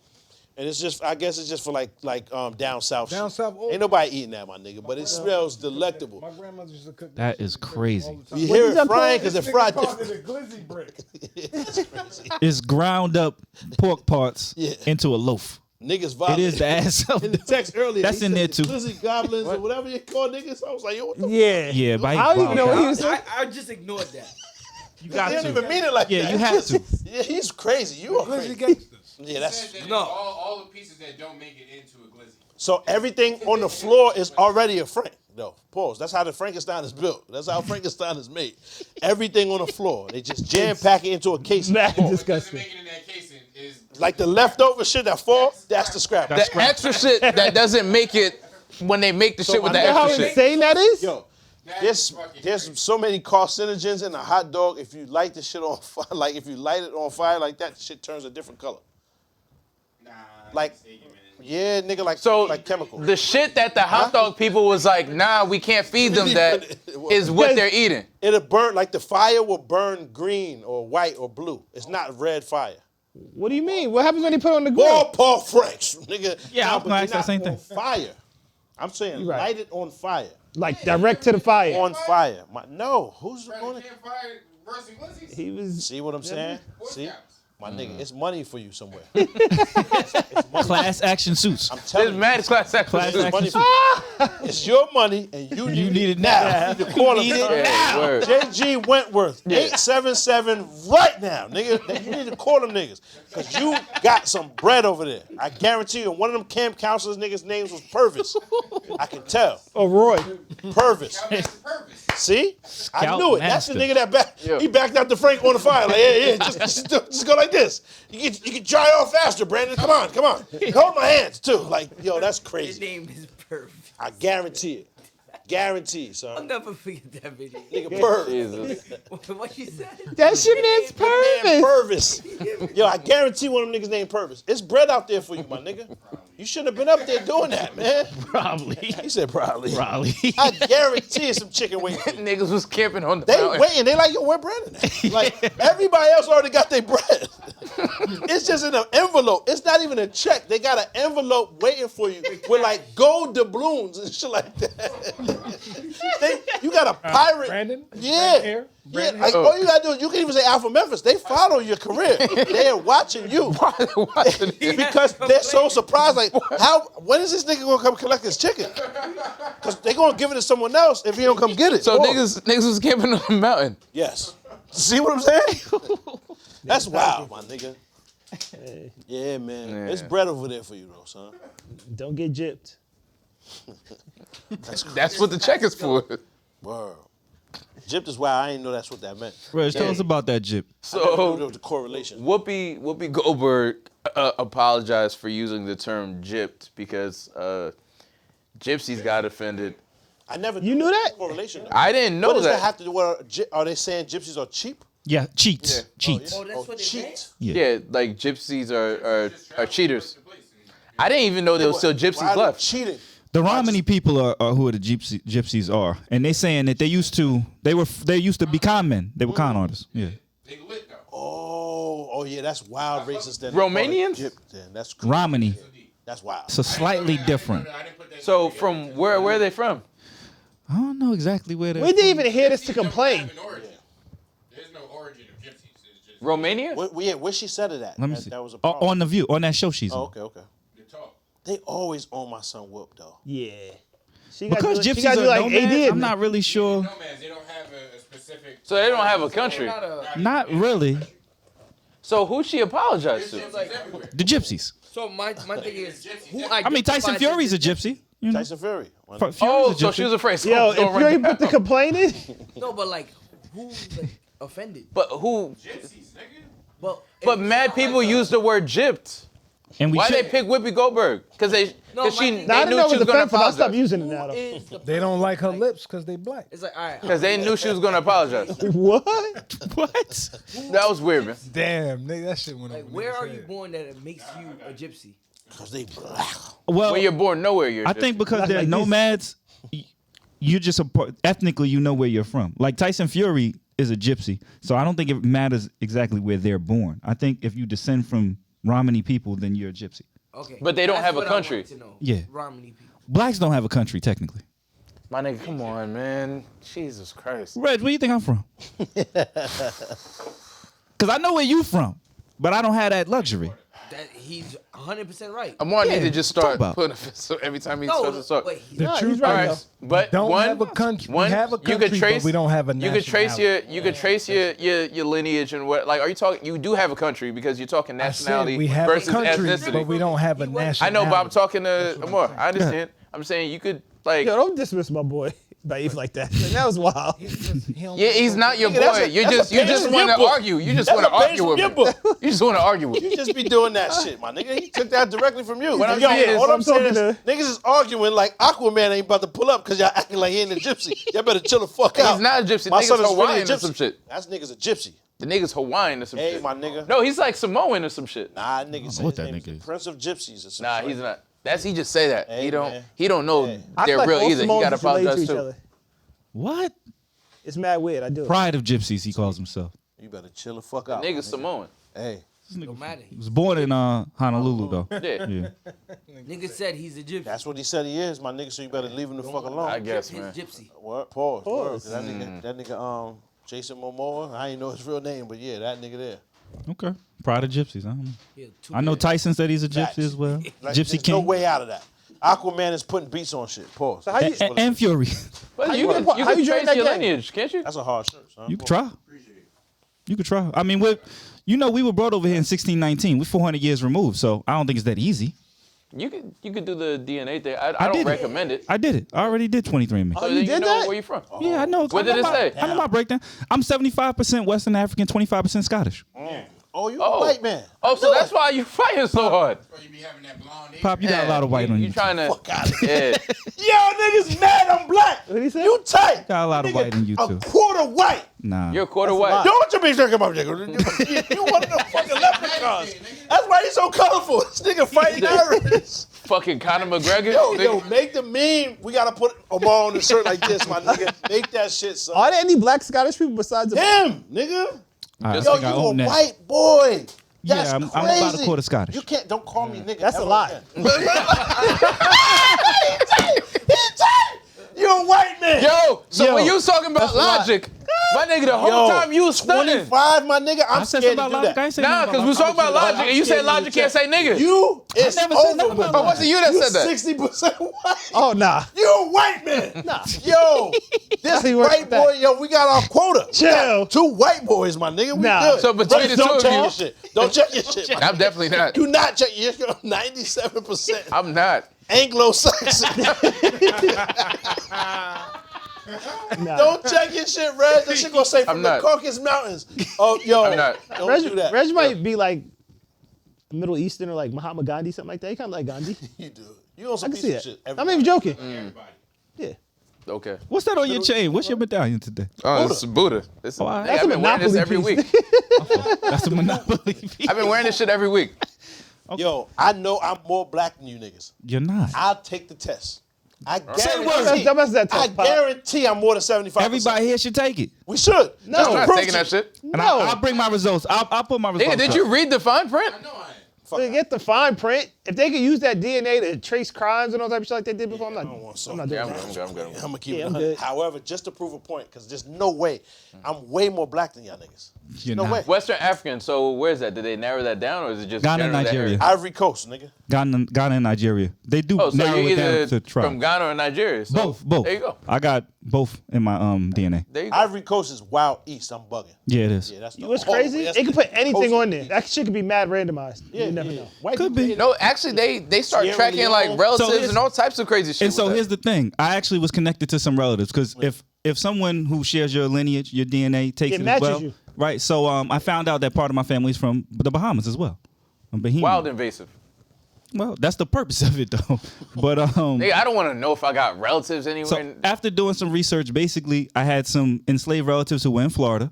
And it's just, I guess it's just for like down south. Down shit. south, oh. Ain't nobody eating that, my nigga. But it smells delectable. My grandmother used to cook That is crazy. You hear is it that frying pork? because it fried called different. it a glizzy brick. It's crazy. It's ground up pork parts Yeah. into a loaf. Niggas violent. It is the ass of In the text earlier, That's he in said there the too. Glizzy goblins or whatever you call niggas. I was like, yo, what the Yeah. Yeah, but I don't even know what he was saying. I just ignored that. You He got didn't to. even mean it like Yeah, that. you have to. Yeah, he's crazy. You are Glizzy crazy. gangsters. Yeah, that's Said that No. all the pieces that don't make it into a glizzy. so everything on the floor is already a Frank. No, pause. That's how the Frankenstein is built. That's how Frankenstein is made. Everything on the floor. They just jam pack it into a case. Mad What doesn't disgusting. make it in that casing is Like the leftover shit that fall, that's the scrap. The extra shit that doesn't make it when they make the shit with the You know How extra shit. insane that is? Yo, that's fucking there's crazy. so many carcinogens in a hot dog. If you light the shit on fire, like if you light it on fire like that, the shit turns a different color. Nah, Like, yeah, nigga, So like chemicals. the shit that the hot dog people was like, nah, we can't feed them that is what they're eating. It'll burn, like the fire will burn green or white or blue. It's not red fire. What do you mean? What happens when they put it on the grill? Paul Franks, nigga. Yeah, I was but gonna they're ask that not same on thing. Fire. I'm saying right. light it on fire. Like direct to the fire. On fire. No, who's going to... Campfire worse than glizzies. He was. See what I'm saying? Boy See? Scouts. My nigga, it's money for you somewhere. Class action suits. I'm There's telling you. mad class Class action. action money suits. It's your money and you need, need it now. You need to call him. Yeah, word. JG Wentworth, 877 right now, nigga. You need to call them niggas. Because you got some bread over there. I guarantee you, and one of them camp counselors niggas' names was Purvis. I can tell. Oh, Roy. Purvis. That's the purpose. See? I Scout knew it. That's the master. nigga that back. Yeah. He backed out the Frank on the fire. Like, yeah, just go like this. You can dry off faster, Brandon. Come on. Hold my hands too. Like, yo, that's His crazy. name is perfect. I guarantee it. Guarantee, I'll son. never forget that video. Nigga Purvis. Jesus. What you said? That's your man's Man, purpose. Purvis. Yo, I guarantee one of them niggas named Purvis. It's bread out there for you, my nigga. You shouldn't have been up there doing that, man. Probably. He said probably. Probably. I guarantee some chicken wings. Niggas was camping on the They mountain. waiting. They like, yo, where Brandon at? Like, everybody else already got their bread. It's just in an envelope. It's not even a check. They got an envelope waiting for you with like gold doubloons and shit like that. You got a pirate. Brandon? Yeah. Brandon Yeah, like, all you gotta do is you can even say Alpha Memphis. They follow your career. They're watching you. Because they're so surprised. Like, when is this nigga gonna come collect his chicken? Because they're gonna give it to someone else if he don't come get it. So niggas was camping on the mountain. Yes. See what I'm saying? That's wild, my nigga. Yeah, man. Yeah. It's bread over there for you, though, son. Don't get gypped. That's what the check is for. Word. Gypped is why I didn't know that's what that meant. Reg, tell us about that gyp. So the correlation. Whoopi Goldberg apologized for using the term gypped because gypsies got offended. I never You knew that? correlation. I didn't know What does that. that have to do with? Are they saying gypsies are cheap? Yeah, cheats. Cheats. Oh, that's what it meant? Yeah, like gypsies are cheaters. I didn't even know there was still Why gypsies are they left. cheating? The Romani people are who the gypsies are, and they saying that they used to be con men. They were con artists. Yeah. Oh, yeah, that's wild racist. Then Romanians? Gyp, then. That's crazy. Romani. That's wild. So slightly different. So from where are they from? I don't know exactly where they. We didn't even hear this to complain. There's no origin of gypsies. It's just Romania? Where she said it at? Let me that, see. That was a Oh, problem. on the View, on that show she's Oh, on. okay. the talk. They always own my son Whoop, though. Yeah. She Because she gypsies do are like nomads, AD. I'm not really sure. Nomads, they don't have a specific. So they don't have a country. Not really. So who she apologized to? The gypsies. So my thing is, who I mean, Tyson identifies Fury's a as gypsy. You know? Tyson Fury. Fury's Oh, a so gypsy. she was afraid. Yo, Don't if run you ain't down. put the complaint in, No, but like, who's like, offended? But who? Gypsies, nigga. Well, But mad people use the word gypped. And we Why they should, pick Whoopi Goldberg? Because they No, they I knew didn't know she it was was gonna offensive. I'll stop apologize. using it now. Though. is the They don't like her lips because they black. It's like, all right. Because they knew she was gonna apologize. What? what? That was weird, man. Damn, nigga, that shit went Like, over where niggas' are you head. born that it makes you a gypsy? Because they black. Well, When you're born nowhere, you're. I think because they're like this. nomads, you just ethnically you know where you're from. Like Tyson Fury is a gypsy, so I don't think it matters exactly where they're born. I think if you descend from Romani people, then you're a gypsy. Okay. But they don't That's have a what I country. want to know. Yeah. Romney people. Blacks don't have a country technically. My nigga, come on, man. Jesus Christ. Reg, where do you think I'm from? Because I know where you from, but I don't have that luxury. That he's 100% right. I'm wanting Yeah, you to just talk start about. putting a fist up every time he No, starts to talk. wait, he's The not. truth he's right, is, But don't one, have a country. one, we have a country, you could trace, but we don't have a You could trace nationality. your, your lineage and what. Like, are you talking? You do have a country because you're talking I said nationality we have a versus country, ethnicity. but we don't have a He was- nationality. I know, but I'm talking to Amor. I understand. I'm saying you could like. Yo, don't dismiss my boy Baif like that. That was wild. Yeah, he's not your Nigga, that's boy. a- You that's just a you page just from want your to book. argue. You just That's want to a page argue from with your me. book. You just want to argue with You me. just be doing that shit, my nigga. He took that directly from you. What I'm Yo, saying is- all I'm I'm saying is, talking niggas is arguing like Aquaman ain't about to pull up because y'all acting like he ain't a gypsy. Y'all better chill the fuck out. He's not a gypsy. My Nigga's son is really a Hawaiian or gypsy. some shit. That's nigga's a gypsy. The nigga's Hawaiian or some Hey, shit. my nigga. No, he's like Samoan or some shit. Nah, nigga said what his that name is nigga the is. Prince of Gypsies or something. Nah, he's not. That's he just say that. Hey, he don't. man. He don't know I they're feel like real all either. He Samoans got to is related apologize to each too. other. What? It's mad weird. I do. Pride of gypsies, he calls himself. You better chill the fuck out. Nigga's my nigga. Samoan. Hey. No matter. He was born in Honolulu though. Yeah. Yeah. Nigga said he's a gypsy. That's what he said he is, my nigga, so you better leave him the fuck alone. I guess, His man. gypsy. What? Pause. Pause. That nigga, Jason Momoa, I ain't know his real name, but yeah, that nigga there. Okay. Pride of gypsies. I don't know. Yeah, I know Tyson said he's a gypsy Facts. as well. Like, Gypsy there's King. no way out of that. Aquaman is putting beats on shit. Pause. So how you, And Fury. But you you- could how you you could join trace that your gang? lineage, can't you? That's a hard shirt, son. You could try. You could try. I mean, we were brought over here in 1619. We're 400 years removed, so I don't think it's that easy. You could do the DNA thing. I don't did it. recommend it. I did it. I already did 23andMe. So you then did know that? where you from. Yeah, I know. What did it say? I know my breakdown. I'm 75% Western African, 25% Scottish. Oh, you Oh. a white man. Oh, so that's why you fighting so hard. Bro, you be having that blonde hair. Pop, you got a lot of white on you. You trying to? Fuck out of Yeah. Yo, niggas mad I'm black. What he say? You tight. Got a lot of Nigga, white in you a too. quarter white. Nah. You're a quarter white. Don't you be talking about nigga. You one of them fucking leprechauns. That's why he's so colorful. This nigga fighting Irish. Fucking Conor McGregor. Yo, nigga. make the meme. We gotta put Omar on the shirt like this, my nigga. Make that shit, son. Are there any black Scottish people besides the Him, nigga. I Yo, think you I a own that. white boy. That's I'm crazy. about a quarter Scottish. You can't. Don't call me nigga. That's a ever lie. again. You're a white man. Yo, so Yo, when you was talking about that's a lot. Logic, my nigga, the whole time you was stunning. 25, my nigga. I'm I said scared something to about do Logic. I that. ain't say Nah, nothing because we was talking about Logic, and you said Logic can't say nigga. You is never said nothing over about with. Oh, was it you that You said that? 60% white. Oh nah. You a white man. Nah. Yo, this He worked white with that. boy, yo, we got our quota. We Chill. got 2 white boys, my nigga. We Nah. good. So between Brothers, the don't two of check you- your shit. Don't check your shit. I'm definitely not. Do not check your 97% I'm not. Anglo-Saxon. Nah. Don't check your shit, Reg. That shit gonna say from I'm the not. Caucasus Mountains. Oh, yo, I'm not. don't do that. Reg might be like Middle Eastern or like Mahatma Gandhi, something like that. He kind of like Gandhi. You do. You on I some can piece see of that. shit. I'm not even joking. Everybody. Yeah. Okay. What's that on your chain? What's your medallion today? Oh, it's Buddha. This, Oh, all right. Hey, That's I've a been wearing this every Monopoly week. That's a Monopoly. I've been wearing this shit every week. Yo, I know I'm more black than you niggas. You're not. I'll take the test. I Say guarantee. what's that I test, Pop? guarantee I'm more than 75%. Everybody here should take it. We should. No. Just I'm to not prove taking to that you. shit. And No. I'll bring my results. I'll put my results. Nigga, did up. you read the fine print? No, I ain't. They get the fine print. If they could use that DNA to trace crimes and all type of shit like they did before, I'm not doing Yeah, I'm that. good. I'm good. I'm gonna keep Yeah, it I'm 100. good. However, just to prove a point, because there's no way. I'm way more black than y'all niggas. You're No not. way. Western African. So where's that? Did they narrow that down, or is it just Ghana, general that Nigeria. area? Ivory Coast, nigga. Ghana and Nigeria. They do Oh, so narrow you're it down either to tribes. from Ghana or Nigeria. So Both. There you go. I got both in my DNA. There you go. Ivory Coast is wild east. I'm bugging. Yeah, it is. Yeah, that's the What's whole- crazy? that's They could the put anything coastal on there. That shit could be mad randomized. Yeah, You never yeah. know. White Could people be. hate it. No, actually, they start Sierra tracking Leone. like relatives here's- and all types of crazy shit. And so with here's that. the thing. I actually was connected to some relatives because if someone who shares your lineage, your DNA takes It it, as matches well, you. right? So I found out that part of my family is from the Bahamas as well. I'm Bahamian. Wild invasive. Well, that's the purpose of it though. But Nigga, I don't want to know if I got relatives anywhere. so after doing some research, basically I had some enslaved relatives who were in Florida.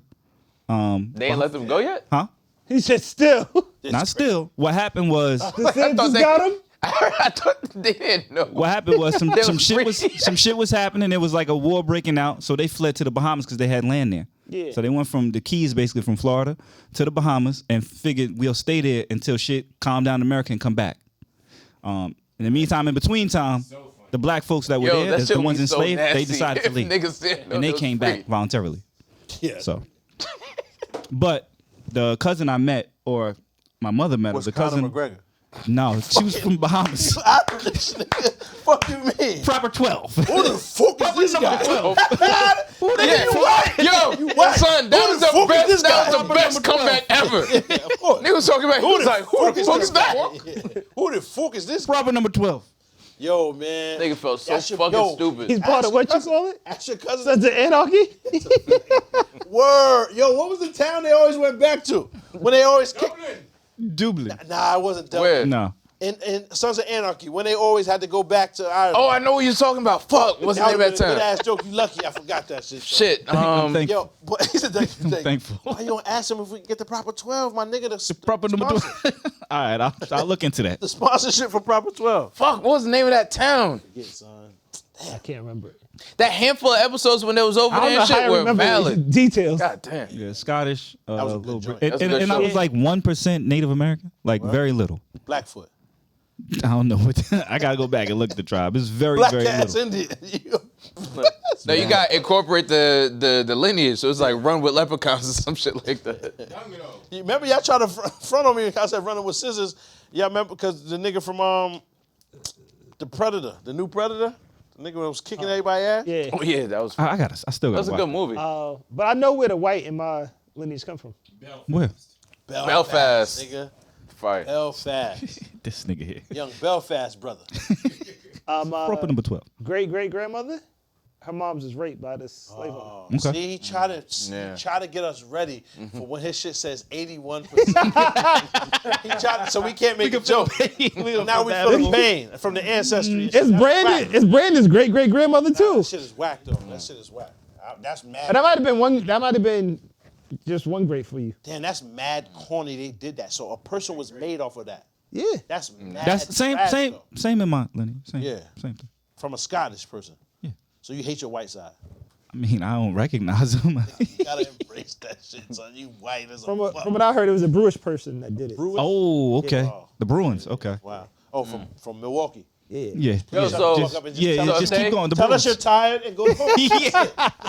They ain't let them go yet. Huh? He said still. Not still. What happened was The Saints they- got him. I thought they didn't know. what happened was some They some was shit was free. some shit was happening. There was like a war breaking out, so they fled to the Bahamas because they had land there. Yeah. So they went from the Keys, basically from Florida, to the Bahamas, and figured we'll stay there until shit calmed down in America and come back. In the meantime, in between time, the black folks that were Yo, there, that the shit would ones be so enslaved, they nasty decided to if leave, niggas didn't know and they was came free. back voluntarily. Yeah. So, but the cousin I met, or my mother met, What's the Conor cousin. McGregor? No, she was from Bahamas. Irish nigga. Fuck you mean? Proper 12. Who the fuck is this guy? Who the Yeah. you white? Yo, You white. son, that Who was the the fuck is best. this That guy? was the best comeback ever. Of course. Nigga was talking about. He was like, "Who the fuck is that?" Who the fuck is this guy? Proper number 12. Yo, man. Nigga felt so That's your- fucking yo, stupid. He's part of what you call it? That's your cousin. Sons of Anarchy? Word. Yo, what was the town they always went back to? When they always kicked. Dublin. Nah, it wasn't Dublin. Where? No. In Sons of Anarchy, when they always had to go back to Ireland. Oh, I know what you're talking about. Fuck, what's the that name was of a that good town? ass joke. You lucky. I forgot that shit. Shit. I'm thankful. Yo, but he said thank you. Thankful. Why you don't ask him if we can get the proper 12, my nigga? The Proper number 12. All right, I'll look into that. The sponsorship for proper 12. Fuck, what was the name of that town? Yeah, son. I can't remember it. That handful of episodes when they was over I don't there know and how shit I were remember valid. details. God damn. Yeah, Scottish. was a good little joint. bit. That's a And, good and I show. was like 1% Native American. Like very little. Blackfoot. I don't know what. I gotta go back and look at the tribe. It's very, Black very ass little. Indian. No, you got to incorporate the lineage. So it's like run with leprechauns or some shit like that. You remember y'all tried to front on me? I said running with scissors. Y'all remember because the nigga from the Predator, the new Predator, the nigga that was kicking everybody ass. Yeah. Oh yeah, that was. I gotta. I still That gotta. was a good watch. movie. But I know where the white in my lineage come from. Where? Belfast. Nigga. Fire. Belfast. This nigga here. Young Belfast brother. Proper number 12. Great grandmother, her mom's was raped by this slave owner. Okay. See, he tried to Yeah. get us ready for when his shit says 81%. He tried so we can't make a joke. Now we feel the pain from the ancestry. It's Brandon. It's Brandon's great grandmother too. That shit is whack though. That shit is whack. That's mad. And that might have been one. That might have been just one great for you. Damn, that's mad corny. They did that. So a person was made off of that. Yeah. That's mad. That's same trash, same though. same in my lineage. Same, Yeah. Same thing. From a Scottish person. Yeah. So you hate your white side. I mean, I don't recognize him. You gotta embrace that shit, son. You white as a From fuck. what I heard, it was a Brewish person that did it. Brewers? Oh, okay. Yeah. The Bruins. Okay. Wow. Oh, from Milwaukee. Yeah. Yeah. Yo, yeah. so- just, Fuck up and yeah, tell yeah, us- just they- keep going. The Tell us Bruins. you're tired and go to home. Yeah.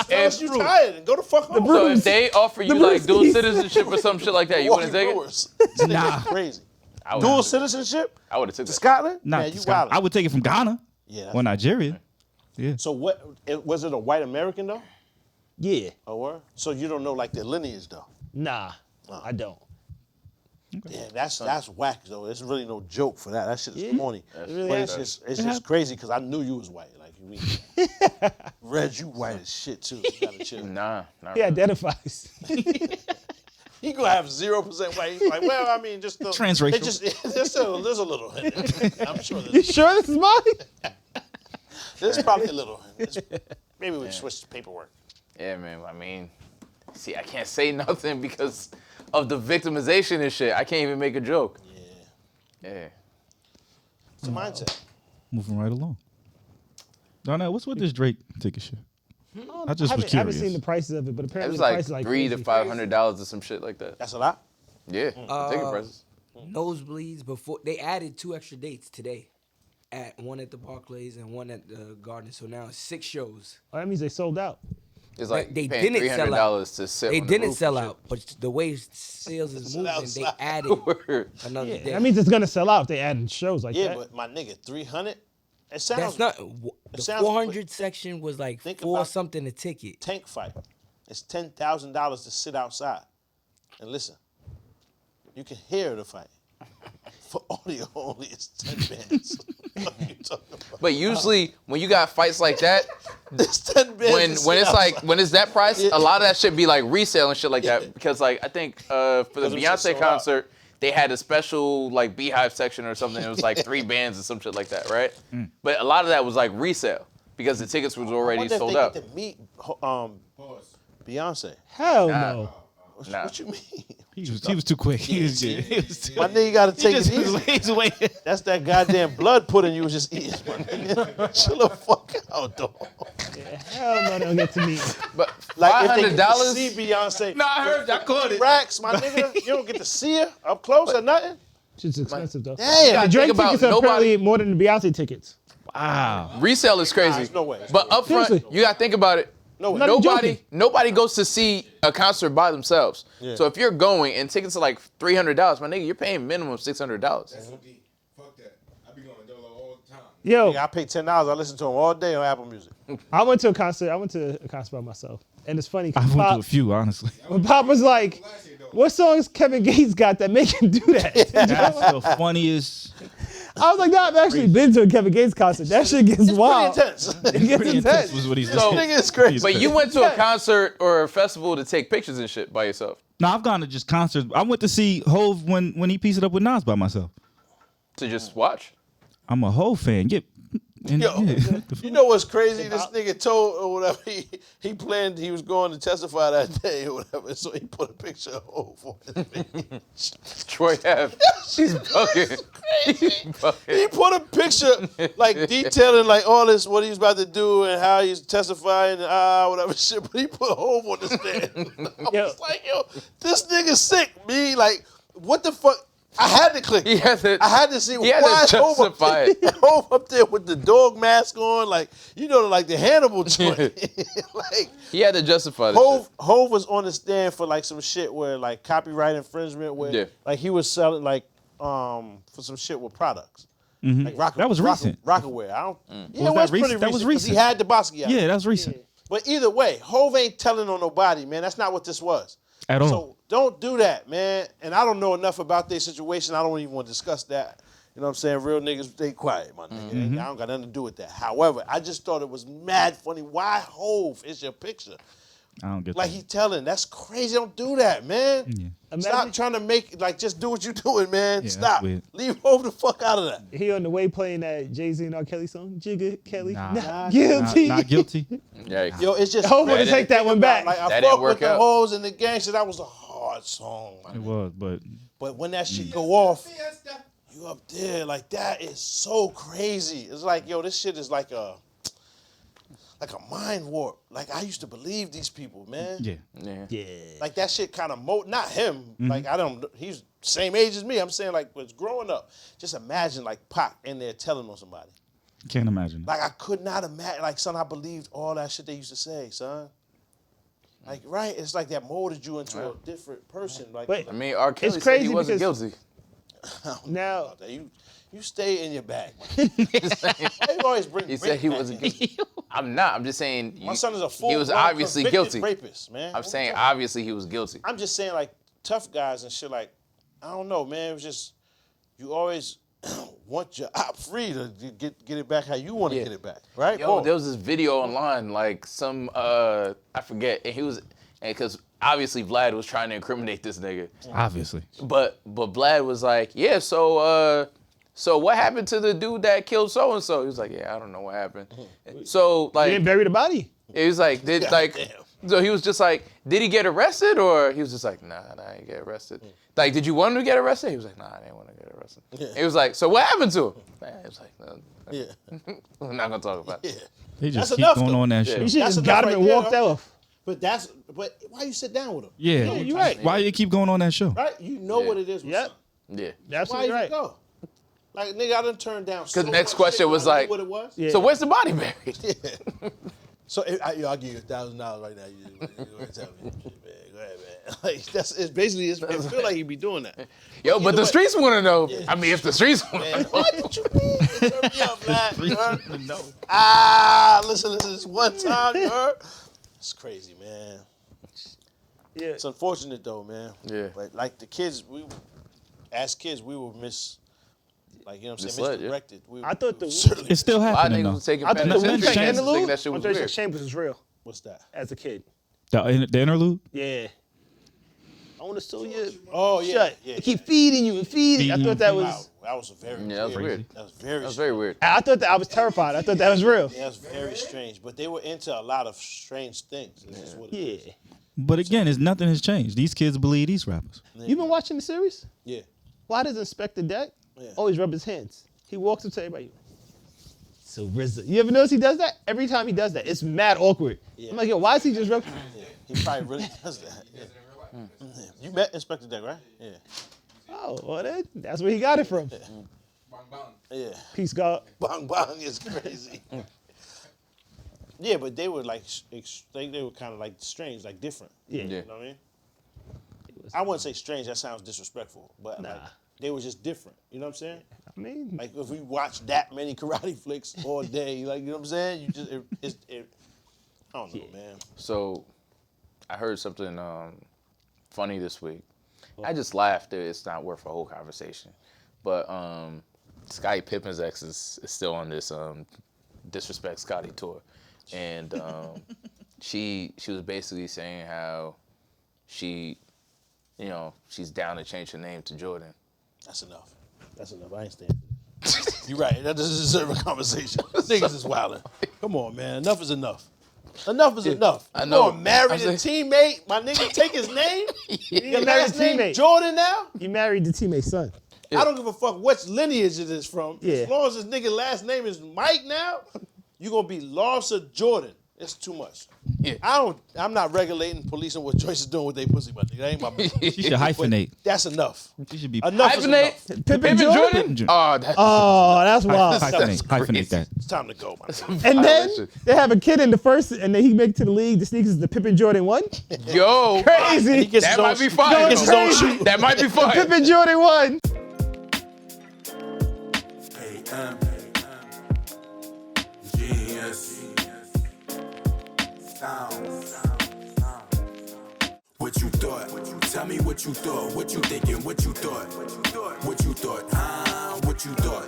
Tell us you're tired and go to fuck home. So if they offer you like dual Brewers. citizenship or some shit like that, you wouldn't take it? Brewers. Nah. Crazy. I would- Dual citizenship I would have taken to that. Scotland? Not Man, to you Scotland. wild. I would take it from Ghana Yeah. or Nigeria. Yeah. So what? Was it a white American though? Yeah. Oh, word? So you don't know like their lineage though? Nah, I don't. Yeah, that's whack though. It's really no joke for that. That shit is corny. really But is. it's just crazy because I knew you was white. Like we, Reg, you white as shit too. You gotta chill. Nah, not He really. identifies. He gonna have 0% white. He's like, well, I mean, just the Transracial. It just there's a little. I'm sure You there's, sure this is mine? there's probably a little. Maybe we switch the paperwork. Yeah, man. I mean, see, I can't say nothing because of the victimization and shit. I can't even make a joke. Yeah. It's a mindset. Moving right along. Darnell, what's with this Drake ticket shit? I just was I haven't seen curious. the prices of it, but It apparently was the like price is like $300 to crazy. $500 or some shit like that. That's a lot. Yeah, ticket prices. Nosebleeds before they added 2 extra dates today, one at the Barclays and one at the Garden. So now it's 6 shows. Oh, that means they sold out. It's like They paying didn't sell out. $300 to sit They on the didn't roof sell and out, but the way sales is moving, they outside. added shit. Word. another Yeah, day. that means it's gonna sell out if they add shows like Yeah, that. but my nigga, 300. It sounds that's not the sounds- 400 section was like Think 4 about- something a ticket. tank fight. It's $10,000 to sit outside and listen. You can hear the fight. For audio only, it's 10 bands. What are you talking about? But usually when you got fights like that, It's 10 bands. when to sit when it's like outside. when it's that price, Yeah. a lot of that shit be like resale and shit like that. Because like I think for the Because it was just Beyonce sold out. concert, they had a special like Beehive section or something. It was like 3 bands or some shit like that, right? But a lot of that was like resale because the tickets was I already wonder if sold they out. get to meet Beyonce. Hell no. Nah. What you mean? He was too quick. He was My nigga gotta take it just easy. was waiting. That's that goddamn blood pudding you was just eating. My nigga. Chill the fuck out, dog. Hell no, they don't get to meet. But Like if they get to $500. see Beyonce. No, I heard. I caught it. Racks, my nigga. You don't get to see her up close or nothing. Shit's expensive though. Damn. The Drake think about tickets are nobody- apparently more than the Beyonce tickets. Wow. Resale is crazy. there's no way. But up front, Seriously. you gotta think about it. No way. Not even Nobody joking. goes to see a concert by themselves. So if you're going and tickets are like $300, my nigga, you're paying minimum $600. That's OD. Fuck that. I be going dolo all the time. Yo, I pay $10. I listen to him all day on Apple Music. I went to a concert. I went to a concert by myself, and it's funny I because went to a Pop, few, honestly. when Pop was like, "What songs Kevin Gates got that make him do that?" That's the funniest. I was like, "No, I've actually been to a Kevin Gates concert. That shit gets It's wild. pretty intense. It gets Pretty intense." was what he's So- Nigga, it's crazy. But you went to a concert or a festival to take pictures and shit by yourself. No, I've gone to just concerts. I went to see Hove when he pieced it up with Nas by myself. To just watch. I'm a Hove fan. Yo, you know what's crazy? This nigga told or whatever he planned he was going to testify that day or whatever, so he put a picture of Hov on his page. Troy Ave. She's bugging. He put a picture like detailing like all this what he was about to do and how he's testifying and whatever shit, but he put Hov on the stand. I Yo. was like, yo, this nigga's sick. Me like, what the fuck? I had to click. He had to- I had to see he had to why is Hov up justify there, it. Hov up there with the dog mask on, like you know, like the Hannibal joint. Like He had to justify this shit. Hov was on the stand for like some shit where like copyright infringement, where Yeah. like he was selling like for some shit with products. Like That was recent. Rockaware. I don't. Yeah, Was it that was pretty recent? That was 'cause recent. He had the Bosky out. Yeah, that was recent. But either way, Hov ain't telling on nobody, man. That's not what this was. At all. So don't do that, man. And I don't know enough about their situation. I don't even want to discuss that. You know what I'm saying? Real niggas, they quiet, my nigga. I don't got nothing to do with that. However, I just thought it was mad funny. Why Hov is your picture? I don't get Like that. he telling, that's crazy. Don't do that, man. Stop Imagine- trying to make like just do what you doing, man. that's Stop. weird. Leave Hov the fuck out of that. He on the way playing that Jay-Z and R. Kelly song, Jigga Kelly, Nah. not guilty. Not guilty. Yikes. Yo, it's just Hov would That take that one back. like I That fuck didn't with work the out. hoes and the gangster. That was a hard song, man. It was, but But when that shit go off, you up there like that is so crazy. It's like, yo, this shit is like like a mind warp. Like I used to believe these people, man. Yeah. Like that shit kind of not him. Like he's same age as me. I'm saying like was growing up. Just imagine like Pac in there telling on somebody. Can't imagine. Like I could not imagine. Like son, I believed all that shit they used to say, son. Like right, it's like that molded you into a different person. Like But- I mean, R. Kelly It's said he crazy wasn't because- guilty. Now, you stay in your bag. Man. Why you always bring? He said he wasn't guilty. I'm not. I'm just saying. My son is a full. He was obviously guilty. Rapist, man. I'm saying obviously he was guilty. I'm just saying like tough guys and shit. Like I don't know, man. It was just you always want your op free to get it back how you want to get it back, right? Yo, there was this video online, like some I forget, and he was, and because obviously Vlad was trying to incriminate this nigga, Obviously. but Vlad was like, yeah, so what happened to the dude that killed so and so? He was like, yeah, I don't know what happened. So they like, didn't bury the body. he was like, so he was just like, did he get arrested or he was just like, nah, I didn't get arrested. Like, did you want him to get arrested? He was like, nah, I didn't want to get arrested. He was like, so what happened to him? Man, he was like, no, we're not gonna talk about it. They just That's keep enough, going though. on that You shit. should That's just enough got him right and there, walked though. off. But why you sit down with him? Yeah. You're right. Why you keep going on that show? Right? You know what it is. With Yep. something. Yeah. That's Why what you right. go? Like nigga, I done turned down. Because next question was like- what it was. Yeah. So where's the body buried? So I'll give you $1,000 right now. You go ahead and tell me, man. Go ahead, man. Like it's basically it feel like he be doing that. Yo, but the streets want to know. I mean, if the streets want to Man, know. what did you mean? Turn me up, man. You heard? Listen, this one time, you heard? It's crazy, man. Yeah. It's unfortunate though, man. Yeah. But like the kids, as kids, we were like, you know what I'm saying, Misled, yeah. misdirected. We, I thought the certainly. It's still A lot of happening niggas though. was taking I thought the Nothing Wu-Tang changed. chances, thinking interlude that shit was on 36 weird. Chambers was real What's that? as a kid. The interlude? Yeah. I want to steal you. Oh yeah, Shut. yeah. They keep feeding you and feeding. I Feeding thought that Wow, was. that was very. Yeah, that was weird. That was very. That was very weird. I thought that I was terrified. I thought that was real. Yeah, that's very strange. But they were into a lot of strange things. This is what it is. Yeah. But again, nothing has changed. These kids believe these rappers. You been watching the series? Yeah. Why does Inspector Deck Yeah. always rub his hands? He walks up to everybody. So RZA. You ever notice he does that? Every time he does that, it's mad awkward. Yeah. I'm like, yo, why is he just rubbing? Yeah. He probably really does that. Yeah. You met Inspector Deck, right? Yeah. Oh, well, that's where he got it from. Bang bang. Yeah. Peace, God. Bang bang is crazy. Yeah, but they were like, they were kind of like strange, like different. Yeah. You know what I mean? I wouldn't say strange. That sounds disrespectful. But like, they were just different. You know what I'm saying? I mean, Like if we watch that many karate flicks all day, like you know what I'm saying? You just I don't know, man. So, I heard something funny this week. I just laughed. It's not worth a whole conversation. But Scottie Pippen's ex is still on this Disrespect Scottie tour. And she was basically saying how she's down to change her name to Jordan. That's enough. That's enough. I ain't standing. You're right. That doesn't deserve a conversation. Niggas is wilding. Come on, man. Enough is enough. Enough is enough. I know. You gonna marry I'm the saying- teammate? My nigga take his name? Your married last the name teammate. Jordan now? he married the teammate's son. I don't give a fuck which lineage it is from. Yeah. As long as this nigga last name is Mike now, you gonna be lost of Jordan. It's too much. Yeah. I'm not regulating, policing what Joyce is doing with their pussy, my nigga. That ain't my business. She should hyphenate. That's enough. She should be Enough is Hyphenate enough. Pippen Jordan? Jordan? Oh, that's Oh, that's wild. hyphenate that. It's time to go, my nigga. And then violation. they have a kid in the first, and then he make it to the league. The sneakers is the Pippen Jordan 1. Yo, Crazy. He gets that his might own be shoe. fire. He gets his own shoe. That might be fire. Pippen Jordan 1. AM. Genius. Sound. What you thought? Tell me what you thought. What you thinking? What you thought? What you thought? What you thought? What you thought?